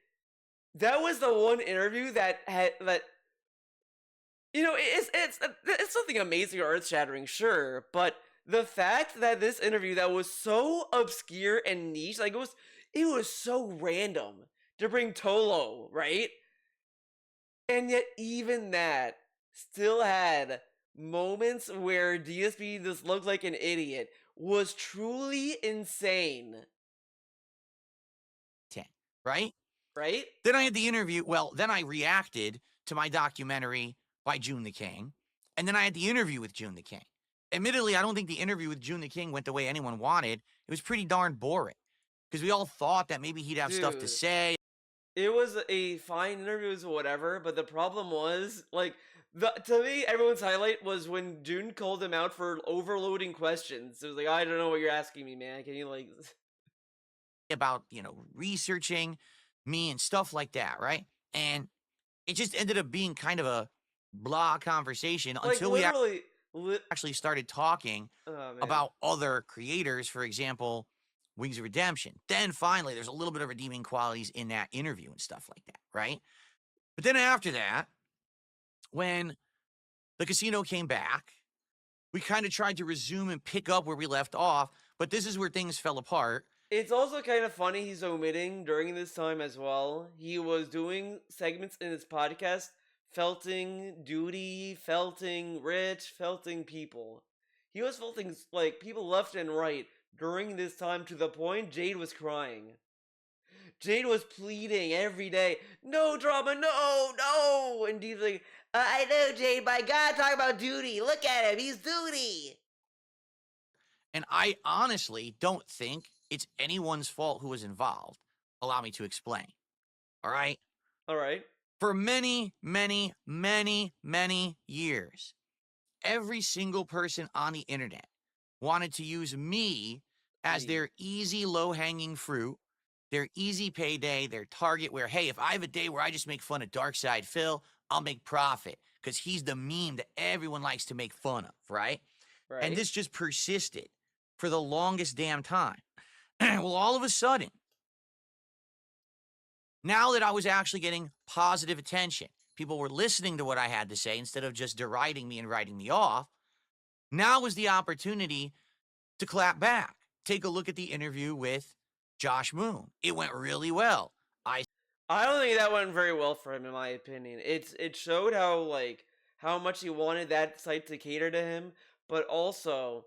that was the one interview that it's something amazing or earth-shattering, sure, but the fact that this interview that was so obscure and niche, like, it was so random to bring Tolo, right? And yet even that still had moments where DSP just looked like an idiot, was truly insane. Right? Right? Then I had the interview. Well, then I reacted to my documentary by June the King. And then I had the interview with June the King. Admittedly, I don't think the interview with June the King went the way anyone wanted. It was pretty darn boring. Because we all thought that maybe he'd have stuff to say. It was a fine interview or whatever, but the problem was, like, to me, everyone's highlight was when June called him out for overloading questions. It was like, I don't know what you're asking me, man. Can you, like... About, researching me and stuff like that, right? And it just ended up being kind of a blah conversation until we actually started talking about other creators, for example, Wings of Redemption. Then finally, there's a little bit of redeeming qualities in that interview and stuff like that, right? But then after that, when the casino came back, we kind of tried to resume and pick up where we left off, but this is where things fell apart. It's also kind of funny he's omitting during this time as well. He was doing segments in his podcast, felting duty, felting rich, felting people. He was felting, like, people left and right during this time to the point Jade was crying. Jade was pleading every day, no drama, no! And he's like, I know, Jade, but I gotta talk about duty. Look at him, he's duty! And I honestly don't think it's anyone's fault who was involved. Allow me to explain. All right? All right. For many, many, many, many years, every single person on the internet wanted to use me as their easy, low-hanging fruit, their easy payday, their target where, hey, if I have a day where I just make fun of Darkside Phil, I'll make profit because he's the meme that everyone likes to make fun of, right? And this just persisted for the longest damn time. Well, all of a sudden, now that I was actually getting positive attention, people were listening to what I had to say instead of just deriding me and writing me off, now was the opportunity to clap back. Take a look at the interview with Josh Moon. It went really well. I don't think that went very well for him, in my opinion. It showed how much he wanted that site to cater to him, but also,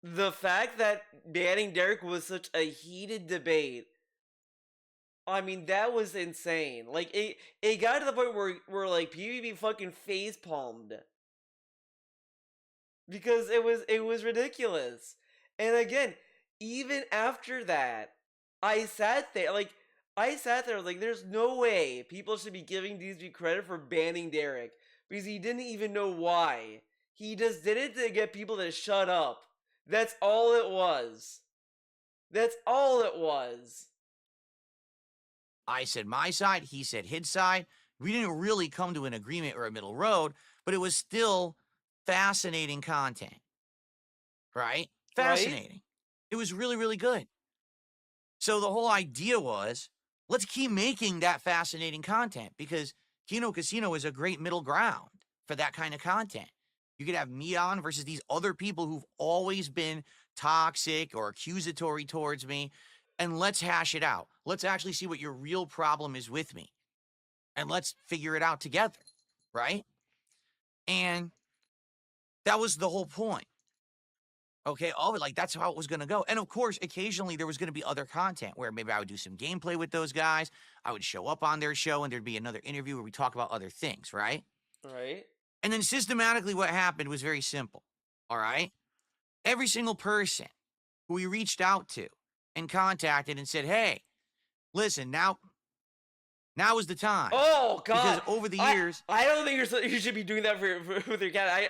the fact that banning Derek was such a heated debate, I mean, that was insane. Like, it got to the point where like, PvP fucking face palmed. Because it was ridiculous. And again, even after that, I sat there, like, there's no way people should be giving DSP credit for banning Derek. Because he didn't even know why. He just did it to get people to shut up. That's all it was. That's all it was. I said my side, he said his side. We didn't really come to an agreement or a middle road, but it was still fascinating content, right? Fascinating. It was really, really good. So the whole idea was, let's keep making that fascinating content because Kino Casino is a great middle ground for that kind of content. You could have me on versus these other people who've always been toxic or accusatory towards me, and let's hash it out. Let's actually see what your real problem is with me, and let's figure it out together, right? And that was the whole point. Okay, all of it, like that's how it was going to go. And of course, occasionally there was going to be other content where maybe I would do some gameplay with those guys. I would show up on their show and there'd be another interview where we talk about other things, right? Right. And then systematically what happened was very simple, all right? Every single person who we reached out to and contacted and said, hey, listen, now is the time. Oh God! Because over the years, I don't think you should be doing that for with your cat.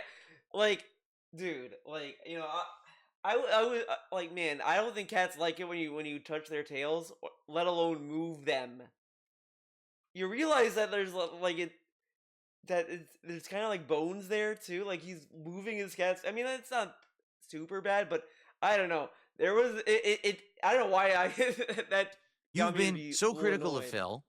Dude, I was like, man, I don't think cats like it when you touch their tails, let alone move them. You realize that there's there's kind of like bones there too. Like he's moving his cats. I mean, it's not super bad, but I don't know. There was it I don't know why I that you've got me to been be so a little critical of annoyed. Phil.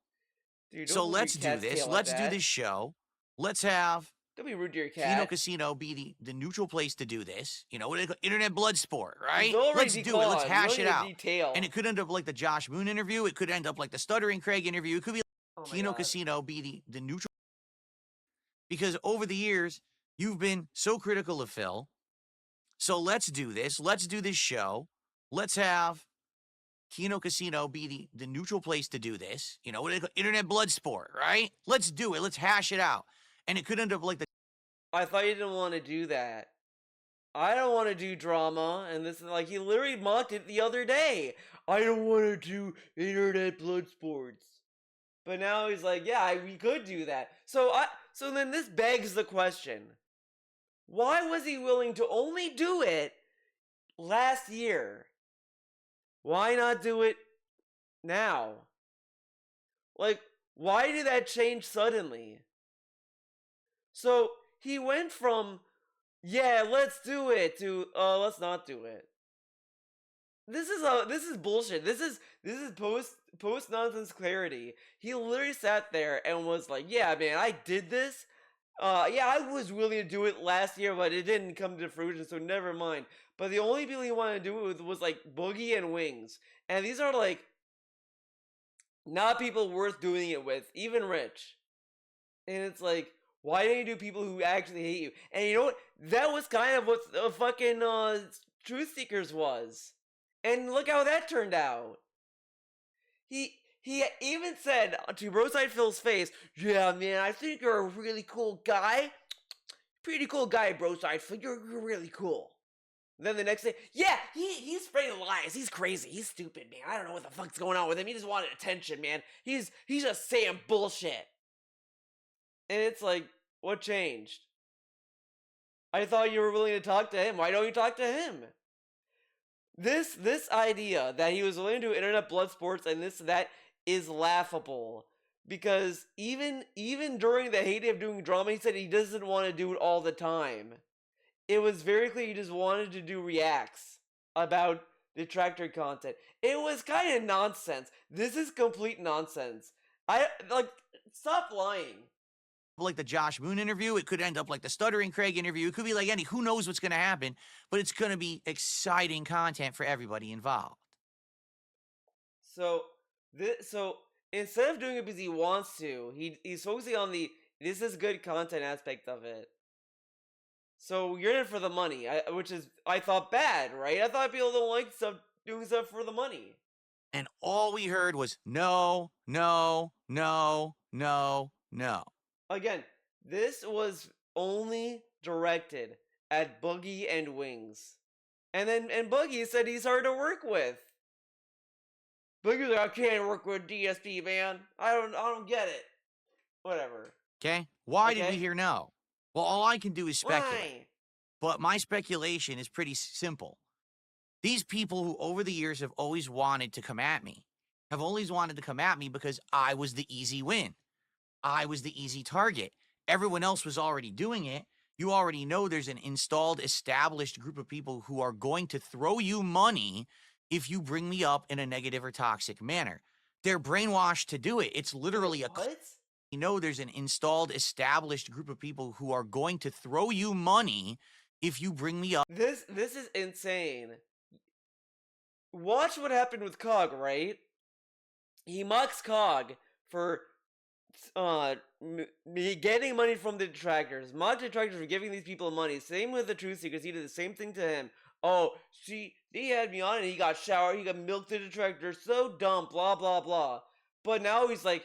Dude, So don't move your let's do cat's this. tail like Let's do that. this show. Let's have Don't be rude to your Kino cat. Casino be the neutral place to do this. You know, what they call internet blood sport, He's right? already Let's do it. Let's declawed. You hash don't it need to out. detail. And it could end up like the Josh Moon interview. It could end up like the Stuttering Craig interview. It could be Oh my Kino God. Casino be the neutral. Because over the years, you've been so critical of Phil. So let's do this. Let's do this show. Let's have Kino Casino be the neutral place to do this. You know, what they call internet blood sport, right? Let's do it. Let's hash it out. And it could end up like the I thought you didn't want to do that. I don't want to do drama, and this is like he literally mocked it the other day. I don't want to do internet blood sports, but now he's like, yeah, we could do that. So then this begs the question: why was he willing to only do it last year? Why not do it now? Like, why did that change suddenly? So he went from, yeah, let's do it to let's not do it. This is bullshit. This is post nonsense clarity. He literally sat there and was like, yeah, man, I did this. Yeah, I was willing to do it last year, but it didn't come to fruition, so never mind. But the only people he wanted to do it with was like Boogie and Wings. And these are like not people worth doing it with, even Rich. And it's like, why don't you do people who actually hate you? And you know what? That was kind of what the fucking Truth Seekers was. And look how that turned out. He even said to Broside Phil's face, yeah, man, I think you're a really cool guy. Pretty cool guy, Broside Phil. You're really cool. Then the next day, yeah, he's spreading lies. He's crazy. He's stupid, man. I don't know what the fuck's going on with him. He just wanted attention, man. He's just saying bullshit. And it's like, what changed? I thought you were willing to talk to him. Why don't you talk to him? This idea that he was willing to do internet blood sports and this that is laughable. Because even during the heyday of doing drama, he said he doesn't want to do it all the time. It was very clear he just wanted to do reacts about detractor content. It was kind of nonsense. This is complete nonsense. Stop lying. like the Josh Moon interview. It could end up like the Stuttering Craig interview. It could be like any, who knows what's going to happen, but it's going to be exciting content for everybody involved. So instead of doing it because he wants to, he's focusing on the this is good content aspect of it. So you're in it for the money, which is, I thought, bad, right? I thought people don't like doing stuff for the money. And all we heard was no, no, no, no, no. Again, this was only directed at Boogie and Wings. And Boogie said he's hard to work with. Boogie's like, I can't work with DSP, man. I don't get it. Whatever. Okay? Why did Okay. we hear no? Well, all I can do is speculate. Why? But my speculation is pretty simple. These people who over the years have always wanted to come at me have always wanted to come at me because I was the easy win. I was the easy target. Everyone else was already doing it. You already know there's an installed, established group of people who are going to throw you money if you bring me up in a negative or toxic manner. They're brainwashed to do it. It's literally a... What? You know there's an installed, established group of people who are going to throw you money if you bring me up. This is insane. Watch what happened with Cog, right? He mocks Cog for getting money from the detractors. Mocked detractors for giving these people money. Same with the Truth Seekers. He did the same thing to him. Oh, he had me on and he got showered. He got milked the detractors. So dumb. Blah blah blah. But now he's like,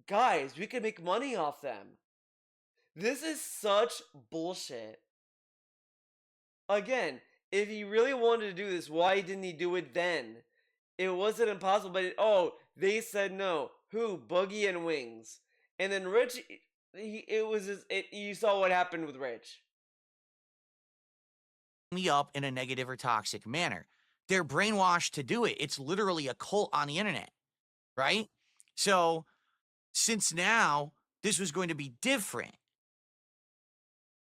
guys, we can make money off them. This is such bullshit. Again, if he really wanted to do this, why didn't he do it then? It wasn't impossible, but they said no. Who? Boogie and Wings. And then Rich, you saw what happened with Rich. Me up in a negative or toxic manner. They're brainwashed to do it. It's literally a cult on the internet, right? So, since now this was going to be different,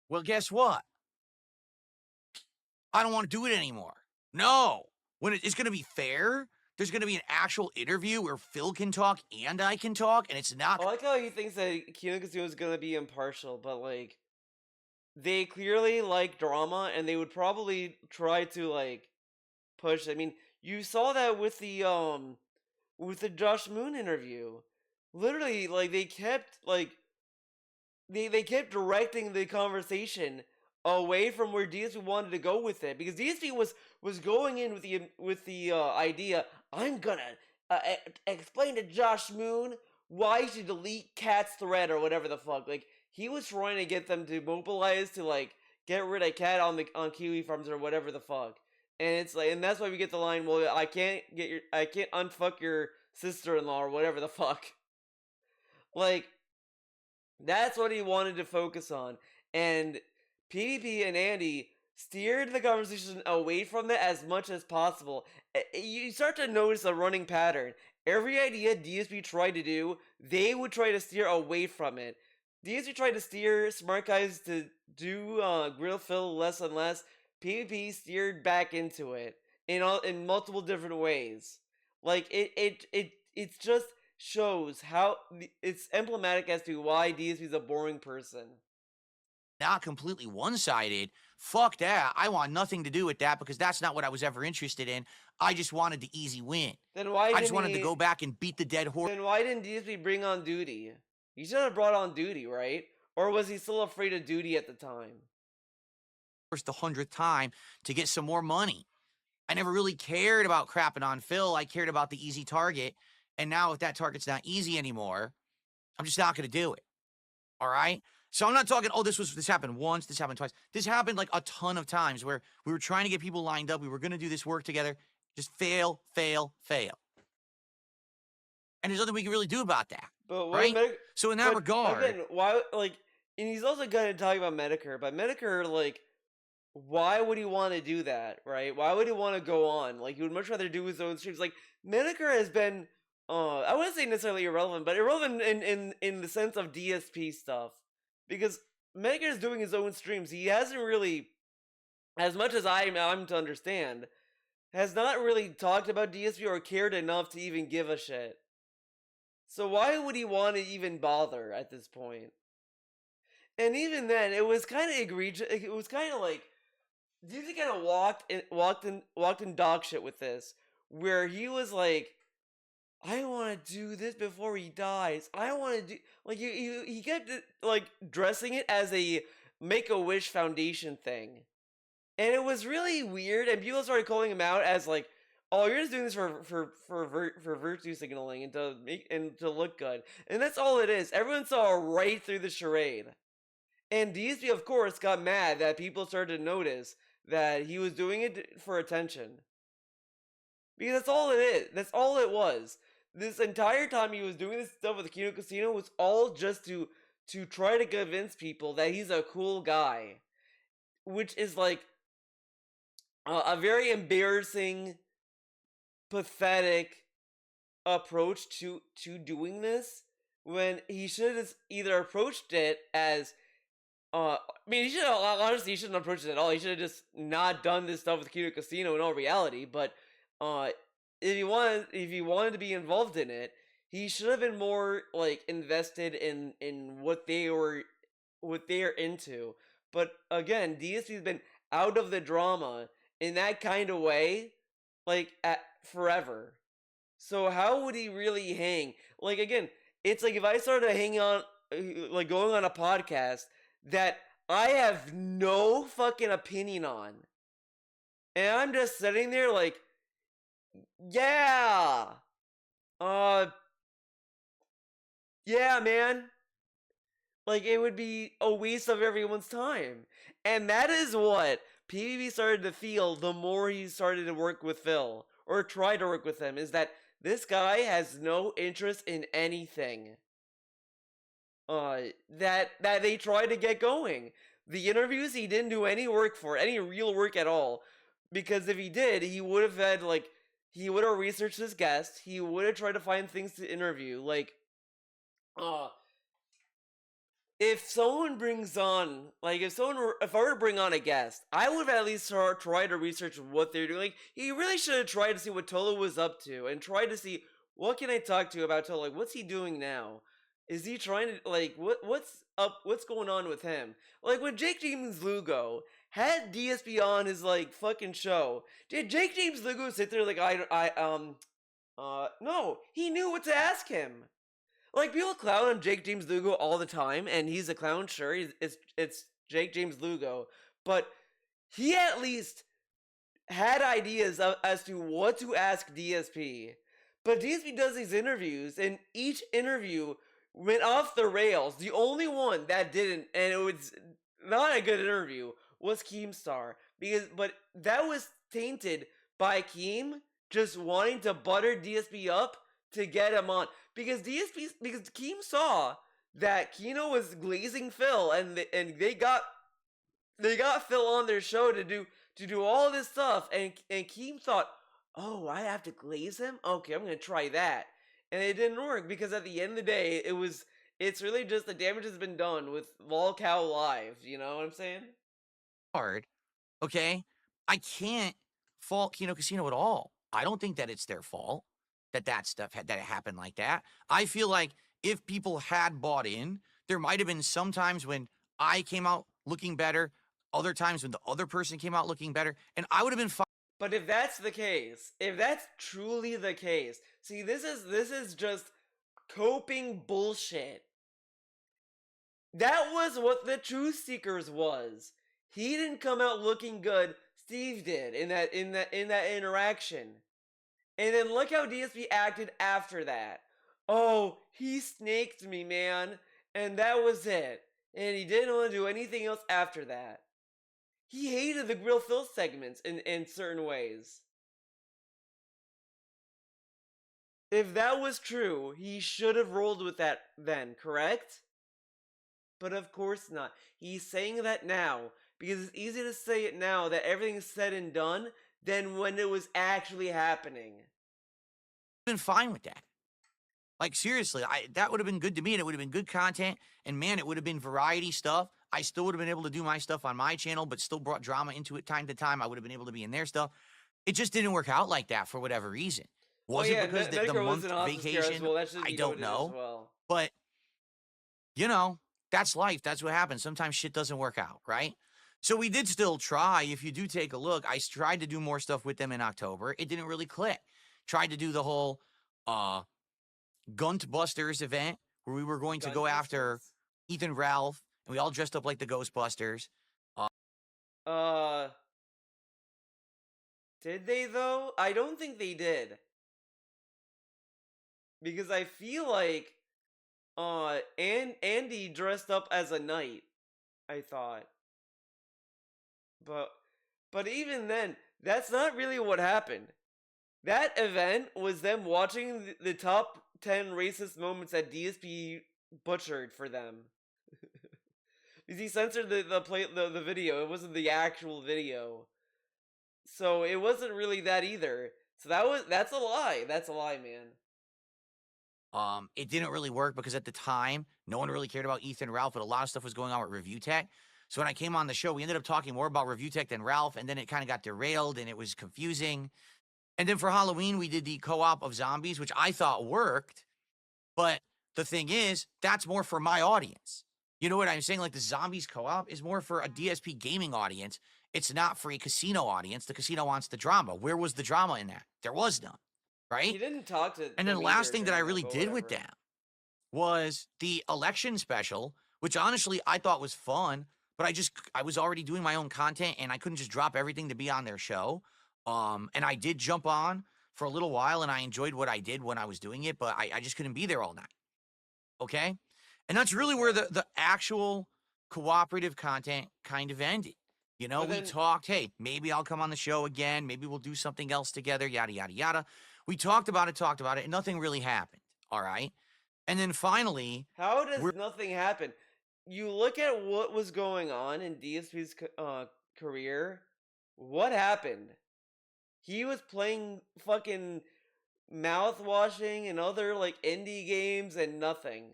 well, guess what? I don't want to do it anymore. No. When it's going to be fair, there's going to be an actual interview where Phil can talk and I can talk, and it's not... I like how he thinks that Kino Casino is going to be impartial, but, like, they clearly like drama, and they would probably try to, like, push... I mean, you saw that with the Josh Moon interview. Literally, like, they kept, like... They kept directing the conversation away from where DSP wanted to go with it, because DSP was going in with the idea, I'm gonna explain to Josh Moon why he should delete Cat's thread or whatever the fuck. Like, he was trying to get them to mobilize to, like, get rid of Cat on Kiwi Farms or whatever the fuck. And it's like, and that's why we get the line, well, I can't unfuck your sister-in-law or whatever the fuck. Like, that's what he wanted to focus on. And PvP and Andy steered the conversation away from that as much as possible. You start to notice a running pattern. Every idea DSP tried to do, they would try to steer away from it. DSP tried to steer Smart Guys to do Grill Phil less and less. PvP steered back into it in multiple different ways. Like, it just shows how it's emblematic as to why DSP is a boring person. Not completely one-sided. Fuck that. I want nothing to do with that because that's not what I was ever interested in. I just wanted the easy win. Then why I just wanted to go back and beat the dead horse. Then why didn't DSP bring on Duty? He should have brought on Duty, right? Or was he still afraid of Duty at the time? The 100th time to get some more money. I never really cared about crapping on Phil. I cared about the easy target. And now if that target's not easy anymore, I'm just not going to do it. All right? So I'm not talking, this happened once, this happened twice. This happened like a ton of times where we were trying to get people lined up. We were going to do this work together. Just fail, fail, fail. And there's nothing we can really do about that. But right? So in that regard... Again, why, like, and he's also going to talk about Medicare, but Medicare, like, why would he want to do that, right? Why would he want to go on? Like, he would much rather do his own streams. Like, Medicare has been, I wouldn't say necessarily irrelevant, but irrelevant in the sense of DSP stuff. Because Medicare is doing his own streams. He hasn't really, as much as I'm to understand, has not really talked about DSP or cared enough to even give a shit. So why would he want to even bother at this point? And even then, it was kind of egregious. It was kind of like, DSP kind of walked in dog shit with this, where he was like, I want to do this before he dies. I want to do... Like, he kept, like, dressing it as a Make-A-Wish Foundation thing. And it was really weird, and people started calling him out as, like, oh, you're just doing this for virtue signaling and to look good. And that's all it is. Everyone saw right through the charade. And DSP, of course, got mad that people started to notice that he was doing it for attention. Because that's all it is. That's all it was. This entire time he was doing this stuff with the Kino Casino was all just to try to convince people that he's a cool guy. Which is like a very embarrassing, pathetic approach to doing this, when he should have either approached it as I mean, he should have, honestly, he shouldn't have approached it at all. He should have just not done this stuff with Kino Casino in all reality. But uh, if he wanted to be involved in it, he should have been more like invested in what they are into. But again, DSP's been out of the drama in that kind of way, like at forever. So how would he really hang? Like again, it's like if I started hanging on, like going on a podcast that I have no fucking opinion on, and I'm just sitting there like, yeah, uh, yeah, man. Like it would be a waste of everyone's time, and that is what PvP started to feel the more he started to work with Phil or try to work with him. Is that this guy has no interest in anything that they tried to get going. The interviews, he didn't do any work for, any real work at all, because if he did, he would have had like, he would have researched his guests, he would have tried to find things to interview, like if someone brings on, like, if I were to bring on a guest, I would have at least try to research what they're doing. Like, he really should have tried to see what Tolo was up to, and tried to see, what can I talk to about Tolo? Like, what's he doing now? Is he trying to, like, what's up, what's going on with him? Like, when Jake James Lugo had DSP on his, like, fucking show, did Jake James Lugo sit there like, no, he knew what to ask him. Like, people clown on Jake James Lugo all the time, and he's a clown, sure, it's Jake James Lugo, but he at least had ideas as to what to ask DSP. But DSP does these interviews, and each interview went off the rails. The only one that didn't, and it was not a good interview, was Keemstar. But that was tainted by Keem just wanting to butter DSP up to get him on. Because Keem saw that Kino was glazing Phil, and they got Phil on their show to do all this stuff, and Keem thought, oh, I have to glaze him? Okay, I'm gonna try that. And it didn't work, because at the end of the day, it's really just the damage has been done with Volcow Live, you know what I'm saying? Hard, okay? I can't fault Kino Casino at all. I don't think that it's their fault that stuff that it happened like that. I feel like if people had bought in, there might have been some times when I came out looking better, other times when the other person came out looking better, and I would have been fine. But if that's the case, if that's truly the case, see, this is just coping bullshit. That was what the Truth Seekers was. He didn't come out looking good. Steve did in that interaction. And then look how DSP acted after that. Oh, he snaked me, man. And that was it. And he didn't want to do anything else after that. He hated the Grill Phil segments in certain ways. If that was true, he should have rolled with that then, correct? But of course not. He's saying that now, because it's easy to say it now that everything's said and done than when it was actually happening. Been fine with that. Like, seriously, that would have been good to me, and it would have been good content, and man, it would have been variety stuff. I still would have been able to do my stuff on my channel, but still brought drama into it time to time. I would have been able to be in their stuff. It just didn't work out like that for whatever reason. Was it because the month vacation? Well. I don't know. Well. But, you know, that's life. That's what happens. Sometimes shit doesn't work out, right? So we did still try. If you do take a look, I tried to do more stuff with them in October. It didn't really click. Tried to do the whole Guntbusters event where we were going to go after Ethan Ralph, and we all dressed up like the Ghostbusters. Did they though? I don't think they did. Because I feel like Andy dressed up as a knight, I thought. But even then, that's not really what happened. That event was them watching the top 10 racist moments that DSP butchered for them. Because he censored the video. It wasn't the actual video. So it wasn't really that either. So that's a lie. That's a lie, man. It didn't really work because at the time, no one really cared about Ethan and Ralph, but a lot of stuff was going on with Review Tech. So when I came on the show, we ended up talking more about Review Tech than Ralph, and then it kind of got derailed and it was confusing. And then for Halloween, we did the co-op of zombies, which I thought worked. But the thing is, that's more for my audience. You know what I'm saying? Like the zombies co-op is more for a DSP gaming audience. It's not for a casino audience. The casino wants the drama. Where was the drama in that? There was none, right? He didn't talk to. And then the them last either thing that I during really but did with whatever. them was the election special, which honestly I thought was fun, but I was already doing my own content and I couldn't just drop everything to be on their show. And I did jump on for a little while and I enjoyed what I did when I was doing it, but I just couldn't be there all night. Okay? And that's really where the actual cooperative content kind of ended. You know, But we then- talked, hey, maybe I'll come on the show again. Maybe we'll do something else together, yada, yada, yada. We talked about it, and nothing really happened. All right. And then finally, How does We're- nothing happen? You look at what was going on in DSP's career. What happened? He was playing fucking mouthwashing and other like indie games and nothing.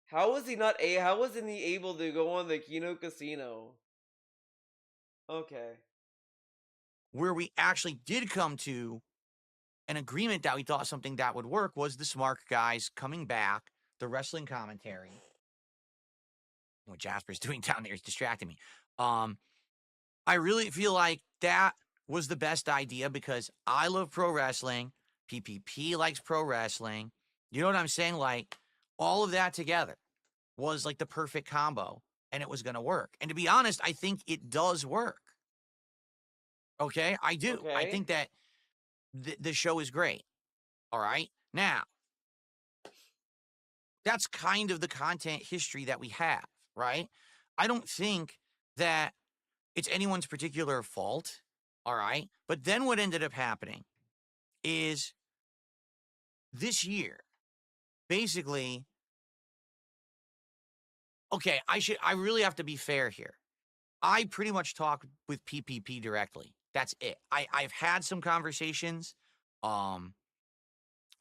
How was he not a? How wasn't he able to go on the Kino Casino? Okay. where we actually did come to an agreement that we thought something that would work was the Smart Guys coming back, the wrestling commentary. What Jasper's doing down there is distracting me. I really feel like that was the best idea because I love pro wrestling. PPP likes pro wrestling. You know what I'm saying? Like all of that together was like the perfect combo and it was going to work. And to be honest, I think it does work. Okay, I do. I Okay. think that the show is great. All right. Now, that's kind of the content history that we have, right? I don't think that it's anyone's particular fault. All right. But then what ended up happening is this year, basically, okay, I really have to be fair here. I pretty much talk with PPP directly. That's it. I've had some conversations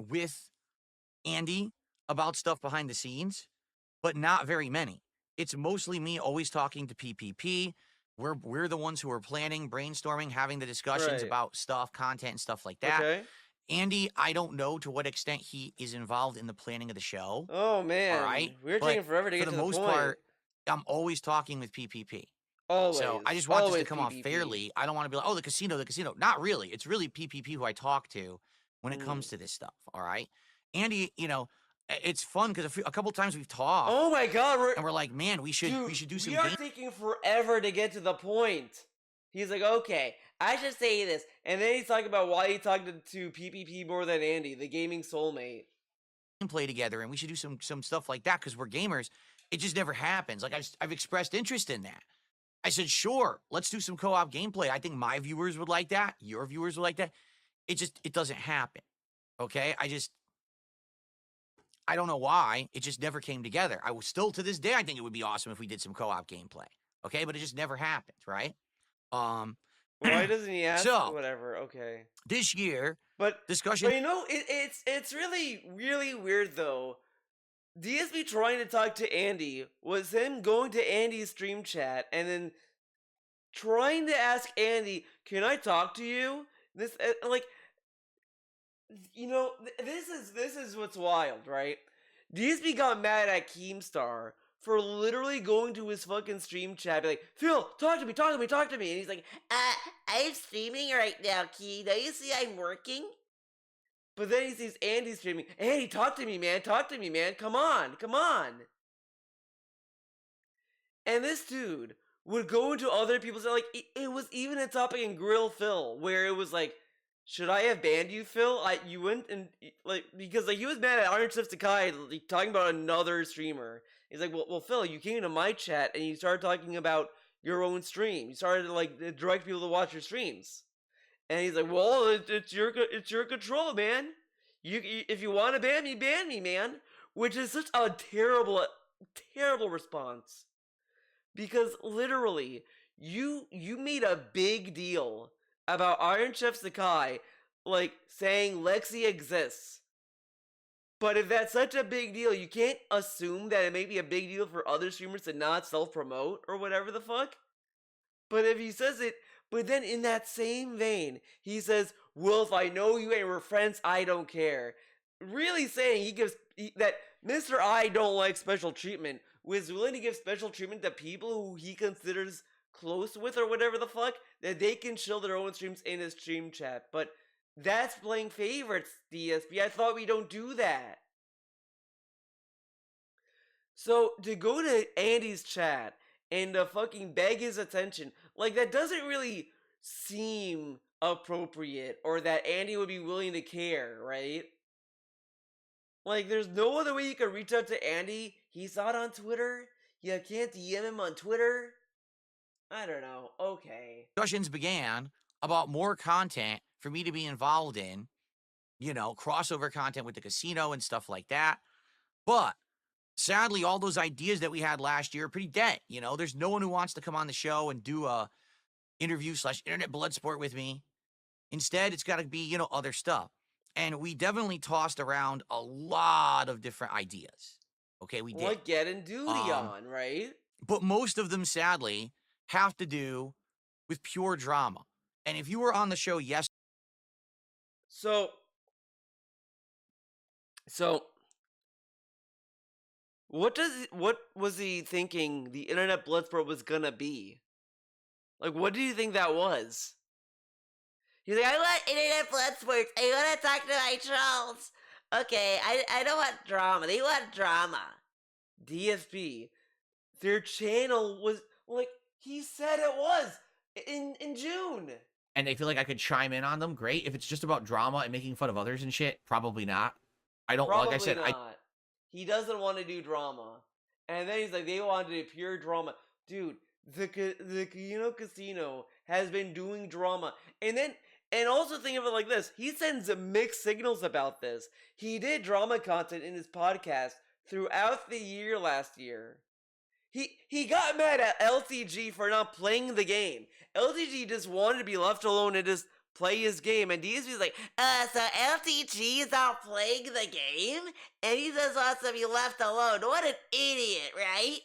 with Andy about stuff behind the scenes, but not very many. It's mostly me always talking to PPP. We're the ones who are planning, brainstorming, having the discussions Right. about stuff, content, and stuff like that. Okay. Andy, I don't know to what extent he is involved in the planning of the show. Oh man. right, We're but taking forever to For get the to most the point. part, I'm always talking with PPP. Always. So I just want this to always come off PPP. fairly. I don't want to be like, oh, the casino. Not really. It's really PPP who I talk to when it comes to this stuff. All right. Andy, you know, it's fun because a couple times we've talked Oh my god, and we're like, man, we should do some We are game. taking forever to get to the point. He's like, okay, I should say this, and then he's talking about why he talked to PPP more than Andy, the gaming soulmate. Play together and we should do some stuff like that because we're gamers. It just never happens. Like I've expressed interest in that. I said, sure, let's do some co-op gameplay. I think my viewers would like that. Your viewers would like that. It doesn't happen. Okay. I don't know why. It just never came together. I was still to this day, I think it would be awesome if we did some co-op gameplay. Okay. But it just never happened. Right. Why doesn't he ask? So- Whatever. Okay. This year, But discussion. you know, it's really weird though. DSP trying to talk to Andy was him going to Andy's stream chat and then trying to ask Andy, "Can I talk to you?" This like, you know, this is what's wild, right? DSP got mad at Keemstar for literally going to his fucking stream chat, be like, "Phil, talk to me, and he's like, I'm streaming right now, Key. Don't you see I'm working?" But then he sees Andy streaming. Andy, talk to me, man. Come on. And this dude would go into other people's, like, it was even a topic in Grill Phil, where it was like, should I have banned you, Phil? You went and, like, because, like, he was mad at Iron Chef Sakai, like, talking about another streamer. He's like, well, Phil, you came to my chat and you started talking about your own stream. You started to, like, direct people to watch your streams. And he's like, well, it's your control, man. You if you want to ban me, man. Which is such a terrible response. Because literally, you made a big deal about Iron Chef Sakai, like, saying Lexi exists. But if that's such a big deal, you can't assume that it may be a big deal for other streamers to not self-promote or whatever the fuck. But if he says it, but then in that same vein, he says, "Well, if I know you and we're friends, I don't care." Really saying that Mr. I don't like special treatment, was willing to give special treatment to people who he considers close with or whatever the fuck, that they can show their own streams in his stream chat. But that's playing favorites, DSP. I thought we don't do that. So to go to Andy's chat and to fucking beg his attention, like, that doesn't really seem appropriate or that Andy would be willing to care, right? Like, there's no other way you can reach out to Andy. He's not on Twitter. You can't DM him on Twitter. I don't know. Okay. Discussions began about more content for me to be involved in, crossover content with the casino and stuff like that. But sadly, all those ideas that we had last year are pretty dead. There's no one who wants to come on the show and do a interview/internet blood sport with me. Instead, it's got to be, other stuff. And we definitely tossed around a lot of different ideas. Okay, we did. Like getting Duty on, right? But most of them, sadly, have to do with pure drama. And if you were on the show yesterday, So what was he thinking the internet bloodsport was gonna be? Like, what do you think that was? He's like, I want internet bloodsports. I want to talk to my trolls. Okay, I don't want drama. They want drama. DSP, their channel was like he said it was in June. And they feel like I could chime in on them. Great. If it's just about drama and making fun of others and shit, probably not. I don't, Probably like I said, not. He doesn't want to do drama. And then he's like, they want to do pure drama. Dude, the Casino has been doing drama. And also think of it like this. He sends mixed signals about this. He did drama content in his podcast throughout the year last year. He got mad at LTG for not playing the game. LTG just wanted to be left alone and just play his game. And DSP's like, so LTG is not playing the game? And he just wants to be left alone. What an idiot, right?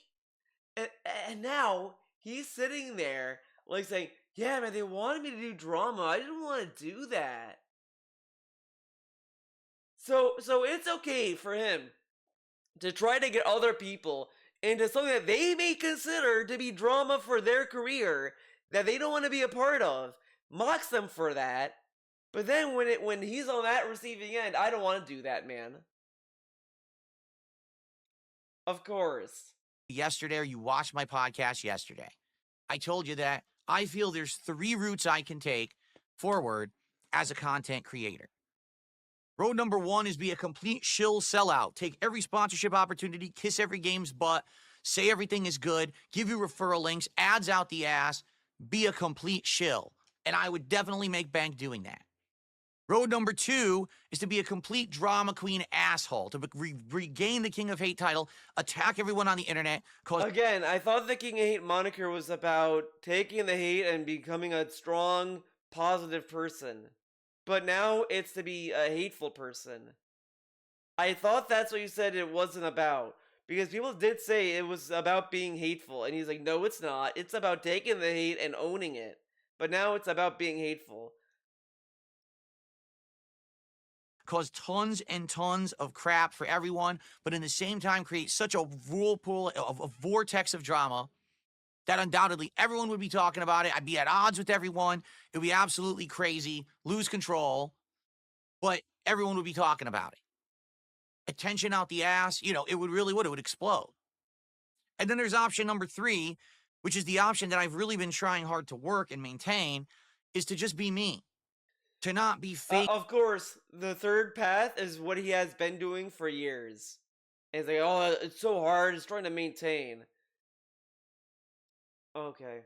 And now he's sitting there like saying, yeah, man, they wanted me to do drama. I didn't want to do that. So it's okay for him to try to get other people into something that they may consider to be drama for their career that they don't want to be a part of. Mocks them for that. But then when he's on that receiving end, I don't want to do that, man. Of course. Yesterday, or you watched my podcast yesterday, I told you that I feel there's 3 routes I can take forward as a content creator. Road number 1 is be a complete shill sellout. Take every sponsorship opportunity, kiss every game's butt, say everything is good, give you referral links, ads out the ass, be a complete shill. And I would definitely make bank doing that. Road number 2 is to be a complete drama queen asshole, to regain the King of Hate title, attack everyone on the internet. Again, I thought the King of Hate moniker was about taking the hate and becoming a strong, positive person. But now it's to be a hateful person. I thought that's what you said it wasn't about. Because people did say it was about being hateful. And he's like, no, it's not. It's about taking the hate and owning it. But now it's about being hateful. Cause tons and tons of crap for everyone, but in the same time create such a whirlpool, a vortex of drama that undoubtedly everyone would be talking about it. I'd be at odds with everyone. It would be absolutely crazy, lose control, but everyone would be talking about it. Attention out the ass, it would explode. And then there's option number 3, which is the option that I've really been trying hard to work and maintain, is to just be me. To not be fake. Of course, the third path is what he has been doing for years. And it's like, oh, it's so hard, it's trying to maintain. Okay.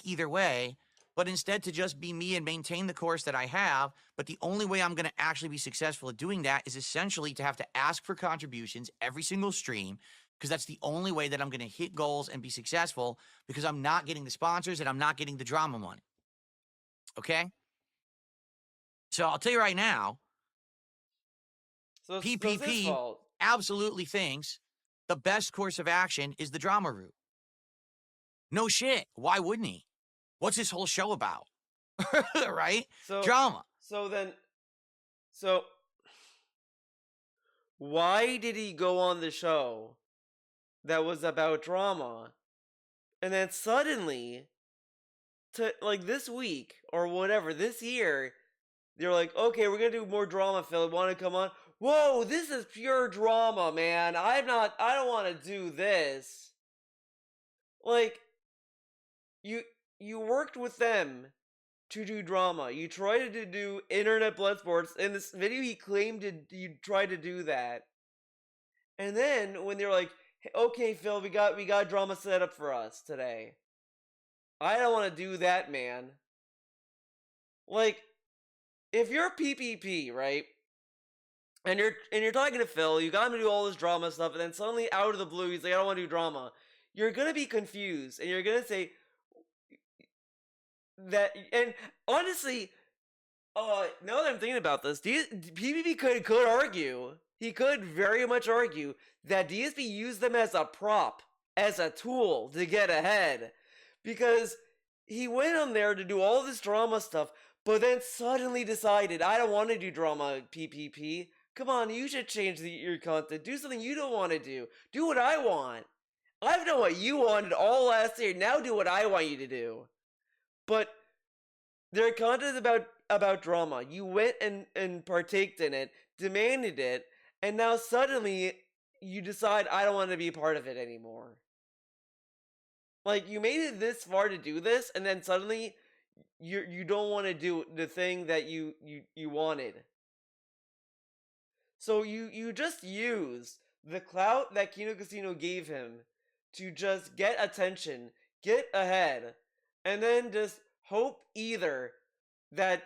Either way, but instead to just be me and maintain the course that I have. But the only way I'm going to actually be successful at doing that is essentially to have to ask for contributions every single stream, because that's the only way that I'm going to hit goals and be successful, because I'm not getting the sponsors and I'm not getting the drama money. Okay? So I'll tell you right now, So it's his PPP fault. absolutely thinks the best course of action is the drama route. No shit. Why wouldn't he? What's his whole show about? Right? So Drama. So why did he go on the show that was about drama, and then suddenly, to like this week or whatever, this year, they're like, okay, we're gonna do more drama, Phil. Want to come on? Whoa, this is pure drama, man. I don't want to do this. Like, you worked with them to do drama. You tried to do internet blood sports. In this video, he claimed you tried to do that. And then when they're like, hey, okay, Phil, we got drama set up for us today. I don't want to do that, man. Like, if you're PPP, right? And you're talking to Phil, you got him to do all this drama stuff, and then suddenly out of the blue, he's like, I don't want to do drama. You're gonna be confused, and you're gonna say that. And honestly, now that I'm thinking about this, PPP could argue. He could very much argue that DSP used them as a prop, as a tool to get ahead, because he went on there to do all this drama stuff, but then suddenly decided, I don't want to do drama, PPP. Come on, you should change your content. Do something you don't want to do. Do what I want. I've done what you wanted all last year. Now do what I want you to do. But their content is about drama. You went and partaked in it, demanded it, and now suddenly you decide, I don't want to be a part of it anymore. Like, you made it this far to do this, and then suddenly you don't want to do the thing that you wanted. So you just use the clout that Kino Casino gave him to just get attention, get ahead, and then just hope either that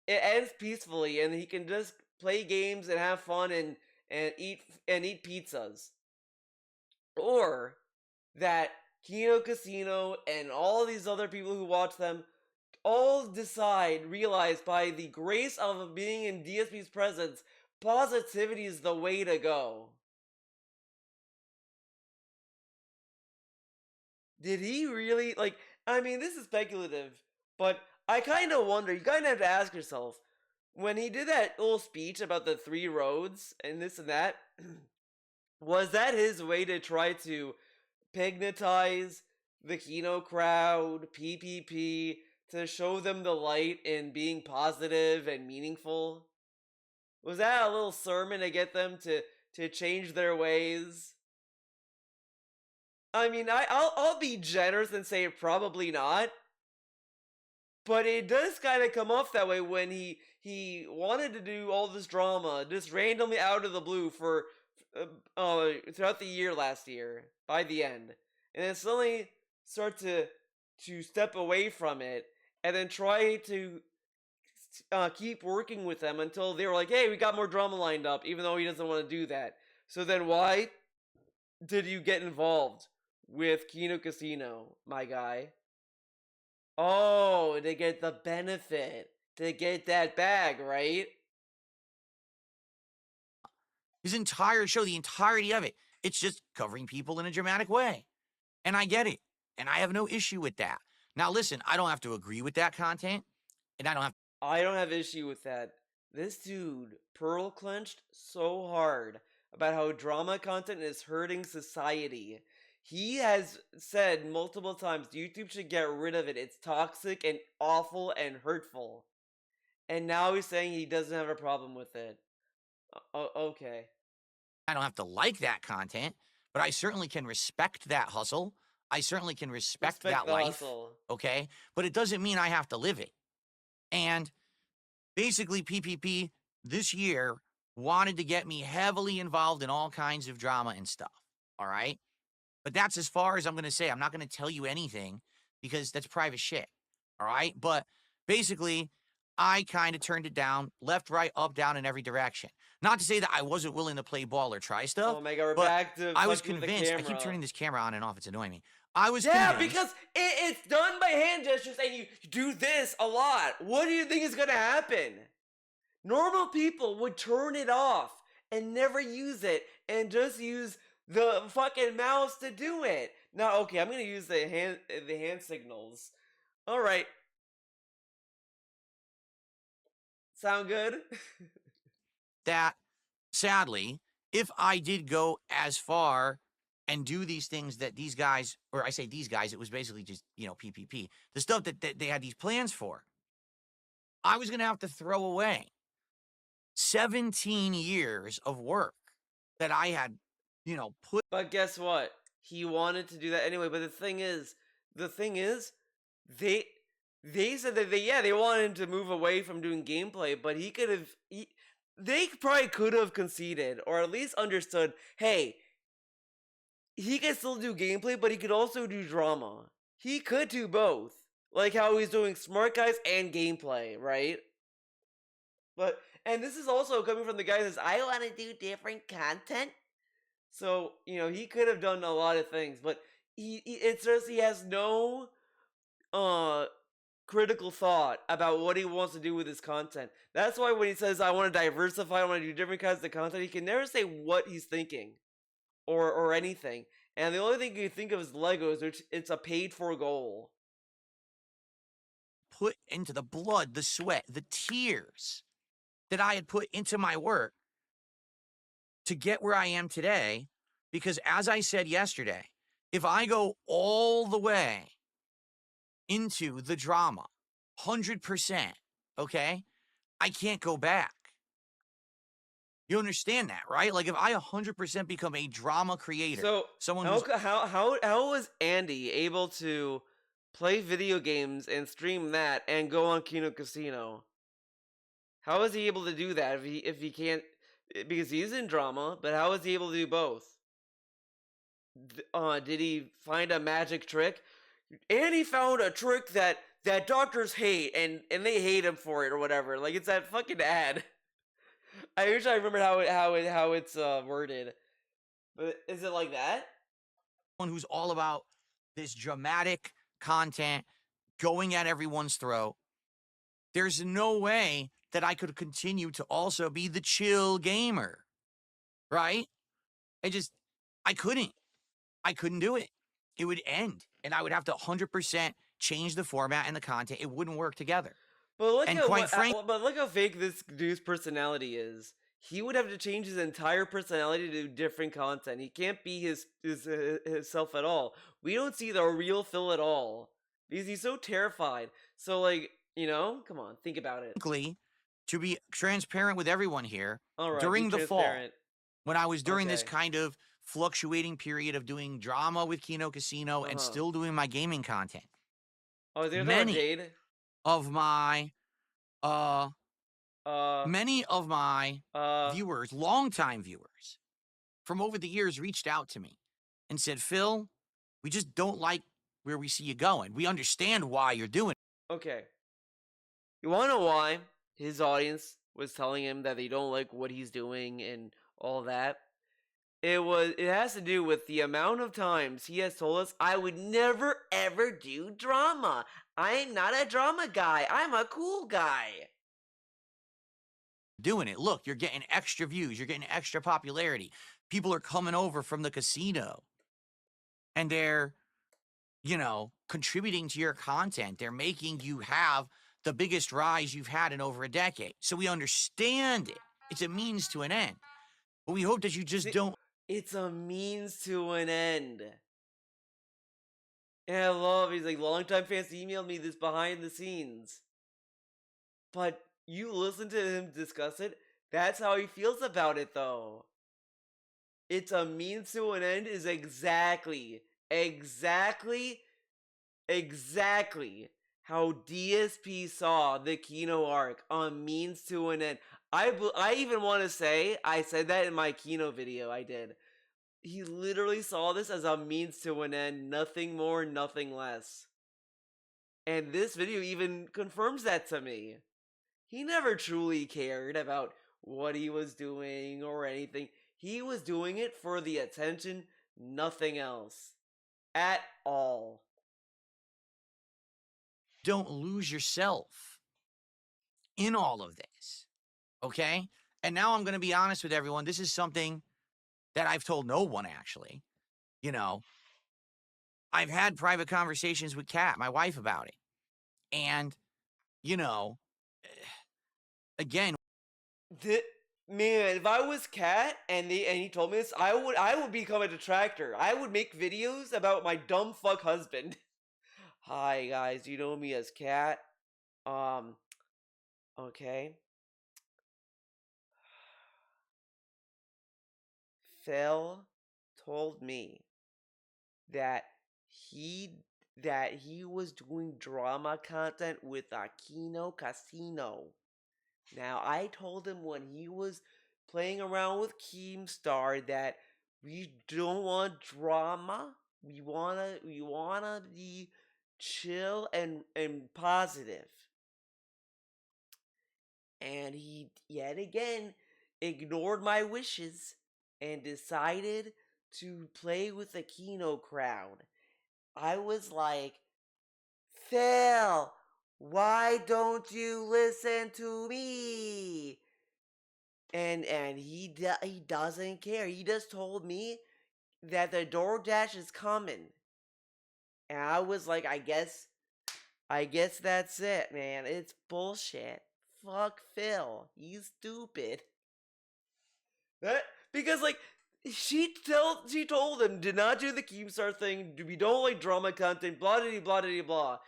it ends peacefully and he can just play games and have fun and eat pizzas, or that Kino Casino and all these other people who watch them all realize by the grace of being in DSP's presence, positivity is the way to go. Did he really, like, I mean, this is speculative, but I kind of wonder, you kind of have to ask yourself, when he did that little speech about the 3 roads and this and that, was that his way to try to magnetize the Kino crowd, PPP, to show them the light in being positive and meaningful? Was that a little sermon to get them to change their ways? I mean, I'll be generous and say probably not. But it does kind of come off that way when he wanted to do all this drama just randomly out of the blue for throughout the year last year by the end, and then suddenly start to step away from it, and then try to keep working with them until they were like, hey, we got more drama lined up, even though he doesn't want to do that. So then why did you get involved with Kino Casino, my guy? Oh, to get the benefit, to get that bag, right? His entire show, the entirety of it, it's just covering people in a dramatic way. And I get it. And I have no issue with that. Now, listen, I don't have to agree with that content. And I don't have issue with that. This dude pearl clenched so hard about how drama content is hurting society. He has said multiple times YouTube should get rid of it. It's toxic and awful and hurtful. And now he's saying he doesn't have a problem with it. Okay. I don't have to like that content, but I certainly can respect that hustle. I certainly can respect that the life. hustle. Okay? But it doesn't mean I have to live it. And basically, PPP this year wanted to get me heavily involved in all kinds of drama and stuff. All right? But that's as far as I'm going to say. I'm not going to tell you anything because that's private shit. All right? But basically, I kind of turned it down, left, right, up, down, in every direction. Not to say that I wasn't willing to play ball or try stuff. Oh my god, we're but back to I was fucking with the convinced. I keep camera. turning this camera on and off. It's annoying me. I was Yeah, convinced. because it's done by hand gestures and you do this a lot. What do you think is going to happen? Normal people would turn it off and never use it and just use the fucking mouse to do it. Now, okay, I'm gonna use the hand signals. All right. Sound good? That, sadly, if I did go as far and do these things that these guys, or I say these guys, it was basically just, PPP, the stuff that they had these plans for, I was going to have to throw away 17 years of work that I had, put. But guess what? He wanted to do that anyway. But the thing is, they said that they wanted him to move away from doing gameplay, but they probably could have conceded or at least understood, hey, he can still do gameplay, but he could also do drama. He could do both. Like how he's doing Smart Guys and gameplay, right? And this is also coming from the guy that says, I want to do different content. So, he could have done a lot of things, but it's just he has no critical thought about what he wants to do with his content. That's why when he says, I want to diversify, I want to do different kinds of content, he can never say what he's thinking or anything. And the only thing you can think of is Legos, which it's a paid for goal. Put into the blood, the sweat, the tears that I had put into my work to get where I am today. Because as I said yesterday, if I go all the way into the drama, 100%, okay, I can't go back. You understand that, right? Like if I 100% become a drama creator, So someone who's how was Andy able to play video games and stream that and go on Kino Casino? How is he able to do that if he can't, because he's in drama, but how is he able to do both? Did he find a magic trick? Andy found a trick that doctors hate and they hate him for it or whatever. Like it's that fucking ad. I wish I remembered how it's worded. But is it like that? one who's all about this dramatic content going at everyone's throat. There's no way that I could continue to also be the chill gamer, right? I couldn't do it. It would end, and I would have to 100% change the format and the content. It wouldn't work together. But look And at quite but look how fake this dude's personality is. He would have to change his entire personality to do different content. He can't be his self at all. We don't see the real Phil at all because he's so terrified. So like, come on, think about it. To be transparent with everyone here, All right, during be the fall, transparent. when I was during this Okay. kind of fluctuating period of doing drama with Kino Casino and still doing my gaming content, Oh, there's many Jade. of my Uh, viewers, longtime viewers from over the years reached out to me and said, Phil, we just don't like where we see you going. We understand why you're doing it. okay. You wanna know why his audience was telling him that they don't like what he's doing and all that? It has to do with the amount of times he has told us, I would never ever do drama. I'm not a drama guy. I'm a cool guy. Doing it. Look, you're getting extra views. You're getting extra popularity. People are coming over from the casino and they're, contributing to your content. They're making you have the biggest rise you've had in over a decade. So we understand it. It's a means to an end. But we hope that you just don't. It's a means to an end. And I love, he's like, longtime fans emailed me this behind the scenes. But you listen to him discuss it, that's how he feels about it, though. It's a means to an end is exactly how DSP saw the Kino arc, a means to an end. I even want to say, I said that in my Kino video, I did. He literally saw this as a means to an end, nothing more, nothing less. And this video even confirms that to me. He never truly cared about what he was doing or anything. He was doing it for the attention, nothing else. At all. Don't lose yourself in all of this, okay? And now I'm going to be honest with everyone. This is something that I've told no one, actually. You know, I've had private conversations with Kat, my wife, about it. And, you know, again, Man, if I was Kat and he told me this, I would become a detractor. I would make videos about my dumb fuck husband. Hi guys, you know me as Kat. Okay. Phil told me that he was doing drama content with Aquino Casino. Now, I told him when he was playing around with Keemstar that we don't want drama. We wanna be chill and positive. And he yet again ignored my wishes and decided to play with the Kino crowd. I was like, Phil, why don't you listen to me? And he doesn't care. He just told me that the DoorDash is coming. And I was like, I guess that's it, man. It's bullshit. Fuck Phil. He's stupid. Because like she told him to not do the Keemstar thing. We don't like drama content. Blah blah blah blah blah.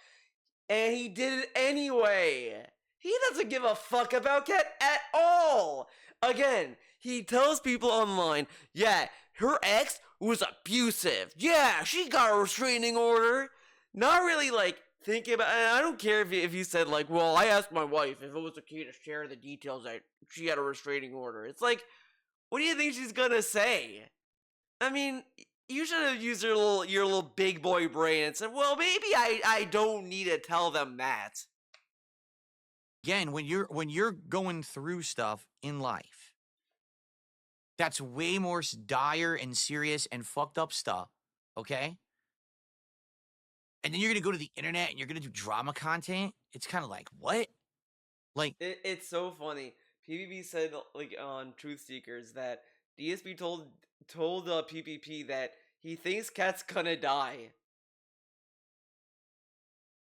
And he did it anyway. He doesn't give a fuck about Kat at all. Again, he tells people online, yeah, her ex was abusive. Yeah, she got a restraining order. Not really like thinking about. And I don't care if you said like, well, I asked my wife if it was okay to share the details that she had a restraining order. It's like, what do you think she's gonna say? I mean, you should have used your little big boy brain and said, well, maybe I don't need to tell them that. again, when you're going through stuff in life, that's way more dire and serious and fucked up stuff, okay? And then you're gonna go to the internet and you're gonna do drama content. It's kind of like, what? Like, It's so funny. PvP said like on Truth Seekers that DSP told PvP that he thinks Kat's gonna die.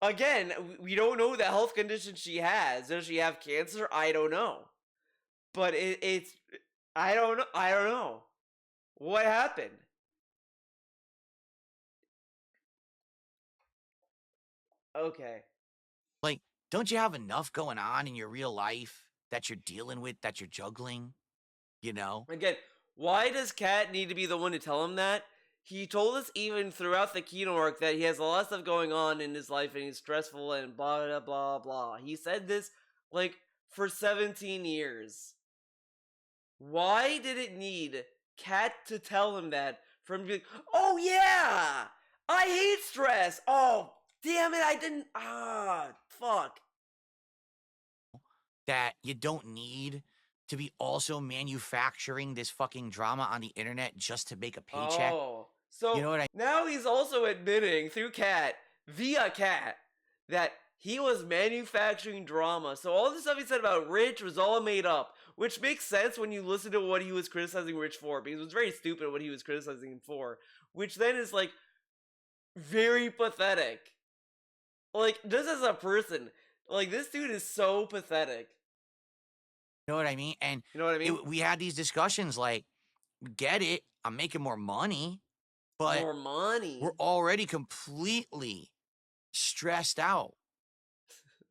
Again, we don't know the health condition she has. Does she have cancer? I don't know. But it's I don't know. What happened? Okay. like, don't you have enough going on in your real life that you're dealing with, that you're juggling? You know? Again, why does Kat need to be the one to tell him that? He told us even throughout the Kino arc that he has a lot of stuff going on in his life and he's stressful and blah blah blah blah. He said this like for 17 years. Why did it need Kat to tell him that from being, oh yeah, I hate stress. Oh, damn it, I didn't, fuck. That you don't need to be also manufacturing this fucking drama on the internet just to make a paycheck. Oh, so You know what I- now he's also admitting through Kat, via Kat, that he was manufacturing drama. So all the stuff he said about Rich was all made up, which makes sense when you listen to what he was criticizing Rich for, because it was very stupid what he was criticizing him for, which then is like very pathetic. Like, just as a person, like this dude is so pathetic. You know what I mean? And You know what I mean? we had these discussions like, get it, I'm making more money, but More money. we're already completely stressed out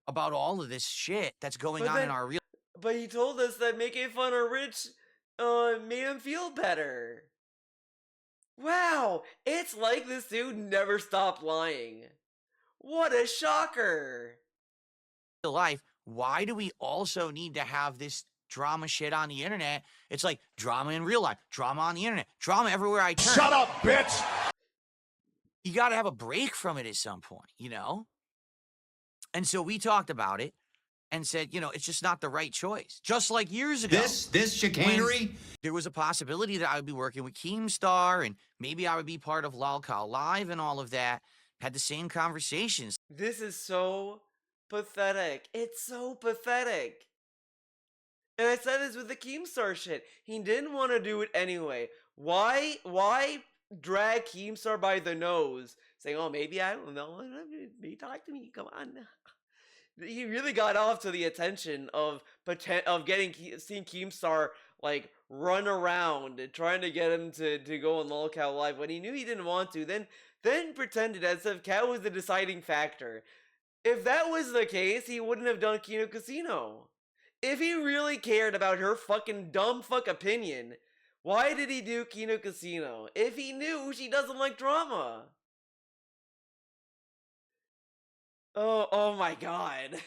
about all of this shit that's going But on in then- our real. But he told us that making fun of Rich made him feel better. Wow, it's like this dude never stopped lying. What a shocker. life. Why do we also need to have this drama shit on the internet? It's like drama in real life, drama on the internet, drama everywhere I turn. Shut up, bitch! You got to have a break from it at some point, you know? And so we talked about it and said, you know, it's just not the right choice. Just like years ago. This chicanery? There was a possibility that I would be working with Keemstar and maybe I would be part of Lolcow Live and all of that. Had the same conversations. This is so pathetic. It's so pathetic. And I said this with the Keemstar shit. He didn't want to do it anyway. Why drag Keemstar by the nose, saying, "Oh, maybe I don't know. Maybe talk to me. Come on." He really got off to the attention of seeing Keemstar like run around and trying to get him to go on Lolcow Live when he knew he didn't want to. Then pretended as if Cat was the deciding factor. If that was the case, he wouldn't have done Kino Casino. If he really cared about her fucking dumb fuck opinion, why did he do Kino Casino? If he knew she doesn't like drama. Oh my god.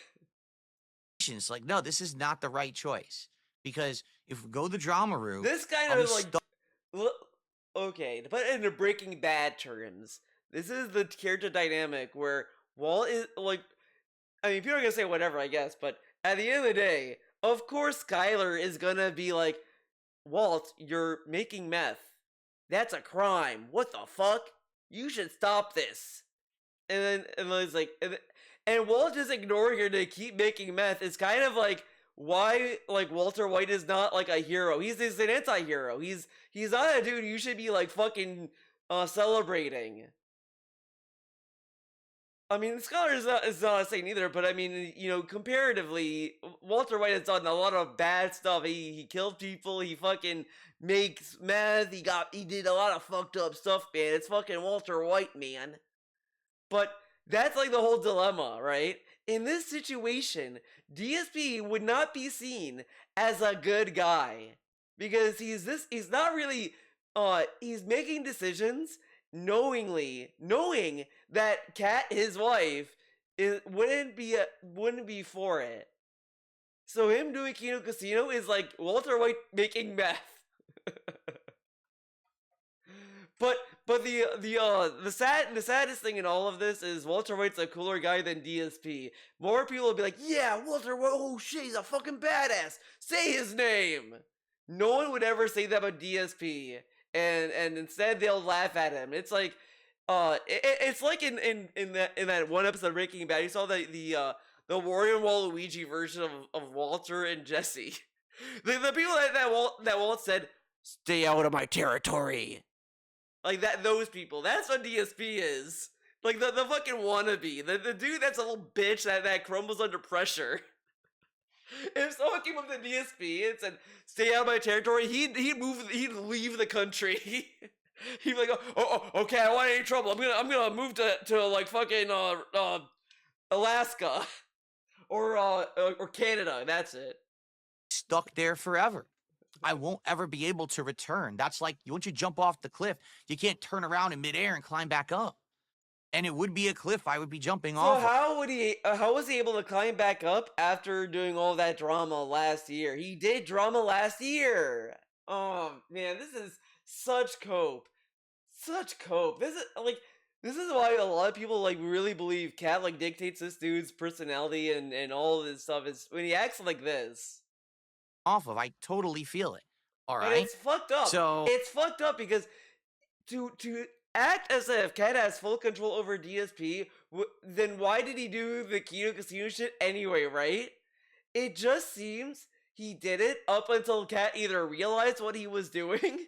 It's like, no, this is not the right choice. Because if we go the drama route, This kind I'll of be like, okay, to put it into Breaking Bad terms, this is the character dynamic where Walt is like, I mean, people are gonna say whatever, I guess, but at the end of the day, of course Skyler is gonna be like, Walt, you're making meth. That's a crime. What the fuck? You should stop this. And then it's like, and Walt just ignoring her to keep making meth is kind of like why like Walter White is not like a hero. He's an anti-hero. He's not a dude you should be like fucking celebrating. I mean, Scholar is not saying either, but I mean, you know, comparatively, Walter White has done a lot of bad stuff. He killed people. He fucking makes meth. He did a lot of fucked up stuff, man. It's fucking Walter White, man. But that's like the whole dilemma, right? In this situation, DSP would not be seen as a good guy because he's not really he's making decisions knowing that Kat, his wife, wouldn't be for it. So him doing Kino Casino is like Walter White making meth. But the saddest thing in all of this is Walter White's a cooler guy than DSP. More people will be like, yeah, Walter White, oh shit, he's a fucking badass. Say his name. No one would ever say that about DSP. And instead they'll laugh at him. It's like it's like in that one episode of Breaking Bad, you saw the Wario and Waluigi version of Walter and Jesse. The people that Walt said, "Stay out of my territory." Like that, those people. That's what DSP is. Like the fucking wannabe. The dude that's a little bitch that crumbles under pressure. If someone came up to DSP and said, "Stay out of my territory," he'd leave the country. He'd be like, "Oh, okay, I don't want any trouble. I'm gonna move to like fucking Alaska or Canada. That's it." Stuck there forever. I won't ever be able to return. That's like once you jump off the cliff, you can't turn around in midair and climb back up. And it would be a cliff I would be jumping off. So how was he able to climb back up after doing all that drama last year? He did drama last year. Oh man, this is such cope. Such cope. This is why a lot of people like really believe Cat like dictates this dude's personality and all of this stuff is when he acts like this. Off of. I totally feel it. All right. But it's fucked up. So it's fucked up because to act as if Cat has full control over DSP, then why did he do the Kino Casino shit anyway, right? It just seems he did it up until Cat either realized what he was doing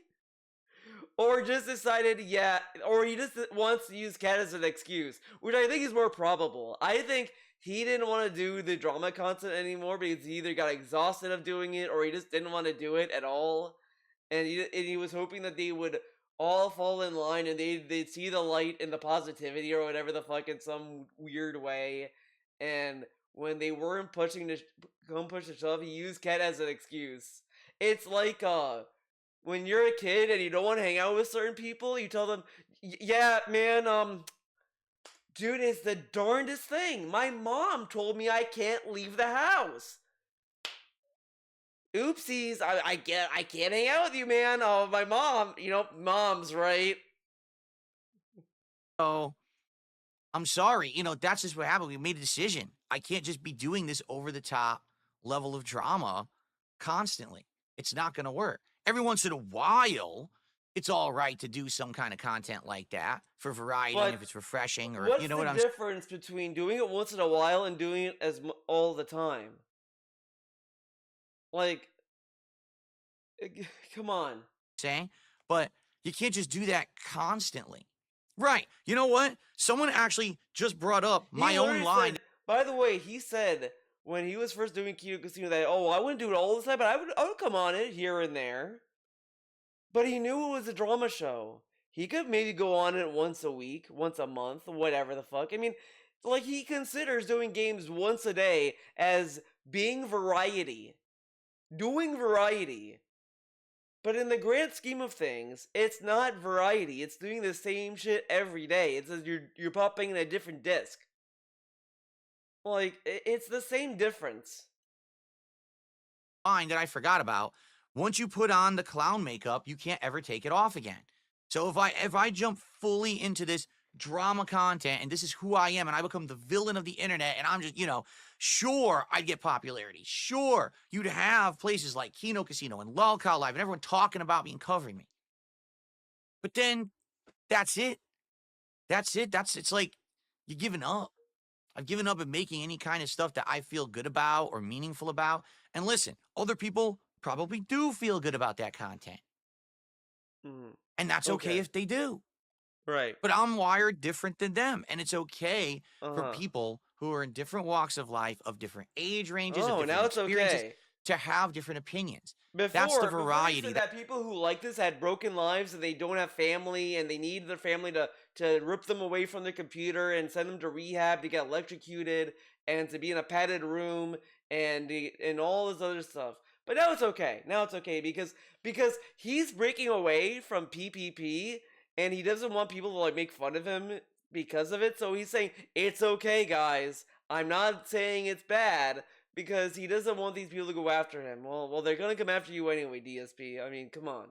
or just decided, yeah, or he just wants to use Cat as an excuse, which I think is more probable. I think he didn't want to do the drama content anymore because he either got exhausted of doing it or he just didn't want to do it at all. And he was hoping that they would all fall in line and they'd see the light and the positivity or whatever the fuck in some weird way. And when they weren't push the shove, he used Cat as an excuse. It's like when you're a kid and you don't want to hang out with certain people, you tell them, yeah, man, dude, it's the darndest thing. My mom told me I can't leave the house. Oopsies, I can't hang out with you, man. Oh, my mom, mom's right. So I'm sorry. That's just what happened. We made a decision. I can't just be doing this over the top level of drama constantly. It's not going to work. Every once in a while, it's all right to do some kind of content like that for variety, and if it's refreshing, or what's the difference between doing it once in a while and doing it all the time? Like, Come on. saying, but you can't just do that constantly. Right. You know what? Someone actually just brought up He my own literally line. said, by the way, he said when he was first doing Kino Casino that, oh, I wouldn't do it all the time, but I would come on it here and there. But he knew it was a drama show. He could maybe go on it once a week, once a month, whatever the fuck. I mean, like, he considers doing games once a day as being variety. Doing variety. But in the grand scheme of things, it's not variety. It's doing the same shit every day. It's as you're popping in a different disc. Like, it's the same difference. Line that I forgot about. Once you put on the clown makeup, you can't ever take it off again. So if I jump fully into this drama content and this is who I am and I become the villain of the internet and I'm just, sure, I'd get popularity. Sure, you'd have places like Kino Casino and Lolcow Live and everyone talking about me and covering me. But then that's it. It's like you're giving up. I've given up at making any kind of stuff that I feel good about or meaningful about. And listen, other people probably do feel good about that content. Mm, And that's okay if they do. right. But I'm wired different than them. And it's okay for Uh-huh. people who are in different walks of life, of different age ranges, of Oh, different now it's experiences, okay. to have different opinions. Before, That's the before you variety said that people who like this had broken lives and they don't have family and they need their family to rip them away from their computer and send them to rehab to get electrocuted and to be in a padded room and all this other stuff. But now it's okay. Now it's okay because he's breaking away from PPP and he doesn't want people to like make fun of him because of it. So he's saying it's okay, guys. I'm not saying it's bad because he doesn't want these people to go after him. Well, they're gonna come after you anyway, DSP. I mean, come on.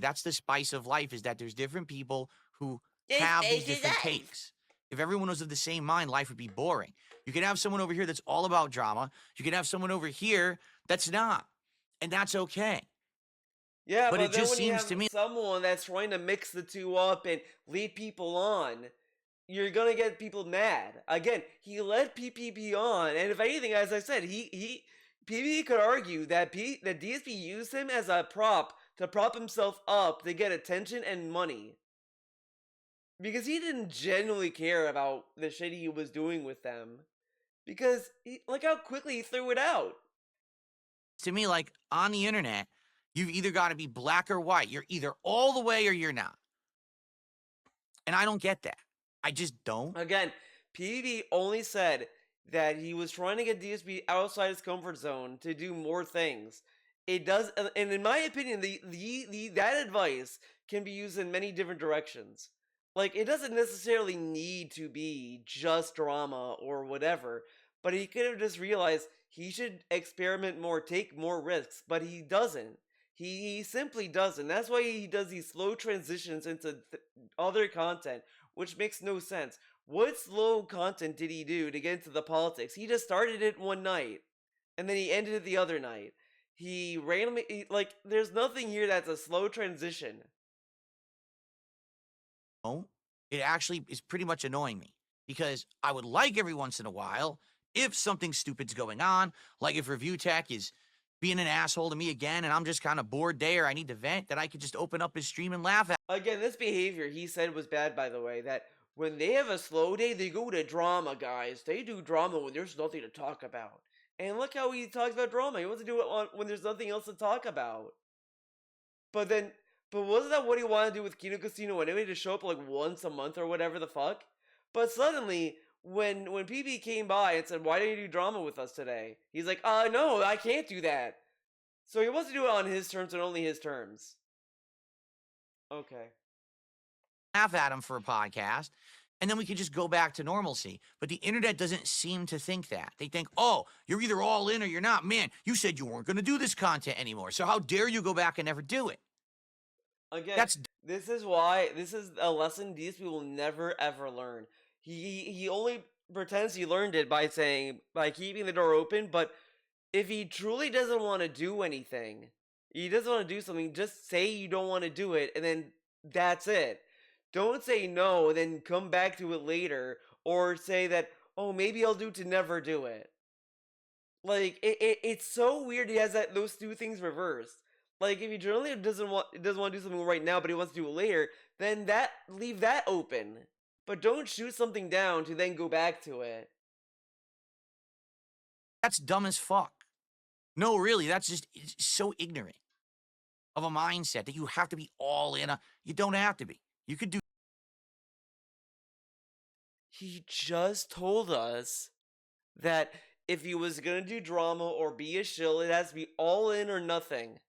that's the spice of life, is that there's different people who have these different takes. If everyone was of the same mind, life would be boring. You could have someone over here that's all about drama. You could have someone over here that's not. And that's okay. Yeah, But but it then just when you seems have to me someone that's trying to mix the two up and lead people on, you're gonna get people mad. Again, he led PPP on, and if anything, as I said, PPP could argue that that DSP used him as a prop to prop himself up to get attention and money. Because he didn't genuinely care about the shit he was doing with them. Because look how quickly he threw it out. to me like on the internet, you've either got to be black or white. You're either all the way or you're not. And I don't get that. I just don't. Again, PvP only said that he was trying to get DSP outside his comfort zone to do more things. It does, and in my opinion, that advice can be used in many different directions. Like, it doesn't necessarily need to be just drama or whatever, but he could have just realized he should experiment more, take more risks, but he doesn't. He simply doesn't. That's why he does these slow transitions into other content, which makes no sense. What slow content did he do to get into the politics? He just started it one night, and then he ended it the other night. He randomly, there's nothing here that's a slow transition. No, it actually is pretty much annoying me because I would like every once in a while, if something stupid's going on, like if Review Tech is being an asshole to me again and I'm just kind of bored there, I need to vent, that I could just open up his stream and laugh at. Again, this behavior he said was bad, by the way, that when they have a slow day, they go to drama, guys. They do drama when there's nothing to talk about. And look how he talks about drama. He wants to do it when there's nothing else to talk about. But wasn't that what he wanted to do with Kino Casino anyway, to show up like once a month or whatever the fuck? But suddenly, when PB came by and said, why didn't you do drama with us today? He's like, no, I can't do that. So he wants to do it on his terms and only his terms. Okay. Laugh at him for a podcast, and then we could just go back to normalcy. But the internet doesn't seem to think that. They think, oh, you're either all in or you're not. Man, you said you weren't going to do this content anymore, so how dare you go back and never do it? Again, That's this is a lesson DSP will never ever learn. He only pretends he learned it by keeping the door open, but if he truly doesn't want to do anything, he doesn't want to do something, just say you don't want to do it, and then that's it. Don't say no, and then come back to it later, or say that, oh, maybe I'll do to never do it. Like it's so weird he has those two things reversed. Like if he generally doesn't want to do something right now, but he wants to do it later, then leave that open. But don't shoot something down to then go back to it. That's dumb as fuck. No, really, that's just it's so ignorant of a mindset that you have to be all in. You don't have to be. You could do. He just told us that if he was gonna do drama or be a shill, it has to be all in or nothing.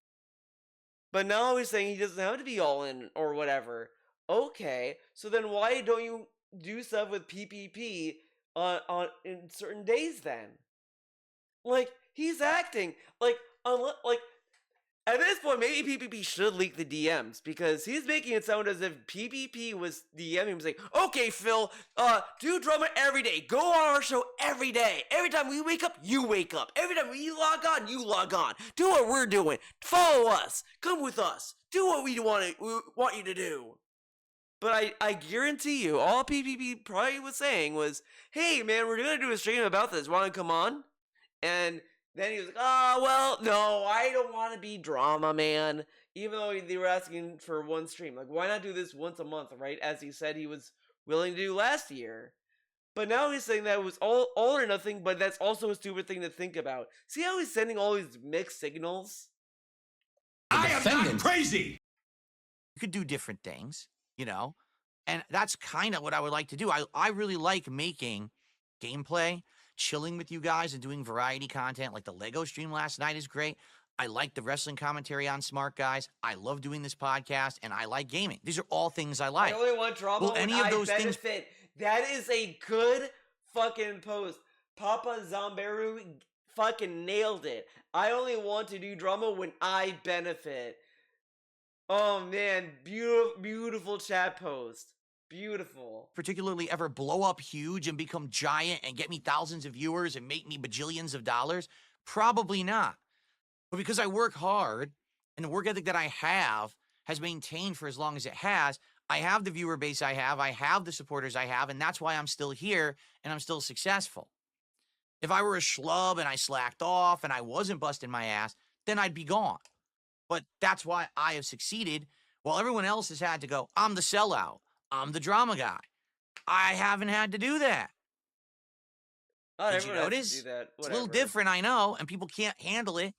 But now he's saying he doesn't have to be all in or whatever. Okay, so then why don't you do stuff with PPP on in certain days then? Like he's acting like at this point maybe PPP should leak the DMs because he's making it sound as if PPP was DMing him saying, "Okay, Phil, do drama every day. Go on our show every day. Every time we wake up, you wake up. Every time we log on, you log on. Do what we're doing. Follow us. Come with us. Do what we want you to do." But I guarantee you, all PPP probably was saying was, "Hey man, we're gonna do a stream about this. Want to come on?" And then he was like, "Oh, well, no, I don't want to be drama, man." Even though they were asking for one stream. Like, why not do this once a month, right? As he said he was willing to do last year. But now he's saying that it was all or nothing, but that's also a stupid thing to think about. See how he's sending all these mixed signals? I am not crazy. You could do different things, you know? And that's kind of what I would like to do. I really like making gameplay, chilling with you guys and doing variety content. Like the Lego stream last night is great. I like the wrestling commentary on Smart Guys. I love doing this podcast, and I like gaming. These are all things I like. I only want drama Will when any of I those things- benefit. That is a good fucking post. Papa Zamberu fucking nailed it. I only want to do drama when I benefit. Oh man, beautiful chat post. Beautiful. particularly ever blow up huge and become giant and get me thousands of viewers and make me bajillions of dollars? Probably not. But because I work hard and the work ethic that I have has maintained for as long as it has, I have the viewer base I have the supporters I have, and that's why I'm still here and I'm still successful. If I were a schlub and I slacked off and I wasn't busting my ass, then I'd be gone. But that's why I have succeeded while everyone else has had to go, "I'm the sellout. I'm the drama guy." I haven't had to do that. Not Did you everyone has to notice? do that. It's a little Whatever. different, I know, and people can't handle it.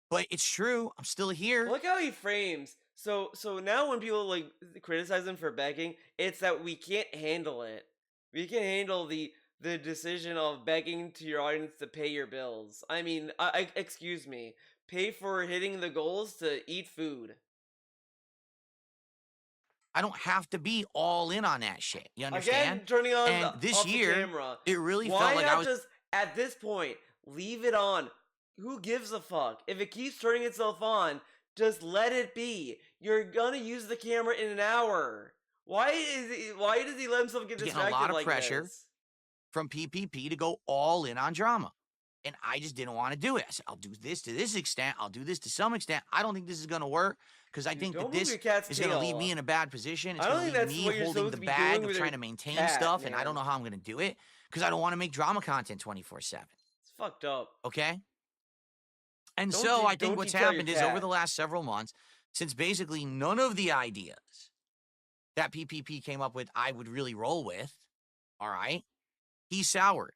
But it's true. I'm still here. Look how he frames. So now when people like criticize him for begging, it's that we can't handle it. We can handle the decision of begging to your audience to pay your bills. I mean, excuse me, pay for hitting the goals to eat food. I don't have to be all in on that shit. You understand? Again, turning on And this off the year, camera. it really Why felt like not I was. just at this point leave it on? Who gives a fuck? If it keeps turning itself on, just let it be. You're gonna use the camera in an hour. Why does he let himself get Getting a distracted lot of like pressure. this? From PPP to go all in on drama. And I just didn't want to do it. I said, I'll do this to this extent. I'll do this to some extent. I don't think this is going to work because I Dude, think don't that move this your cat's is going to tail. leave me in a bad position. It's I don't going to think leave that's what me you're holding supposed the to be bag doing of with trying your to maintain cat, stuff, and I man. don't know how I'm going to do it because I don't want to make drama content 24/7. It's fucked up. Okay? And Don't so you- I think don't what's you tell your happened is over cat. the last several months, since basically none of the ideas that PPP came up with I would really roll with, all right, he soured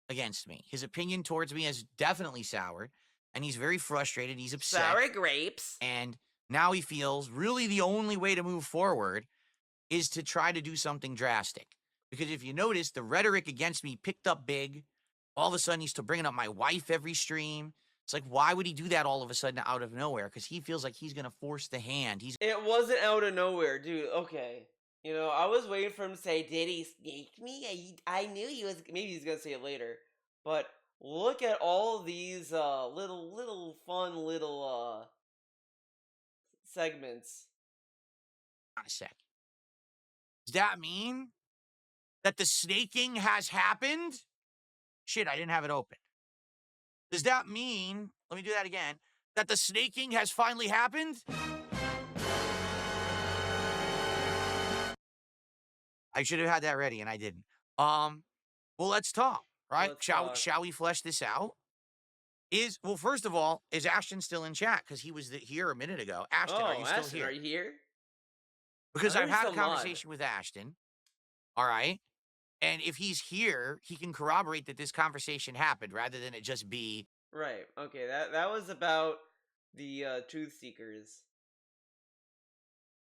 against me. His opinion towards me has definitely soured, and he's very frustrated. He's upset. Sour grapes. And now he feels really the only way to move forward is to try to do something drastic. Because if you notice, the rhetoric against me picked up big. All of a sudden, he's still bringing up my wife every stream. It's like, why would he do that all of a sudden out of nowhere? Because he feels like he's going to force the hand. He's It wasn't out of nowhere, dude. Okay. You know, I was waiting for him to say, "Did he snake me? I knew he was." Maybe he's gonna say it later. But look at all these little fun little segments. on a sec. Does that mean that the snaking has happened? Shit, I didn't have it open. Does that mean, let me do that again, that the snaking has finally happened? I should have had that ready and I didn't. Well, let's talk, right? Let's talk. Shall we flesh this out? Well, first of all, is Ashton still in chat? Because he was here a minute ago. Ashton, are Oh, you still Ashton, here? are you here? Because I I've heard had a some mod. conversation with Ashton. All right. And if he's here, he can corroborate that this conversation happened rather than it just be. Right. Okay. That was about the truth seekers.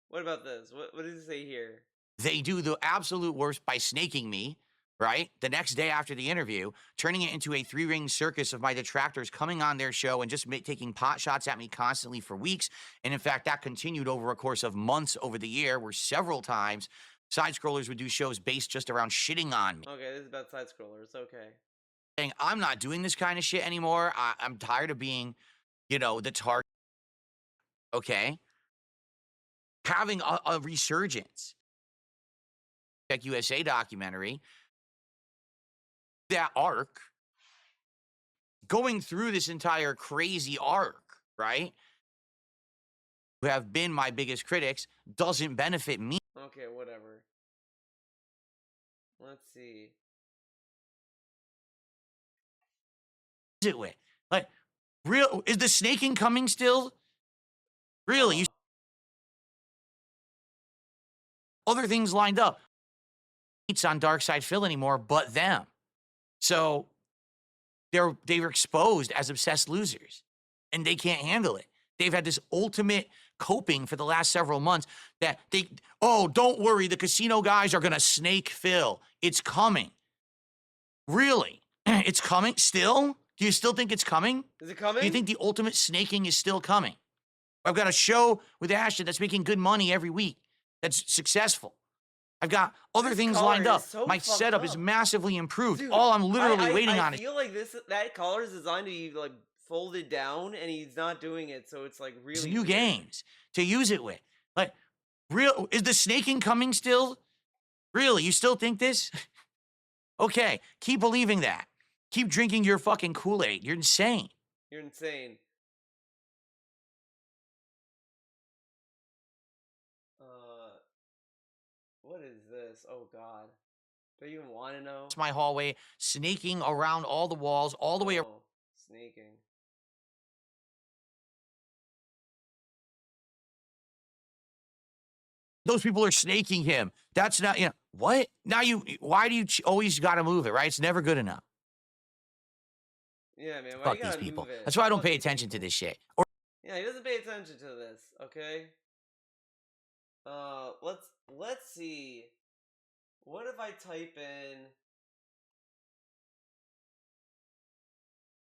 What about this? What does it say here? They do the absolute worst by snaking me, right? The next day after the interview, turning it into a three-ring circus of my detractors coming on their show and just taking pot shots at me constantly for weeks. And in fact, that continued over a course of months over the year, where several times side scrollers would do shows based just around shitting on me. Okay, this is about side scrollers. Okay. Saying, I'm not doing this kind of shit anymore. I'm tired of being, the target. Okay. Having a resurgence. Tech USA documentary, that arc, going through this entire crazy arc, right? Who have been my biggest critics, doesn't benefit me. Okay, whatever. Let's see. It with like real is the snaking coming still? Really? Other things lined up. It's on Dark Side Phil anymore, but them. So they're exposed as obsessed losers, and they can't handle it. They've had this ultimate coping for the last several months that don't worry, the casino guys are gonna snake Phil. It's coming. Really? It's coming still? Do you still think it's coming? Is it coming? Do you think the ultimate snaking is still coming? I've got a show with Ashton that's making good money every week. That's successful. I've got other This things collar lined up. is so My fucked setup up. is massively improved. Dude, All I'm literally waiting on I is feel like that collar is designed to be like folded down, and he's not doing it, so it's like really new weird. games to use it with. Like, is the snaking coming still? Really? You still think this? Okay, keep believing that. Keep drinking your fucking Kool-Aid. You're insane. You're insane. What is this? Oh God. Do you even want to know? It's my hallway, snaking around all the walls, all the way around. Oh, sneaking. Those people are snaking him. That's not, what? Now why do you always got to move it, right? It's never good enough. Yeah, man. Why Fuck you these gotta people. move it? That's why I don't Fuck pay these attention to people. this shit. Yeah, he doesn't pay attention to this. Okay. Let's see. What if I type in?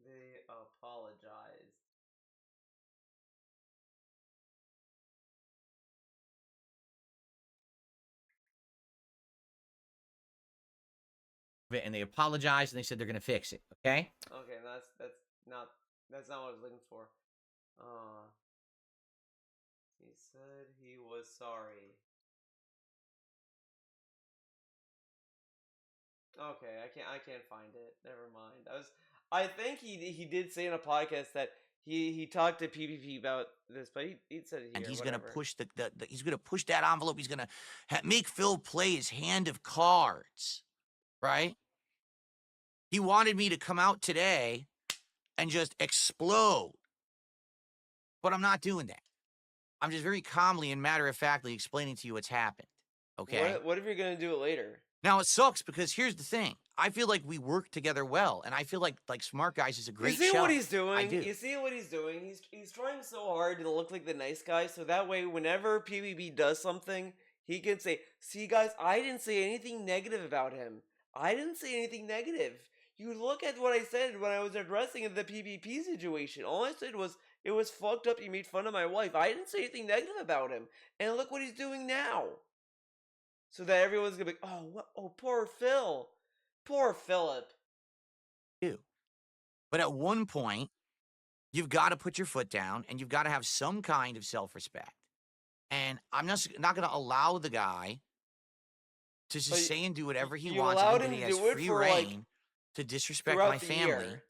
They apologized. And they apologized and they said they're going to fix it. Okay. Okay, that's not what I was looking for. He said he was sorry. Okay, I can't find it. Never mind. I think he did say in a podcast that he talked to PvP about this, but he said it here. And he's whatever. gonna push he's gonna push that envelope. He's gonna make Phil play his hand of cards, right? He wanted me to come out today and just explode, but I'm not doing that. I'm just very calmly and matter-of-factly explaining to you what's happened. Okay. What if you're gonna do it later? Now it sucks because here's the thing. I feel like we work together well, and I feel like Smart Guys is a great show. You see what he's doing? I do. You see what he's doing? He's trying so hard to look like the nice guy, so that way whenever PvP does something, he can say, "See guys, I didn't say anything negative about him. I didn't say anything negative. You look at what I said when I was addressing the PvP situation. All I said was it was fucked up. You made fun of my wife. I didn't say anything negative about him. And look what he's doing now." So that everyone's gonna be, "Oh, what? Oh, poor Phil, poor Philip." But at one point, you've got to put your foot down, and you've got to have some kind of self-respect. And I'm not going to allow the guy to just say and do whatever he wants. allowed And him he to has do it free for, reign to disrespect throughout my the family year.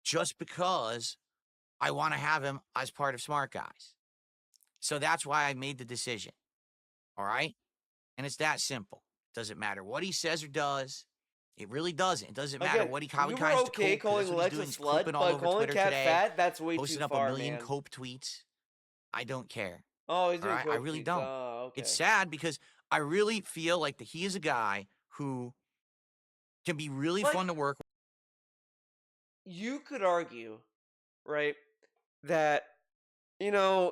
just because I want to have him as part of Smart Guys. So that's why I made the decision. All right? And it's that simple. Doesn't matter what he says or does. It really doesn't. It doesn't matter Again, what how we he were kinds to okay cope, 'cause that's calling what Lex he's a doing. He's slut, coping all but over calling Twitter Cat today, fat, that's way posting too up far, a million man. cope tweets. I don't care. Oh, he's All doing right, I coke really tweets. don't. Oh, okay. It's sad because I really feel like that he is a guy who can be really Like- fun to work with. You could argue, right, that,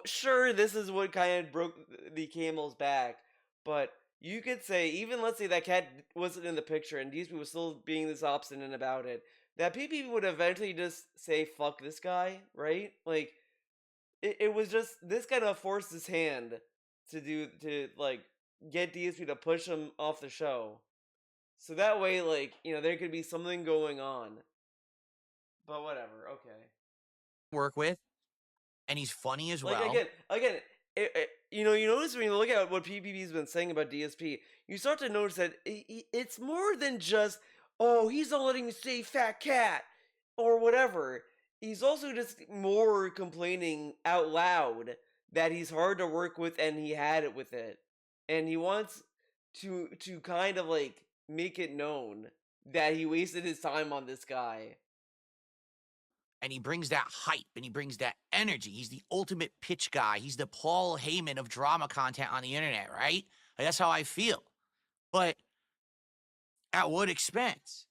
sure, this is what kind of broke the camel's back, but you could say, even let's say that cat wasn't in the picture and DSP was still being this obstinate about it, that PP would eventually just say, fuck this guy, right? Like, it was just, this kind of forced his hand to get DSP to push him off the show. So that way, there could be something going on. But whatever, okay. Work with, and he's funny as well. Again, you notice when you look at what PPP's been saying about DSP, you start to notice that it's more than just, oh, he's not letting me say fat cat or whatever. He's also just more complaining out loud that he's hard to work with and he had it with it, and he wants to kind of make it known that he wasted his time on this guy. And he brings that hype and he brings that energy. He's the ultimate pitch guy. He's the Paul Heyman of drama content on the internet, right? Like, that's how I feel. But at what expense?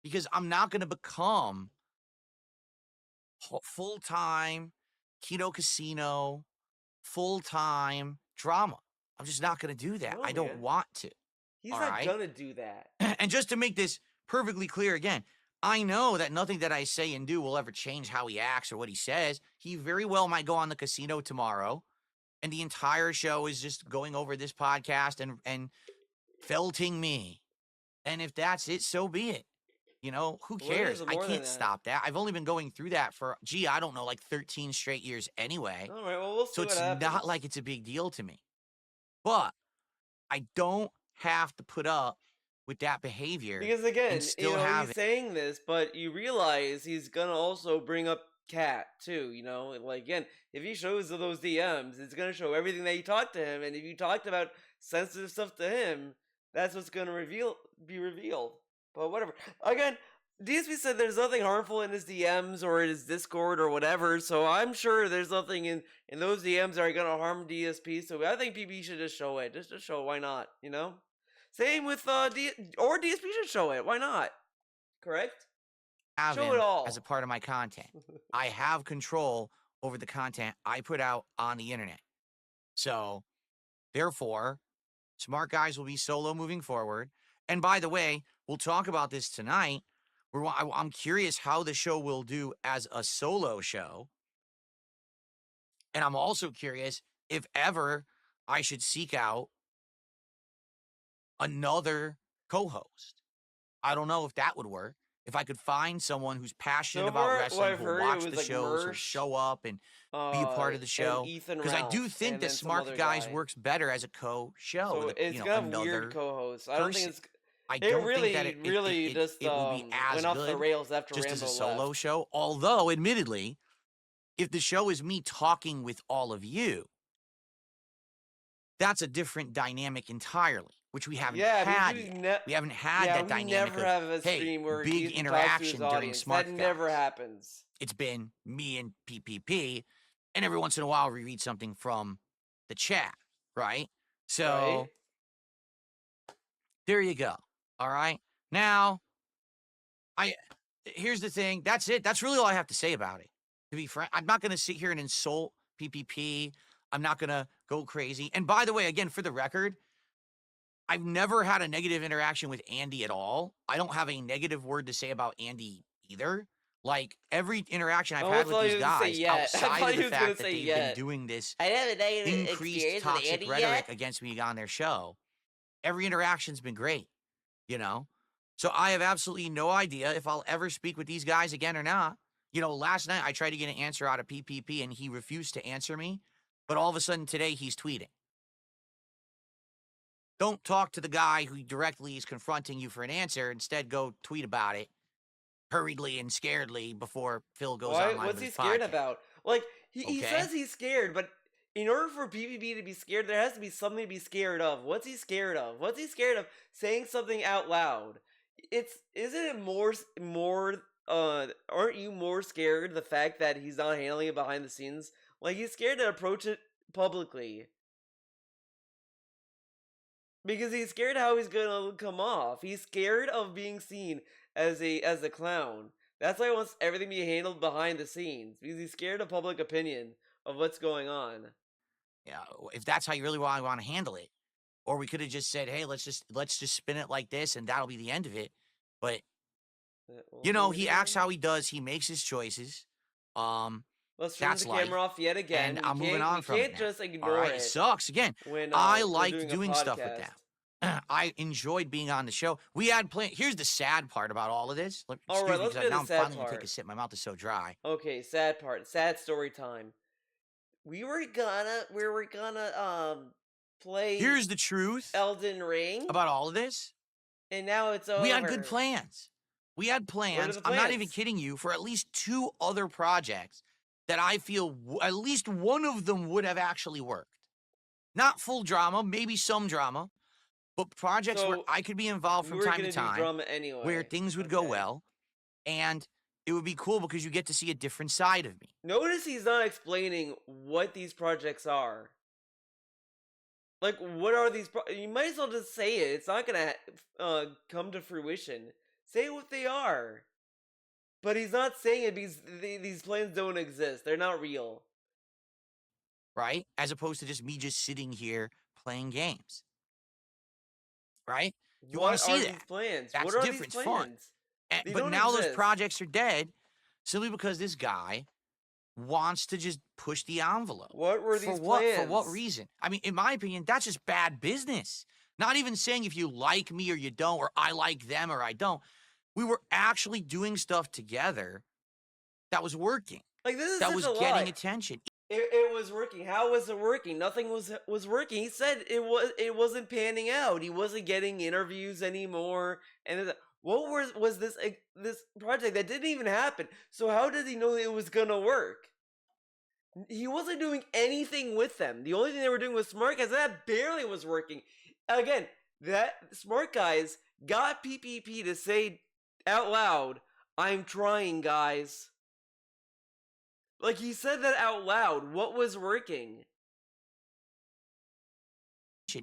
Because I'm not going to become full-time Keto Casino, full-time drama. I'm just not going to do that. No, I don't man. want to. He's All not right? gonna do that. And just to make this perfectly clear again, I know that nothing that I say and do will ever change how he acts or what he says. He very well might go on the casino tomorrow, and the entire show is just going over this podcast and felting me. And if that's it, so be it. Who What is cares? it I more than can't that? stop that. I've only been going through that for, I don't know, like 13 straight years anyway. All right, well, we'll see So what it's happens. not like it's a big deal to me. But I don't have to put up with that behavior. Because again, and still have he's it. saying this, but you realize he's gonna also bring up Cat too. Again, if he shows those DMs, it's gonna show everything that you talked to him, and if you talked about sensitive stuff to him, that's what's gonna be revealed. But whatever. Again, DSP said there's nothing harmful in his DMs or in his Discord or whatever, so I'm sure there's nothing in those DMs that are gonna harm DSP. So I think PP should just show it. Just show it. Why not? Same with or DSP should show it. Why not? Correct? Have Show him it all. as a part of my content. I have control over the content I put out on the internet. So, therefore, smart guys will be solo moving forward. And by the way, we'll talk about this tonight. I'm curious how the show will do as a solo show. And I'm also curious if ever I should seek out another co-host. I don't know if that would work. If I could find someone who's passionate So about far, what wrestling, I've who'll heard, it watch was the like shows, who'll Mersh, show up and be a part of the and show. Ethan Because I do Ralph, think and that then some Smart other Guys guy. works better as a co-show. So with it's gonna have weird co-hosts. I don't think person. it's. I It don't really, think that it really just it will be as went off good the rails after just Rambo as a solo left. show. Although, admittedly, if the show is me talking with all of you, that's a different dynamic entirely, which we haven't had yet. We haven't had that dynamic never of, have a hey, stream where big Ethan talks to interaction his during audience. Smart That never Guys. happens. It's been me and PPP, and every once in a while we read something from the chat, right? So there you go. All right. Now, here's the thing. That's it. That's really all I have to say about it. To be frank, I'm not going to sit here and insult PPP. I'm not going to go crazy. And by the way, again, for the record, I've never had a negative interaction with Andy at all. I don't have a negative word to say about Andy either. Like, every interaction I've had with these guys, outside of the fact that they've been doing this increased toxic rhetoric against me on their show, every interaction's been great, So I have absolutely no idea if I'll ever speak with these guys again or not. Last night I tried to get an answer out of PPP and he refused to answer me. But all of a sudden today he's tweeting. Don't talk to the guy who directly is confronting you for an answer. Instead, go tweet about it hurriedly and scaredly before Phil goes online. What's with he his scared podcast. about? He says he's scared, but in order for PPP to be scared, there has to be something to be scared of. What's he scared of? What's he scared of saying something out loud? isn't it more aren't you more scared the fact that he's not handling it behind the scenes? Like, he's scared to approach it publicly because he's scared how he's gonna come off. He's scared of being seen as a clown. That's why he wants everything to be handled behind the scenes, because he's scared of public opinion of what's going on. Yeah, if that's how you really want to handle it, or we could have just said, "Hey, let's just spin it like this, and that'll be the end of it." But you know, he acts how he does. He makes his choices. Let's turn That's the life. camera off yet again. And I'm moving on from We it can't now. just All ignore right, it. it sucks. Again, When I we're liked doing a stuff with podcast. them. I enjoyed being on the show. We had plans. Here's the sad part about all of this. Look, All excuse right, me, let's because get to now the I'm sad finally gonna take part. a sip. My mouth is so dry. Okay, sad part. Sad story time. We were gonna play Here's the truth Elden Ring, about all of this. and now it's over. We had good plans. We had are plans. the I'm not even plans? kidding you, for at least 2 other projects that I feel at least one of them would have actually worked. Not full drama, maybe some drama, but projects where So, I could be involved We from were time gonna to do time, drama anyway. where things would go Okay. well, and it would be cool because you get to see a different side of me. Notice he's not explaining what these projects are. Like, what are these? You might as well just say it. It's not gonna come to fruition. Say what they are. But he's not saying it because these plans don't exist. They're not real. Right? As opposed to just me just sitting here playing games. Right? You What wanna see are that. these plans? That's what are different, these it's fun. plans? They But don't now those exist. projects are dead simply because this guy wants to just push the envelope. What were For these what? plans? For what reason? I mean, in my opinion, that's just bad business. Not even saying if you like me or you don't, or I like them or I don't. We were actually doing stuff together that was working, Like, this is that such was a getting lie. attention. It was working. How was it working? Nothing was working. He said it wasn't panning out. He wasn't getting interviews anymore. And what was this project that didn't even happen? So how did he know it was gonna work? He wasn't doing anything with them. The only thing they were doing was Smart Guys, and that barely was working. Again, that Smart Guys got PPP to say out loud, "I'm trying, guys." Like, he said that out loud. What was working?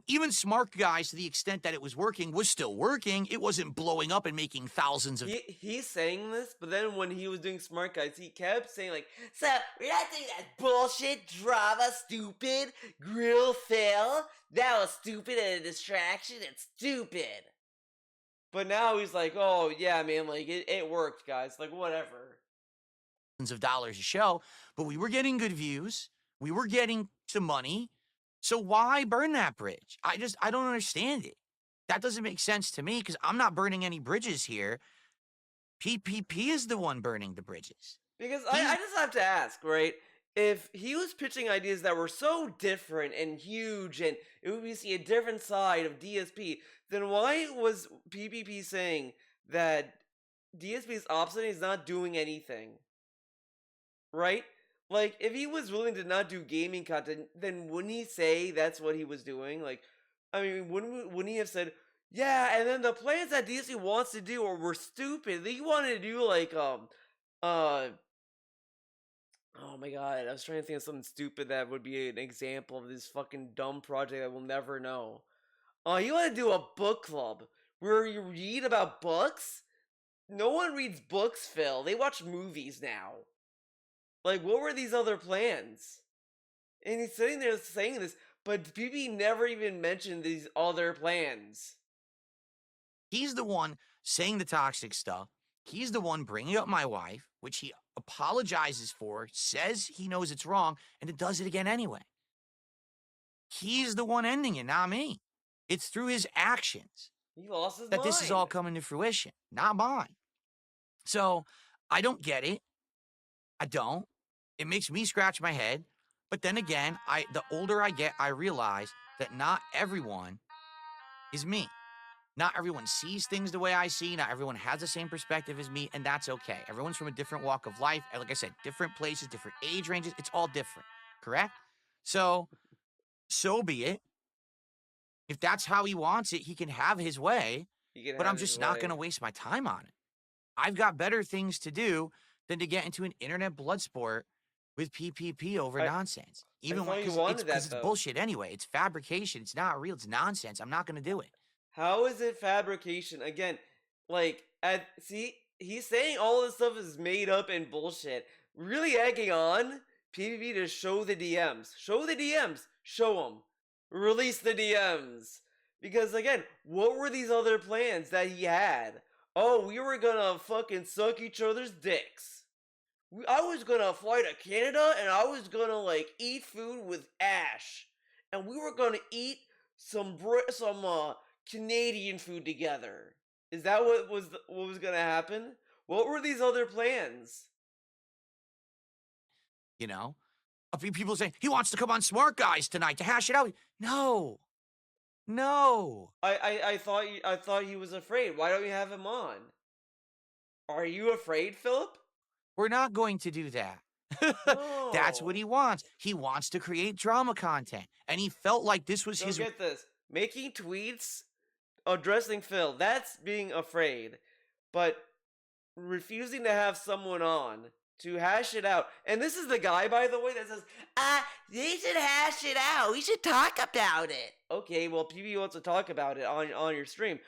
Even Smart Guys, to the extent that it was working, was still working. It wasn't blowing up and making thousands of. He's saying this, but then when he was doing Smart Guys, he kept saying, like, "So, we're not doing that bullshit, drama, stupid, grill fail. That was stupid and a distraction. It's stupid." But now he's like, "Oh, yeah, man, like, it worked, guys. Like, whatever." Of dollars a show, but we were getting good views. We were getting some money. So why burn that bridge? I don't understand it. That doesn't make sense to me because I'm not burning any bridges here. PPP is the one burning the bridges. Because I just have to ask, right? If he was pitching ideas that were so different and huge and it would be see a different side of DSP, then why was PPP saying that DSP is obstinate, he's not doing anything? Right? Like, if he was willing to not do gaming content, then wouldn't he say that's what he was doing? Like, I mean, wouldn't he have said, "Yeah, and then the plans that DSP wants to do were stupid. They wanted to do, like, oh my god, I was trying to think of something stupid that would be an example of this fucking dumb project I will never know. You want to do a book club where you read about books? No one reads books, Phil. They watch movies now. Like, what were these other plans?" And he's sitting there saying this, but PB never even mentioned these other plans. He's the one saying the toxic stuff. He's the one bringing up my wife, which he apologizes for, says he knows it's wrong, and it does it again anyway. He's the one ending it, not me. It's through his actions He lost his that mind. this is all coming to fruition, not mine. So I don't get it. I don't. It makes me scratch my head. But then again, the older I get, I realize that not everyone is me. Not everyone sees things the way I see. Not everyone has the same perspective as me, and that's okay. Everyone's from a different walk of life. And like I said, different places, different age ranges. It's all different, correct? So be it. If that's how he wants it, he can have his way. he can but have I'm his just not way. going to waste my time on it. I've got better things to do than to get into an internet blood sport with PPP over nonsense. Even thought you because wanted that, it's though. bullshit anyway. It's fabrication. It's not real. It's nonsense. I'm not going to do it. How is it fabrication? Again, like, see, he's saying all this stuff is made up and bullshit. Really egging on PvP to show the DMs. Show the DMs. Show them. Release the DMs. Because, again, what were these other plans that he had? Oh, we were gonna fucking suck each other's dicks. I was gonna fly to Canada and I was gonna, like, eat food with Ash. And we were gonna eat some Canadian food together. Is that what was gonna happen? What were these other plans? You know, a few people say he wants to come on Smart Guys tonight to hash it out. No, no. I thought he was afraid. Why don't you have him on? Are you afraid, Philip? We're not going to do that. That's what he wants. He wants to create drama content, and he felt like this was his. Get this: making tweets addressing Phil. That's being afraid, but refusing to have someone on to hash it out. And this is the guy, by the way, that says, they should hash it out. We should talk about it. Okay, well, PB wants to talk about it on your stream.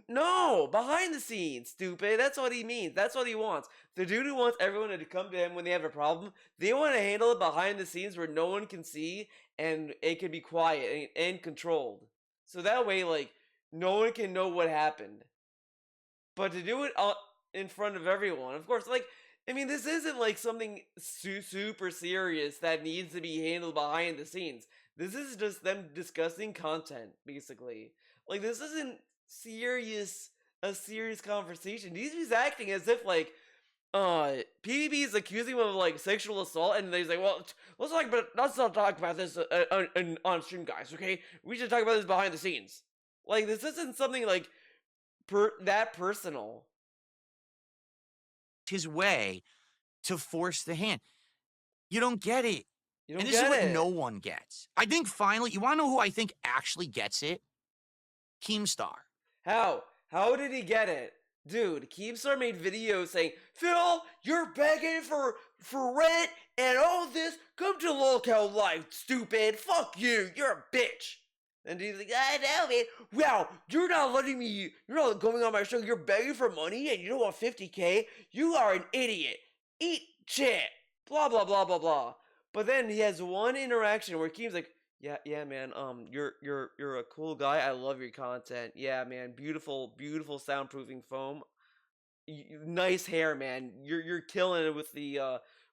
No, behind the scenes, stupid. That's what he means. That's what he wants. The dude who wants everyone to come to him when they have a problem, they want to handle it behind the scenes where no one can see and it can be quiet and controlled. So that way, like, no one can know what happened. But to do it in front of everyone, of course, like, I mean, this isn't like something super serious that needs to be handled behind the scenes. This is just them discussing content, basically. Like, this isn't a serious conversation. He's acting as if, like, PvP is accusing him of, like, sexual assault, and he's like, well, let's not talk about this on stream, guys, okay? We should talk about this behind the scenes. Like, this isn't something, like, that personal. His way to force the hand. You don't get it. You don't and this get is what it. no one gets. I think finally, you want to know who I think actually gets it? Keemstar. How? How did he get it? Dude, Keemstar made videos saying, Phil, you're begging for rent and all this. Come to Lolcow Live, stupid. Fuck you. You're a bitch. And he's like, I know, man. Well, you're not going on my show. You're begging for money and you don't want 50K. You are an idiot. Eat shit. Blah, blah, blah, blah, blah. But then he has one interaction where Keem's like, yeah, man, you're a cool guy. I love your content. Yeah, man, beautiful soundproofing foam. Nice hair, man. You're killing it with the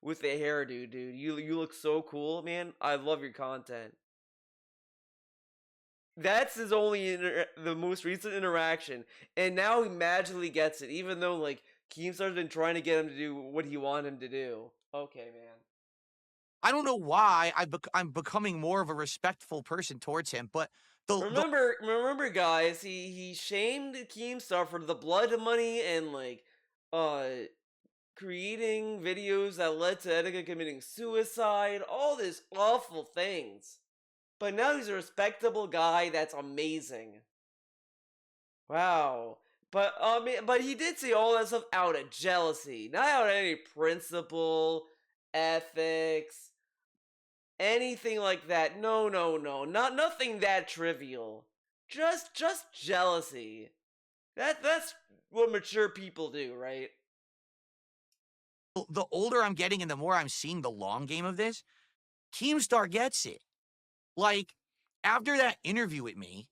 hairdo, dude. You look so cool, man. I love your content. That's his the most recent interaction, and now he magically gets it, even though, like, Keemstar's been trying to get him to do what he wanted him to do. Okay, man. I don't know why I'm becoming more of a respectful person towards him, but remember, guys, he shamed Keemstar for the blood money and, like, creating videos that led to Etika committing suicide, all these awful things. But now he's a respectable guy. That's amazing. Wow. But he did say all that stuff out of jealousy, not out of any principle, ethics, anything like that. No, nothing that trivial. Just jealousy. That's what mature people do, right? The older I'm getting and the more I'm seeing the long game of this, Keemstar gets it. Like, after that interview with me,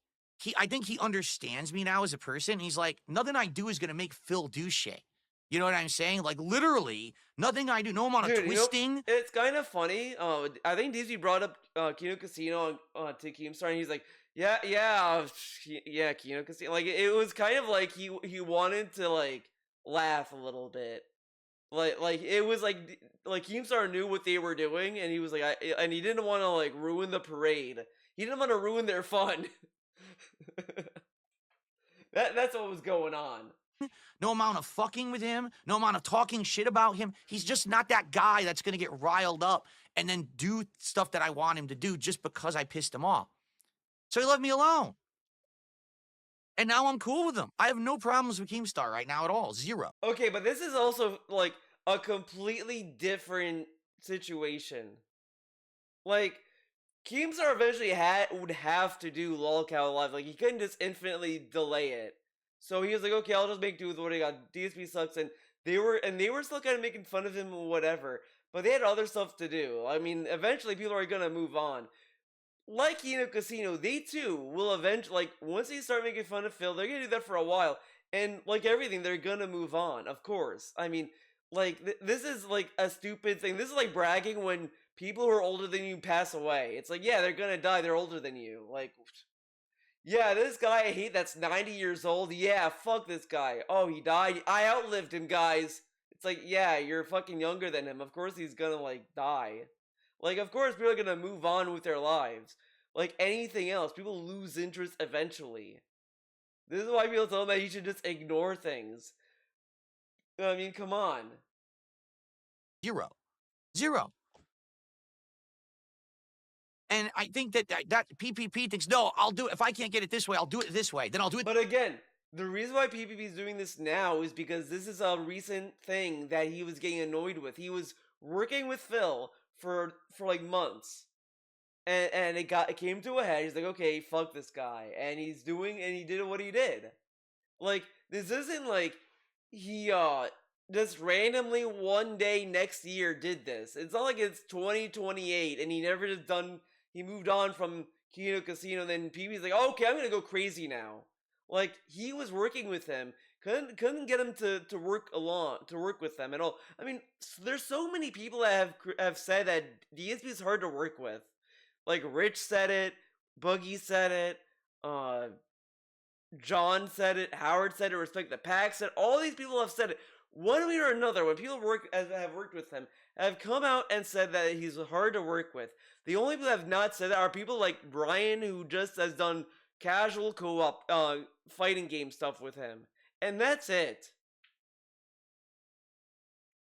I think he understands me now as a person. He's like, nothing I do is going to make Phil do shit. You know what I'm saying? Like, literally, nothing I do, no amount of twisting. It's kind of funny. I think DSP brought up Kino Casino to Keemstar, and he's like, yeah, Kino Casino. Like, it was kind of like he wanted to, like, laugh a little bit. Like it was like Keemstar knew what they were doing, and he was like, and he didn't want to, like, ruin the parade. He didn't want to ruin their fun. That's what was going on. No amount of fucking with him, no amount of talking shit about him. He's just not that guy that's gonna get riled up and then do stuff that I want him to do just because I pissed him off. So he left me alone. And now I'm cool with him. I have no problems with Keemstar right now at all. Zero. Okay, but this is also like a completely different situation. Like, Keemstar eventually would have to do lolcow live. Like, he couldn't just infinitely delay it. So he was like, okay, I'll just make do with what I got. DSP sucks, and they were still kind of making fun of him and whatever. But they had other stuff to do. I mean, eventually people are gonna move on. Like Kino Casino, they too will eventually, like, once they start making fun of Phil, they're gonna do that for a while. And like everything, they're gonna move on, of course. I mean, like, this is like a stupid thing. This is like bragging when people who are older than you pass away. It's like, yeah, they're gonna die, they're older than you. Like, yeah, this guy I hate that's 90 years old, yeah, fuck this guy. Oh, he died? I outlived him, guys. It's like, yeah, you're fucking younger than him. Of course he's gonna, like, die. Like, of course people are gonna move on with their lives. Like anything else, people lose interest eventually. This is why people tell him that he should just ignore things. I mean, come on. Zero. Zero. And I think that PPP thinks, no, I'll do it. If I can't get it this way, I'll do it this way. Then I'll do it. But again, the reason why PPP is doing this now is because this is a recent thing that he was getting annoyed with. He was working with Phil for like months. And it came to a head. He's like, okay, fuck this guy. And he did what he did. Like, this isn't like he just randomly one day next year did this. It's not like it's 2028 and he moved on from Kino Casino, and then PB's like, oh, okay, I'm gonna go crazy now. Like, he was working with him, couldn't get him to work with them at all. I mean, there's so many people that have said that DSP is hard to work with. Like, Rich said it, Boogie said it, John said it, Howard said it, Respect the Pack said it. All these people have said it. One way or another, when people have worked with him, have come out and said that he's hard to work with. The only people that have not said that are people like Brian, who just has done casual co-op fighting game stuff with him. And that's it.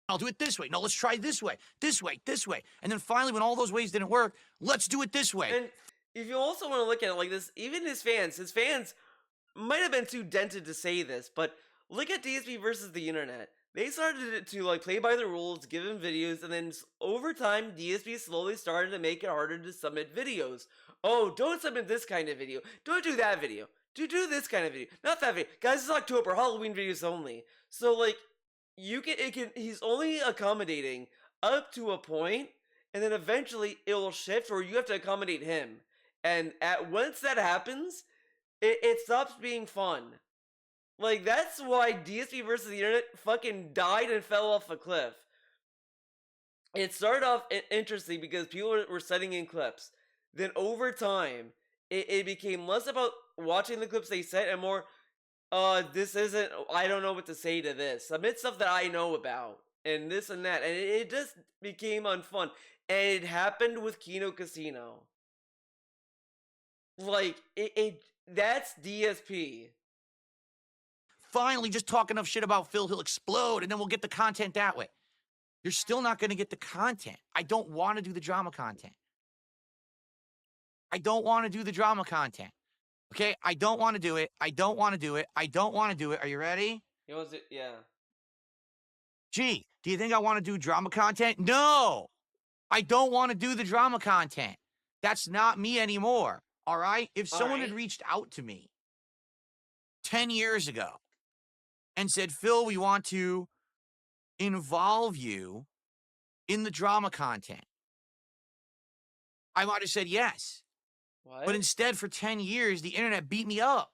I'll do it this way. No, let's try this way. This way. This way. And then finally, when all those ways didn't work, let's do it this way. And if you also want to look at it like this, even his fans might have been too dented to say this, but look at DSP versus the internet. They started to like play by the rules, give him videos, and then over time, DSP slowly started to make it harder to submit videos. Oh, don't submit this kind of video. Don't do that video. Do this kind of video. Not that video. Guys, it's October, Halloween videos only. So like, he's only accommodating up to a point, and then eventually it will shift, or you have to accommodate him. And once that happens, it stops being fun. Like, that's why DSP versus the internet fucking died and fell off a cliff. It started off interesting because people were sending in clips. Then over time, it became less about watching the clips they sent and more, I don't know what to say to this. Submit stuff that I know about, and this and that. And it just became unfun. And it happened with Kino Casino. Like, that's DSP. Finally, just talk enough shit about Phil, he'll explode, and then we'll get the content that way. You're still not going to get the content. I don't want to do the drama content. I don't want to do the drama content. Okay? I don't want to do it. I don't want to do it. I don't want to do it. Are you ready? He wants it, yeah. Gee, do you think I want to do drama content? No! I don't want to do the drama content. That's not me anymore. All right? If someone had reached out to me 10 years ago and said, Phil, we want to involve you in the drama content, I might have said yes. What? But instead, for 10 years, the internet beat me up.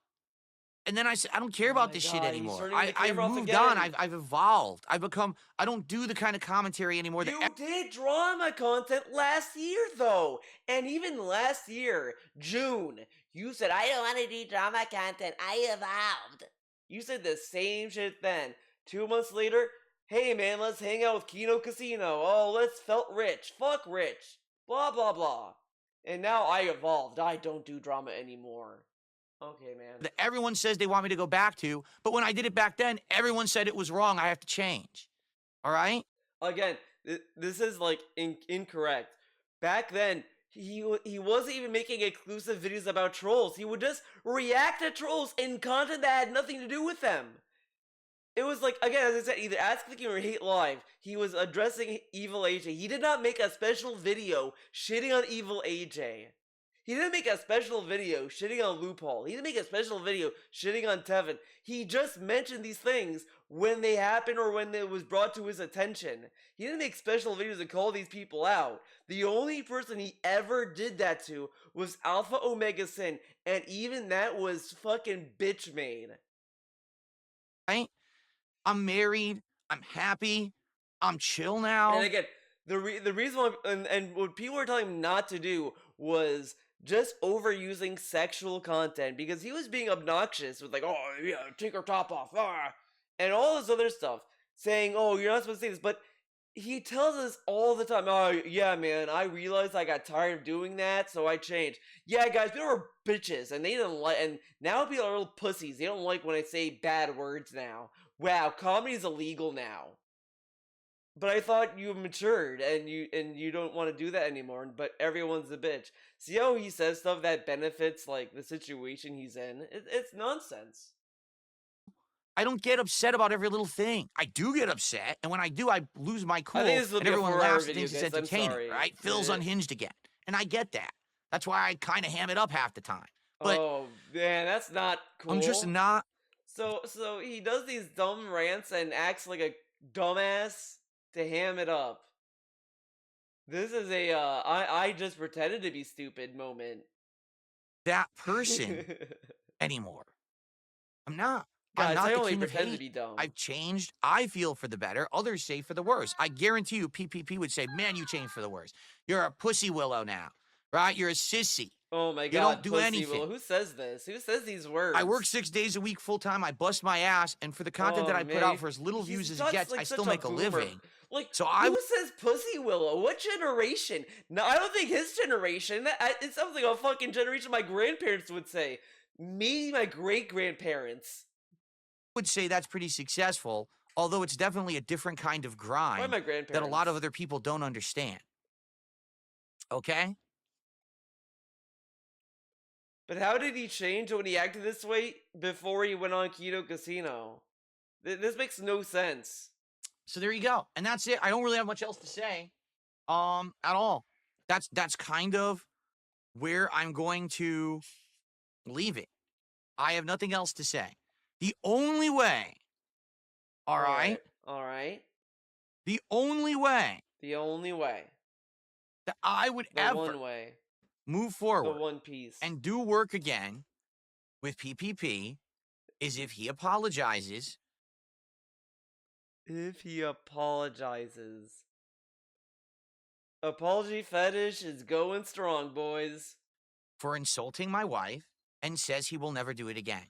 And then I said, I don't care about this shit anymore. I've moved on. I've evolved. I don't do the kind of commentary anymore. You did drama content last year, though. And even last year, June, you said, I don't want to do drama content. I evolved. You said the same shit then. 2 months later, hey man, let's hang out with Kino Casino. Oh, let's felt rich. Fuck rich. Blah, blah, blah. And now I evolved. I don't do drama anymore. Okay, man. That everyone says they want me to go back to, but when I did it back then, everyone said it was wrong. I have to change. All right? Again, this is like incorrect. Back then, he wasn't even making exclusive videos about trolls. He would just react to trolls in content that had nothing to do with them. It was like, again, as I said, either Ask Clicking or Hate Live. He was addressing Evil AJ. He did not make a special video shitting on Evil AJ. He didn't make a special video shitting on Loophole. He didn't make a special video shitting on Tevin. He just mentioned these things when they happened or when it was brought to his attention. He didn't make special videos to call these people out. The only person he ever did that to was Alpha Omega Sin, and even that was fucking bitch made. Right? I'm married. I'm happy. I'm chill now. And again, the reason why, and what people were telling him not to do was just overusing sexual content, because he was being obnoxious with like, oh yeah, take her top off, and all this other stuff, saying, oh, you're not supposed to say this, but he tells us all the time, oh yeah, man, I realized I got tired of doing that, so I changed. Yeah, guys, people are bitches, and they didn't like, and now people are little pussies. They don't like when I say bad words now. Wow, comedy's illegal now. But I thought you matured and you don't want to do that anymore, but everyone's a bitch. See how he says stuff that benefits like the situation he's in? It's nonsense. I don't get upset about every little thing. I do get upset, and when I do, I lose my cool, think this will and be a everyone 4-hour laughs and video, thinks it's guys. I'm entertaining, sorry. right? Phil's Yeah. unhinged again, and I get that. That's why I kind of ham it up half the time. But Oh man, that's not cool. I'm just not. So he does these dumb rants and acts like a dumbass to ham it up. This is a I just pretended to be stupid moment. That person anymore. I'm not. Guys, I'm not I the only king of pretend to hate. be dumb. I've changed. I feel for the better. Others say for the worse. I guarantee you, PPP would say, "Man, you changed for the worse. You're a pussy willow now, right? You're a sissy. Oh my god, You don't do pussy anything." Will. Who says this? Who says these words? I work 6 days a week full time. I bust my ass, and for the content that Oh, I put man. out for as little He's views as such- it gets, like I still such make a boomer. living. Like, So who says Pussy Willow? What generation? No, I don't think his generation. It's something a fucking generation my grandparents would say. Maybe my great grandparents. would say that's pretty successful, although it's definitely a different kind of Why grind my grandparents? that a lot of other people don't understand. Okay? But how did he change when he acted this way before he went on Keto Casino? This makes no sense. So there you go. And that's it. I don't really have much else to say. At all. That's kind of where I'm going to leave it. I have nothing else to say. The only way, all right, Alright. the only way The only way. that I would The ever one way. move The forward one piece. and do work again with PPP is if he apologizes If he apologizes. Apology fetish is going strong, boys. for insulting my wife and says he will never do it again.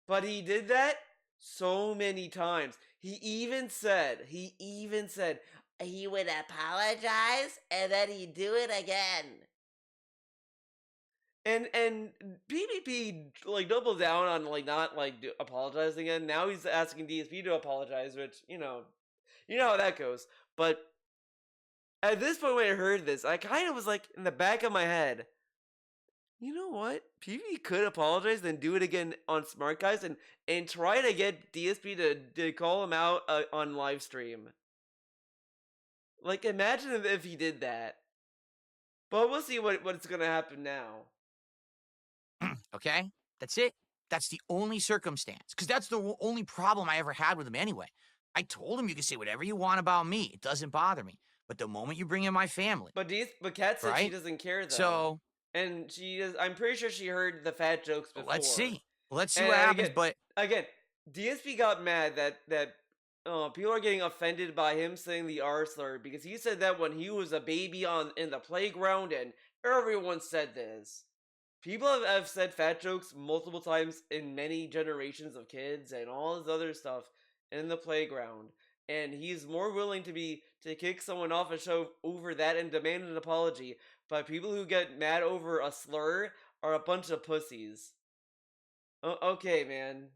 But he did that so many times. He even said he would apologize and then he'd do it again. And PvP like doubled down on like not like apologizing again. Now he's asking DSP to apologize, which you know how that goes. But at this point when I heard this, I kind of was like in the back of my head, you know what? PvP could apologize and do it again on Smart Guys and try to get DSP to call him out on live stream. Like imagine if he did that. But we'll see what's gonna happen now. Okay? That's it. That's the only circumstance. Because that's the only problem I ever had with him anyway. I told him you can say whatever you want about me. It doesn't bother me. But the moment you bring in my family. But Kat said she Right? doesn't care though. So And she is. I'm pretty sure she heard the fat jokes before. let's see. Let's see And what happens. again- But Again, DSP got mad that people are getting offended by him saying the R slur because he said that when he was a baby in the playground, and everyone said this. People have said fat jokes multiple times in many generations of kids and all this other stuff in the playground, and he's more willing to kick someone off a show over that and demand an apology. But people who get mad over a slur are a bunch of pussies. Okay, man.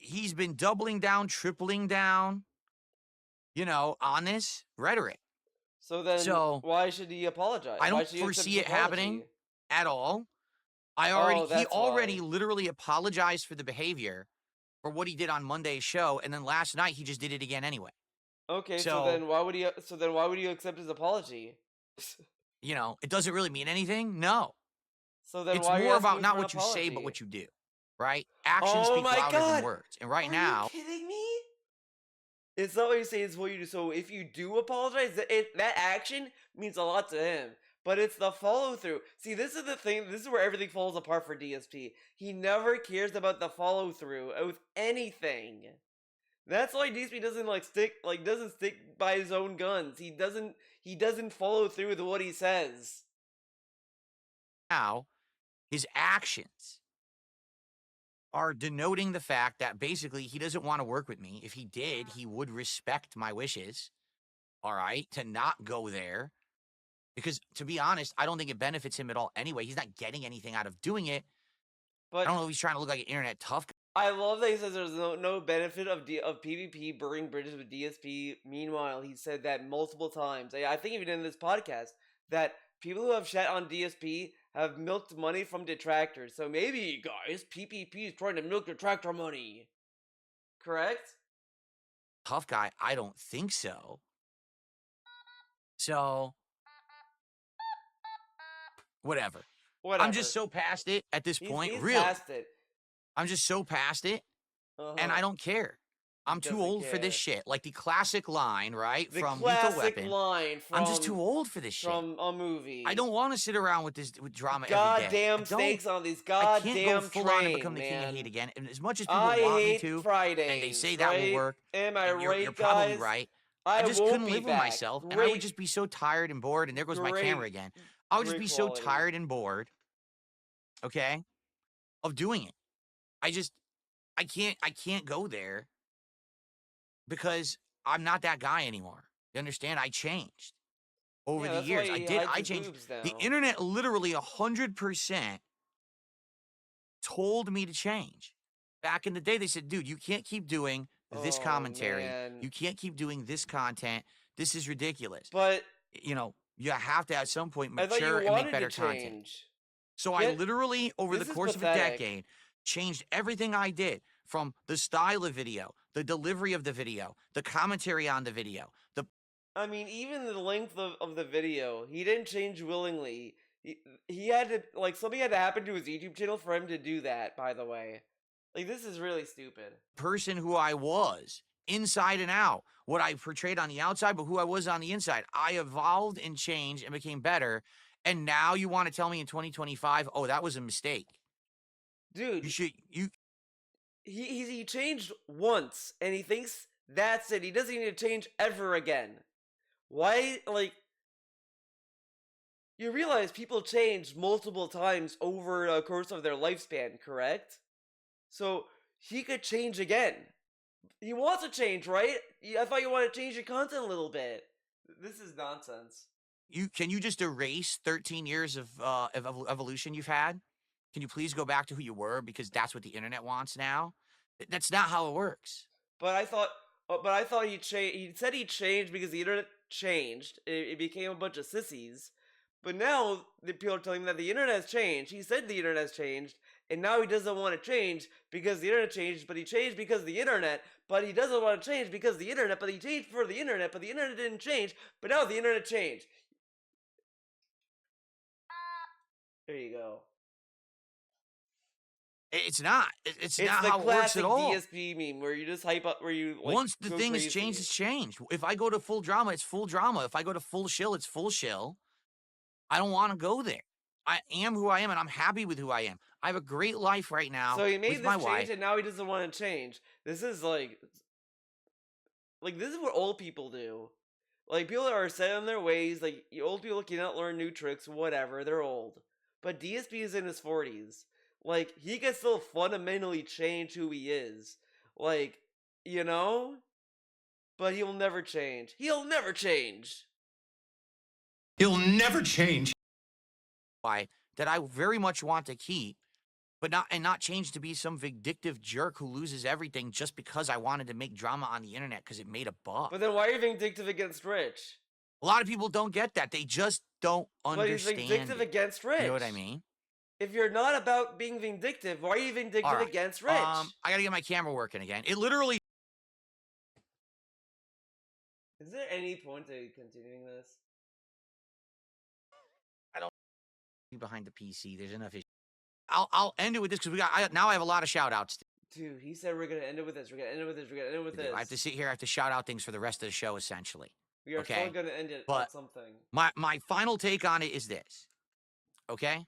he's been doubling down, tripling down, on this rhetoric. So then, So why should he apologize? I Why don't should he accept foresee his it happening apology? at all. He that's already why. literally apologized for the behavior for what he did on Monday's show, and then last night he just did it again anyway. Okay, so So, then why would he? So then why would you accept his apology? you know, it doesn't really mean anything. No. So then It's why are you more asking about me not for an what you say, but apology? what you do. Right? Actions Oh speak my louder than god! words. And right Are now, you kidding me? It's not what you say, it's what you do. So if you do apologize, that action means a lot to him. But it's the follow through. See, this is the thing. This is where everything falls apart for DSP. He never cares about the follow through with anything. That's why DSP doesn't stick by his own guns. He doesn't follow through with what he says. his actions are denoting the fact that basically he doesn't want to work with me. If he did, he would respect my wishes, all right, to not go there. Because to be honest, I don't think it benefits him at all anyway. He's not getting anything out of doing it. I But don't know if he's trying to look like an internet tough guy. I love that he says there's no benefit of PvP burning bridges with DSP. Meanwhile, he said that multiple times. I think even in this podcast that people who have shat on DSP have milked money from detractors. So maybe, guys, PvP is trying to milk detractor money. Correct? Tough guy. I don't think so. So, whatever. I'm just so past it at this point. He's Really. past it. I'm just so past it, and I don't care. I'm too doesn't old for this care. shit. Like the classic line, right? The from Lethal classic Weapon. line from, I'm just too old for this shit. from a movie. I don't want to sit around with drama every day. I Goddamn don't. stakes on these I goddamn can't go full on and become the man. king of hate again. And as much as people I want me hate to, Fridays, and they say that will work, Am I and right, you're guys? probably right. I just won't couldn't be live with back. myself, and I Great, would just be so tired and bored. And there goes my great- camera again. I would just great be quality. so tired and bored, okay, of doing it. I can't go there because I'm not that guy anymore. You understand? I changed over Yeah, the that's years. why I he did. hides I his changed. boobs now. The internet literally 100% told me to change. Back in the day, they said, dude, you can't keep doing this Oh, commentary. man. You can't keep doing this content. This is ridiculous. But You know, you have to at some point I thought you mature and wanted make better to content. change. So I Yet- literally, over the this is course of a pathetic. decade, changed everything I did, from the style of video, the delivery of the video, the commentary on the video, I mean, even the length of the video, he didn't change willingly. He had to, like, something had to happen to his YouTube channel for him to do that, by the way. Like, this is really stupid. person who I was, inside and out, what I portrayed on the outside, but who I was on the inside. I evolved and changed and became better. And now you want to tell me in 2025, oh, that was a mistake. Dude, You he changed once, and he thinks that's it. He doesn't need to change ever again. Why, like, you realize people change multiple times over the course of their lifespan, correct? So, he could change again. He wants to change, right? I thought you wanted to change your content a little bit. This is nonsense. can you just erase 13 years of evolution you've had? Can you please go back to who you were, because that's what the internet wants now? That's not how it works. But I thought he changed. He said he changed because the internet changed. It became a bunch of sissies. But now the people are telling him that the internet has changed. He said the internet has changed, and now he doesn't want to change because the internet changed. But he changed because of the internet. But he doesn't want to change because of the internet. But he changed for the internet. But the internet didn't change. But now the internet changed. There you go. It's not. It's not the how it works classic at all. DSP meme where you just hype up, where you like, Once the go thing crazy. has changed, it's changed. If I go to full drama, it's full drama. If I go to full shill, it's full shill. I don't want to go there. I am who I am, and I'm happy with who I am. I have a great life right now So he made with this my change, wife. and now he doesn't want to change. This is like this is what old people do. Like, people that are set in their ways. Like, old people cannot learn new tricks. Whatever, they're old. But DSP is in his 40s. Like, he can still fundamentally change who he is. Like, you know? But he'll never change. He'll never change. He'll never change. Why that I very much want to keep, but not change to be some vindictive jerk who loses everything just because I wanted to make drama on the internet because it made a buck. But then why are you vindictive against Rich? A lot of people don't get that. They just don't But he's understand vindictive it. against Rich. You know what I mean? If you're not about being vindictive, why are you vindictive All right. against Rich? I gotta get my camera working again. It literally Is there any point to continuing this? behind the PC. There's enough issues. I'll end it with this because now I have a lot of shout outs. Dude, he said we're gonna end it with this. We're gonna end it with this. We're gonna end it with this. I have to sit here. I have to shout out things for the rest of the show, essentially. We are okay? still gonna end it But on something. My final take on it is this. Okay?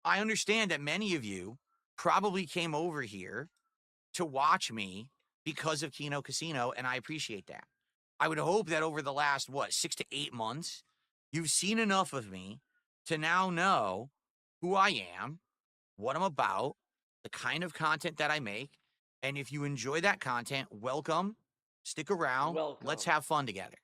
I understand that many of you probably came over here to watch me because of Kino Casino, and I appreciate that. I would hope that over the last, 6 to 8 months, you've seen enough of me to now know who I am, what I'm about, the kind of content that I make. And if you enjoy that content, welcome, stick around, let's have fun together.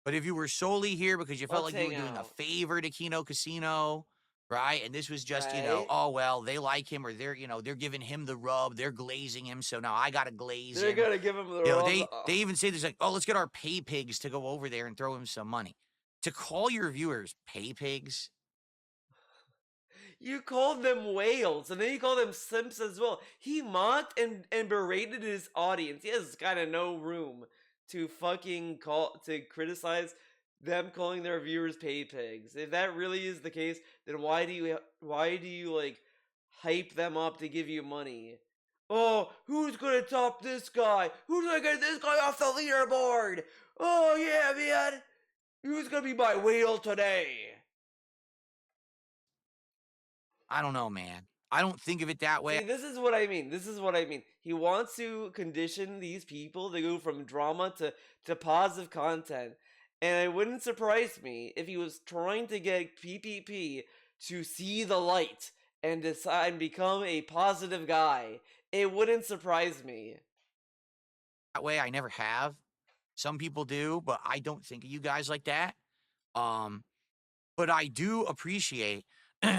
But if you were solely here because you felt like you were doing a favor to Kino Casino, right? And this was just, oh, well, they like him or they're giving him the rub. They're glazing him. So now I got to glaze They're him. gonna give him the rub. They even say this like, oh, let's get our pay pigs to go over there and throw him some money. To call your viewers pay pigs? You called them whales, and then you called them simps as well. He mocked and berated his audience. He has kind of no room to criticize them calling their viewers pay pigs. If that really is the case, then why do you like hype them up to give you money? Oh, who's gonna top this guy? Who's gonna get this guy off the leaderboard? Oh yeah, man. Who's gonna be my whale today? I don't know, man. I don't think of it that way. See, this is what I mean. He wants to condition these people to go from drama to positive content. And it wouldn't surprise me if he was trying to get PPP to see the light and decide and become a positive guy. It wouldn't surprise me. That way, I never have. Some people do, but I don't think of you guys like that. But I do appreciate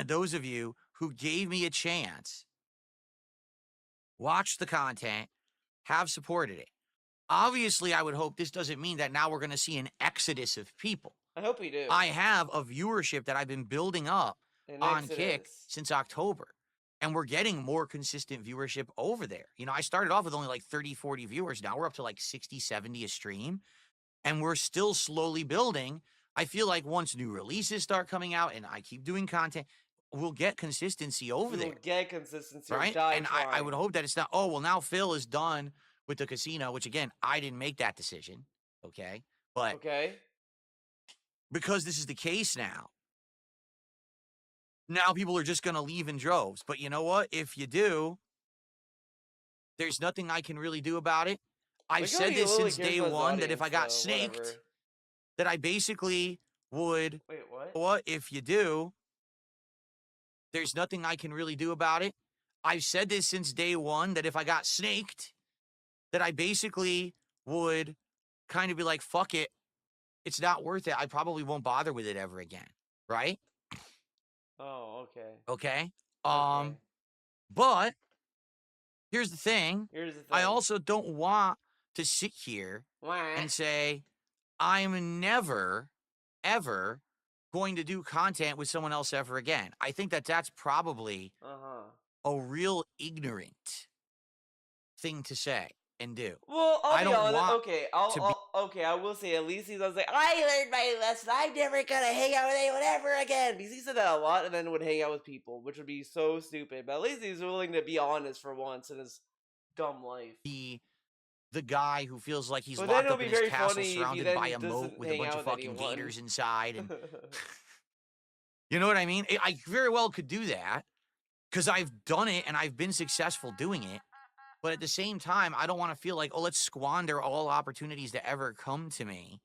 those of you who gave me a chance, watched the content, have supported it. Obviously, I would hope this doesn't mean that now we're going to see an exodus of people. I hope we do. I have a viewership that I've been building up on Kick since October. And we're getting more consistent viewership over there. I started off with only like 30, 40 viewers. Now we're up to like 60, 70 a stream. And we're still slowly building. I feel like once new releases start coming out and I keep doing content, we'll get consistency over there. We'll get consistency. Right? And I would hope that it's not, oh, well, now Phil is done with the casino, which again, I didn't make that decision. Okay? But because this is the case now people are just going to leave in droves. But you know what? If you do, there's nothing I can really do about it. I've said this since day one that if I got snaked, that I basically would. Wait, what? What if you do? There's nothing I can really do about it. I've said this since day one that if I got snaked, that I basically would kind of be like, fuck it. It's not worth it. I probably won't bother with it ever again. Right? Oh, okay. Okay. But here's the thing. I also don't want to sit here and say I'm never, ever going to do content with someone else ever again. I think that that's probably a real ignorant thing to say and do. Well, I'll be honest. Okay, I will say at least he does say, I learned my lesson. I'm never gonna hang out with anyone ever again. Because he said that a lot and then would hang out with people, which would be so stupid. But at least he's willing to be honest for once in his dumb life. The guy who feels like he's locked up in his castle surrounded by a moat with a bunch of fucking gators inside. And you know what I mean? I very well could do that because I've done it and I've been successful doing it. But at the same time, I don't want to feel like, oh, let's squander all opportunities to ever come to me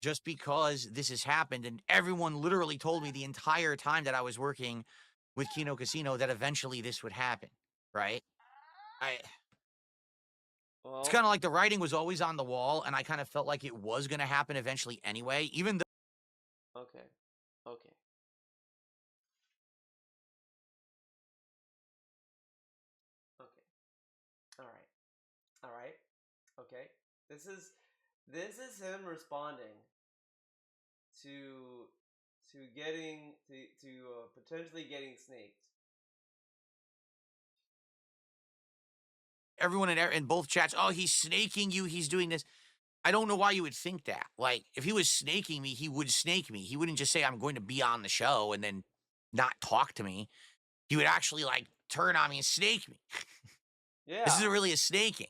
just because this has happened. And everyone literally told me the entire time that I was working with Kino Casino that eventually this would happen, right? It's kind of like the writing was always on the wall, and I kind of felt like it was going to happen eventually anyway, even though... Okay. All right. Okay. This is him responding to getting to potentially getting snaked. Everyone in both chats, oh, he's snaking you, he's doing this. I don't know why you would think that. Like, if he was snaking me, he would snake me. He wouldn't just say, I'm going to be on the show and then not talk to me. He would actually, like, turn on me and snake me. Yeah. This isn't really a snaking.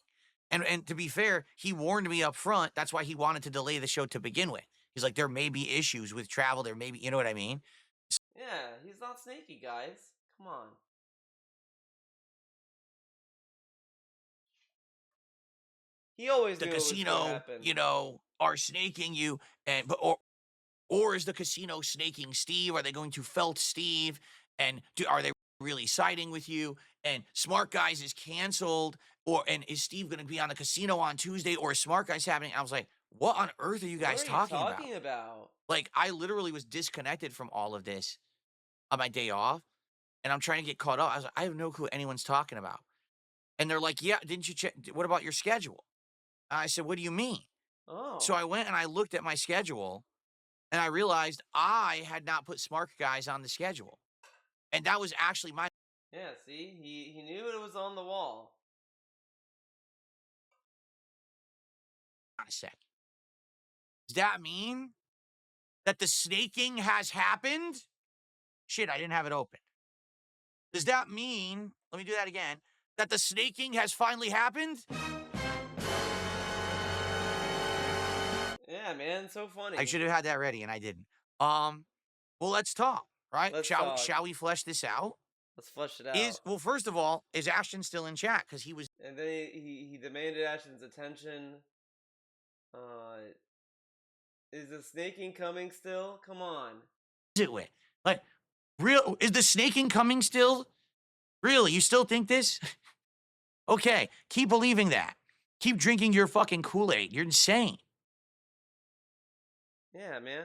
And to be fair, he warned me up front. That's why he wanted to delay the show to begin with. He's like, there may be issues with travel. There may be, you know what I mean? Yeah, he's not snaky, guys. Come on. He always The knew it was casino, gonna happen. you know, are snaking you, and or is the casino snaking Steve? Are they going to felt Steve? And are they really siding with you? And Smart Guys is canceled, and is Steve going to be on the casino on Tuesday, or is Smart Guys happening? I was like, what on earth are you guys talking about? Like, I literally was disconnected from all of this on my day off, and I'm trying to get caught up. I was like, I have no clue what anyone's talking about. And they're like, yeah, didn't you check? What about your schedule? I said, what do you mean? Oh. So I went and I looked at my schedule, and I realized I had not put Smart Guys on the schedule. And that was actually my... Yeah, see? He knew it was on the wall. On a sec. Does that mean that the snaking has happened? Shit, I didn't have it open. Does that mean, let me do that again, that the snaking has finally happened? Yeah, man, so funny. I should have had that ready, and I didn't. Well, let's talk, right? Let's shall talk. Shall we flesh this out? Let's flesh it out. Well, first of all, is Ashton still in chat? Because he was... And then he demanded Ashton's attention. Is the snaking coming still? Come on. it with? Like, is the snaking coming still? Really? You still think this? Okay, keep believing that. Keep drinking your fucking Kool-Aid. You're insane. Yeah, man.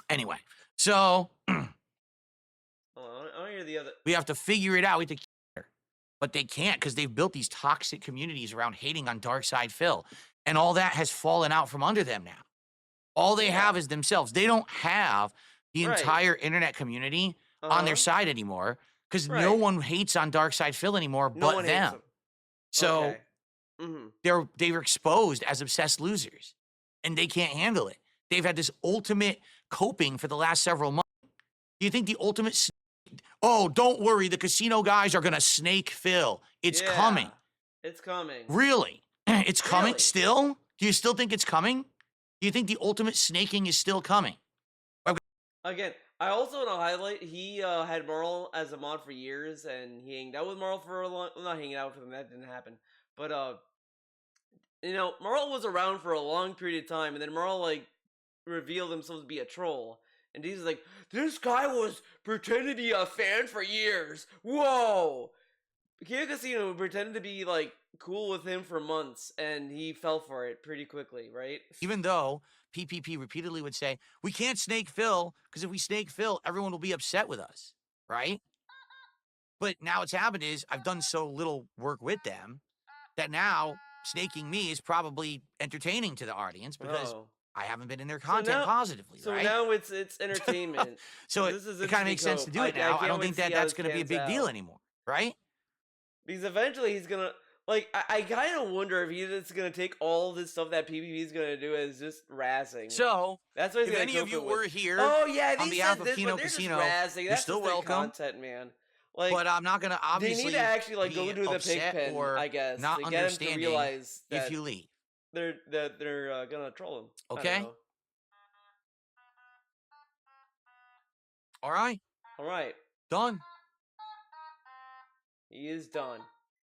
Anyway, so Oh, I don't hear the other. we have to figure it out. We have to care. But they can't because they've built these toxic communities around hating on Darkside Phil. And all that has fallen out from under them now. All they have is themselves. They don't have the entire internet community on their side anymore because no one hates on Darkside Phil anymore but them. So they were exposed as obsessed losers, and they can't handle it. They've had this ultimate coping for the last several months. Do you think the ultimate... Oh, don't worry. The casino guys are going to snake Phil. It's coming. It's coming. Really? It's coming still? Do you still think it's coming? Do you think the ultimate snaking is still coming? Again, I also want to highlight, he had Marl as a mod for years, and he hanged out with Marl for a long... Well, not hanging out with him, that didn't happen. But, you know, Marl was around for a long period of time, and then Marl, like, revealed himself to be a troll. And he's like, this guy was pretending to be a fan for years. Whoa! King Casino pretended to be, like, cool with him for months, and he fell for it pretty quickly, right? Even though PPP repeatedly would say, we can't snake Phil, because if we snake Phil, everyone will be upset with us, right? But now what's happened is I've done so little work with them that now snaking me is probably entertaining to the audience because I haven't been in their content positively, so right? now it's entertainment. So it kind of makes sense to do it now. I don't think that's going to be a big deal anymore, right? Because eventually he's going to... Like, I kind of wonder if he's just going to take all this stuff that PPP is going to do as just razzing. So, that's what if any of you were here on behalf of Kino Casino, you're still welcome. Content, man. Like, but I'm not going to obviously they need to actually, like, go to the pig pen, I guess, not to get him to realize that if you leave. They're going to troll him. Okay? All right. All right. Done. He is done.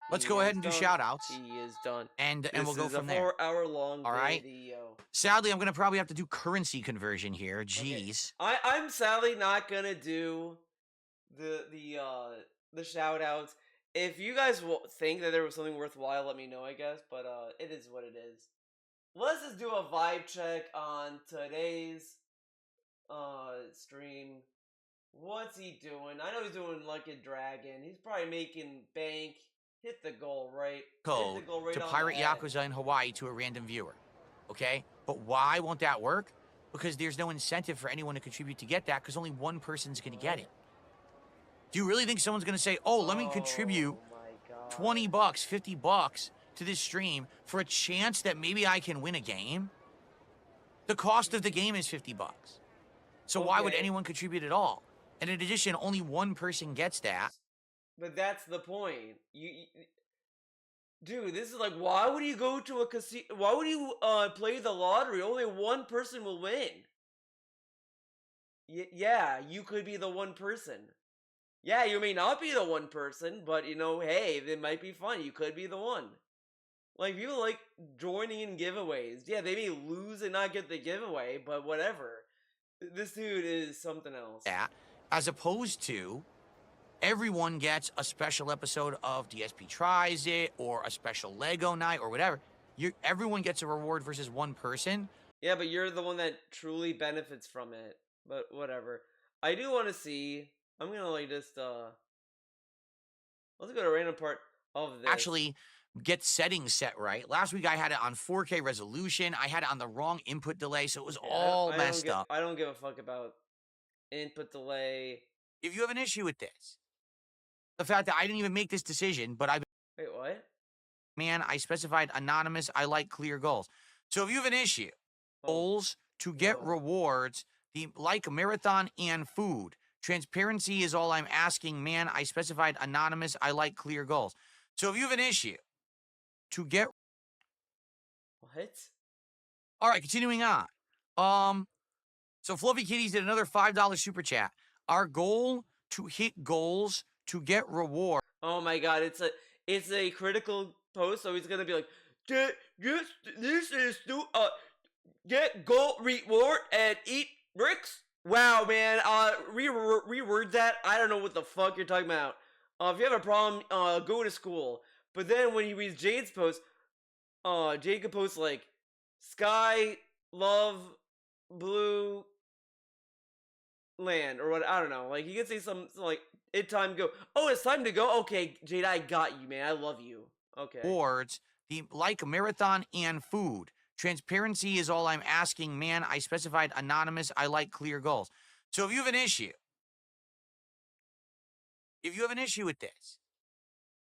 Let's go ahead and do shout-outs. He is done. And we'll go from there. This is a 4-hour-long All right. video. Sadly, I'm going to probably have to do currency conversion here. Jeez. Okay. I'm sadly not going to do the shout-outs. If you guys think that there was something worthwhile, let me know, I guess. But it is what it is. Let's just do a vibe check on today's stream. What's he doing? I know he's doing like a dragon. He's probably making bank. Hit the goal right. code Hit the goal right to on pirate the head. Yakuza in Hawaii to a random viewer. Okay? But why won't that work? Because there's no incentive for anyone to contribute to get that because only one person's going to get it. Do you really think someone's going to say, oh, let me contribute Oh my God. 20 bucks, 50 bucks to this stream for a chance that maybe I can win a game? The cost of the game is 50 bucks. So why would Okay. anyone contribute at all? And in addition, only one person gets that. But that's the point. Dude, this is like, why would you go to a casino? Why would you play the lottery? Only one person will win. Yeah, you could be the one person. Yeah, you may not be the one person, but you know, hey, it might be fun. You could be the one. Like, people like joining in giveaways. Yeah, they may lose and not get the giveaway, but whatever. This dude is something else. That, as opposed to everyone gets a special episode of DSP Tries It or a special Lego night or whatever. Everyone gets a reward versus one person. Yeah, but you're the one that truly benefits from it. But whatever. I do want to see. I'm gonna like just let's go to a random part of this. Actually get settings set right. Last week I had it on 4K resolution. I had it on the wrong input delay, so it was Yeah, all messed up. I don't give a fuck about input delay. If you have an issue with this, the fact that I didn't even make this decision, but Wait, what? I specified anonymous, I like clear goals. So if you have an issue, goals to get rewards, like marathon and food. Transparency is all I'm asking, man. I specified anonymous, I like clear goals. So if you have an issue to get... What? All right, continuing on. So Fluffy Kitties did another $5 super chat. Our goal to hit goals to get reward. Oh my god, it's a critical post, so he's gonna be like, this is get gold reward and eat bricks. Wow, man. Reword that. I don't know what the fuck you're talking about. If you have a problem, go to school. But then when you read Jade's post, Jade could post like sky, love, blue, land, or what, I don't know. Like, he could say something like, it's time to go. Oh, it's time to go? Okay, Jade, I got you, man. I love you. Okay. Rewards, like marathon and food. Transparency is all I'm asking, man. I specified anonymous, I like clear goals. So if you have an issue with this,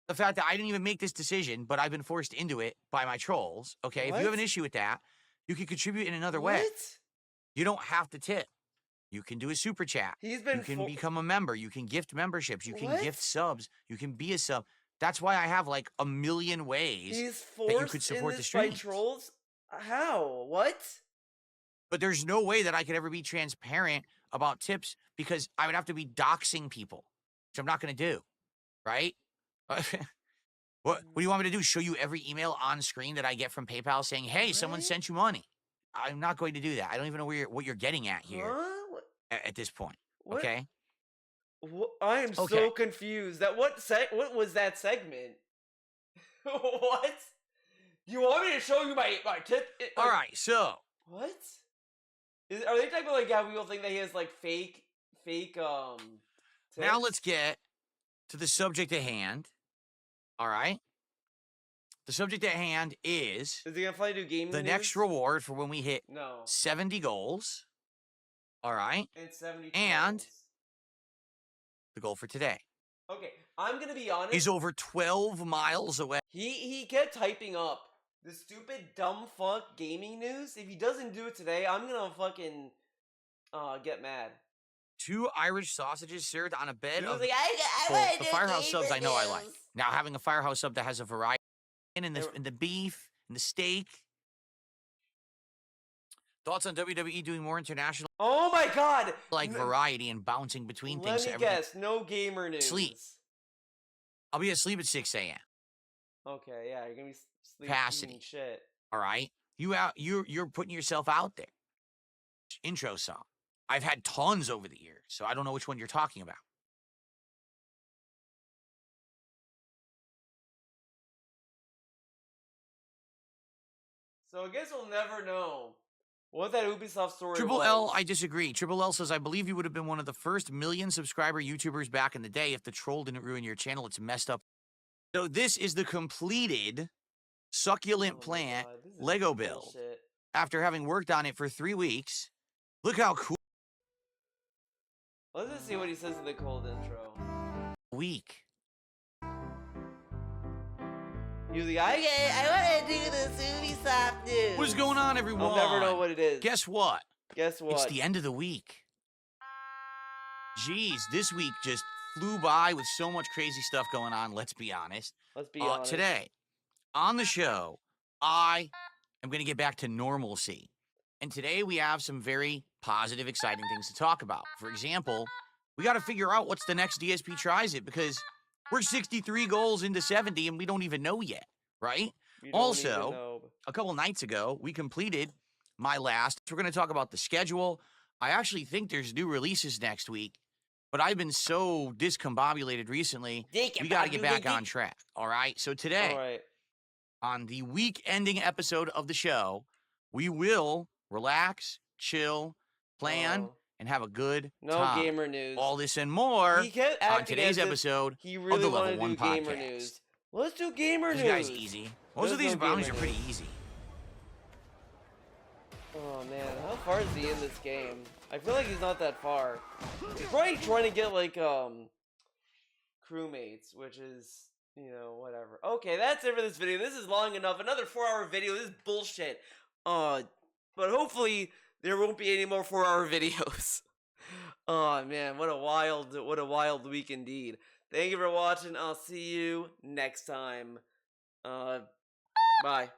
the fact that I didn't even make this decision, but I've been forced into it by my trolls, okay? If you have an issue with that, you can contribute in another way. You don't have to tip. You can do a super chat. He's been you can become a member. You can gift memberships. You can gift subs. You can be a sub. That's why I have like a million ways He's that you forced could in support the this by stream. trolls? How? What? But there's no way that I could ever be transparent about tips because I would have to be doxing people, which I'm not going to do, right? What do you want me to do? Show you every email on screen that I get from PayPal saying, hey, someone sent you money. I'm not going to do that. I don't even know what you're getting at here at this point, okay? I am so confused. What was that segment? What? You want me to show you my tip? All right, so. What? Are they talking about like how people think that he has like fake tips? Now let's get to the subject at hand. All right. The subject at hand is he gonna finally do game the news? next reward for when we hit No. 70 goals. All right. And 70 And trolls. the goal for today. Okay, I'm gonna be honest. He's over 12 miles away. He kept typing up the stupid dumb fuck gaming news. If he doesn't do it today, I'm gonna fucking get mad. 2 Irish sausages served on a bed He was of like, I well, wanna the do firehouse subs I know I like. news. Now having a firehouse sub that has a variety in the beef, in the steak. Thoughts on WWE doing more international Oh my god! variety and bouncing between Let things? me guess, no gamer news. Sleep. I'll be asleep at 6 a.m. Okay, yeah, you're gonna be sleep Capacity. eating shit. All right, you're putting yourself out there. Intro song. I've had tons over the years, so I don't know which one you're talking about. So I guess we'll never know what that Ubisoft story Triple was. L, I disagree. Triple L says, I believe you would have been one of the first million subscriber YouTubers back in the day if the troll didn't ruin your channel. It's messed up. So this is the completed succulent Oh my plant God, this is Lego build. bullshit. After having worked on it for 3 weeks, look how cool. Let's just see what he says in the cold intro. Week. He's like, I want to do the Ubisoft news. What's going on, everyone? I'll never know what it is. Guess what? Guess what? It's the end of the week. Jeez, this week just flew by with so much crazy stuff going on, let's be honest. Let's be honest. Today, on the show, I am going to get back to normalcy. And today we have some very positive, exciting things to talk about. For example, we got to figure out what's the next DSP tries it because we're 63 goals into 70 and we don't even know yet, right? You don't Also, even know. a couple nights ago, we completed my last. We're going to talk about the schedule. I actually think there's new releases next week, but I've been so discombobulated recently. We got to get back on track. All right. So today, All right. on the week ending episode of the show, we will relax, chill, plan, Oh. and have a good No time. gamer news. All this and more He kept on acting today's as if episode he of really the wanted Level to 1 do gamer podcast. news. Let's do gamer This news. guy's easy. Most of There's these no brownies are gamer pretty news. easy. Oh man, how far is he in this game? I feel like he's not that far. He's probably trying to get like crewmates, which is, you know, whatever. Okay, that's it for this video. This is long enough. Another 4-hour video. This is bullshit. But hopefully there won't be any more 4-hour videos. Oh man, what a wild week indeed. Thank you for watching. I'll see you next time. Bye.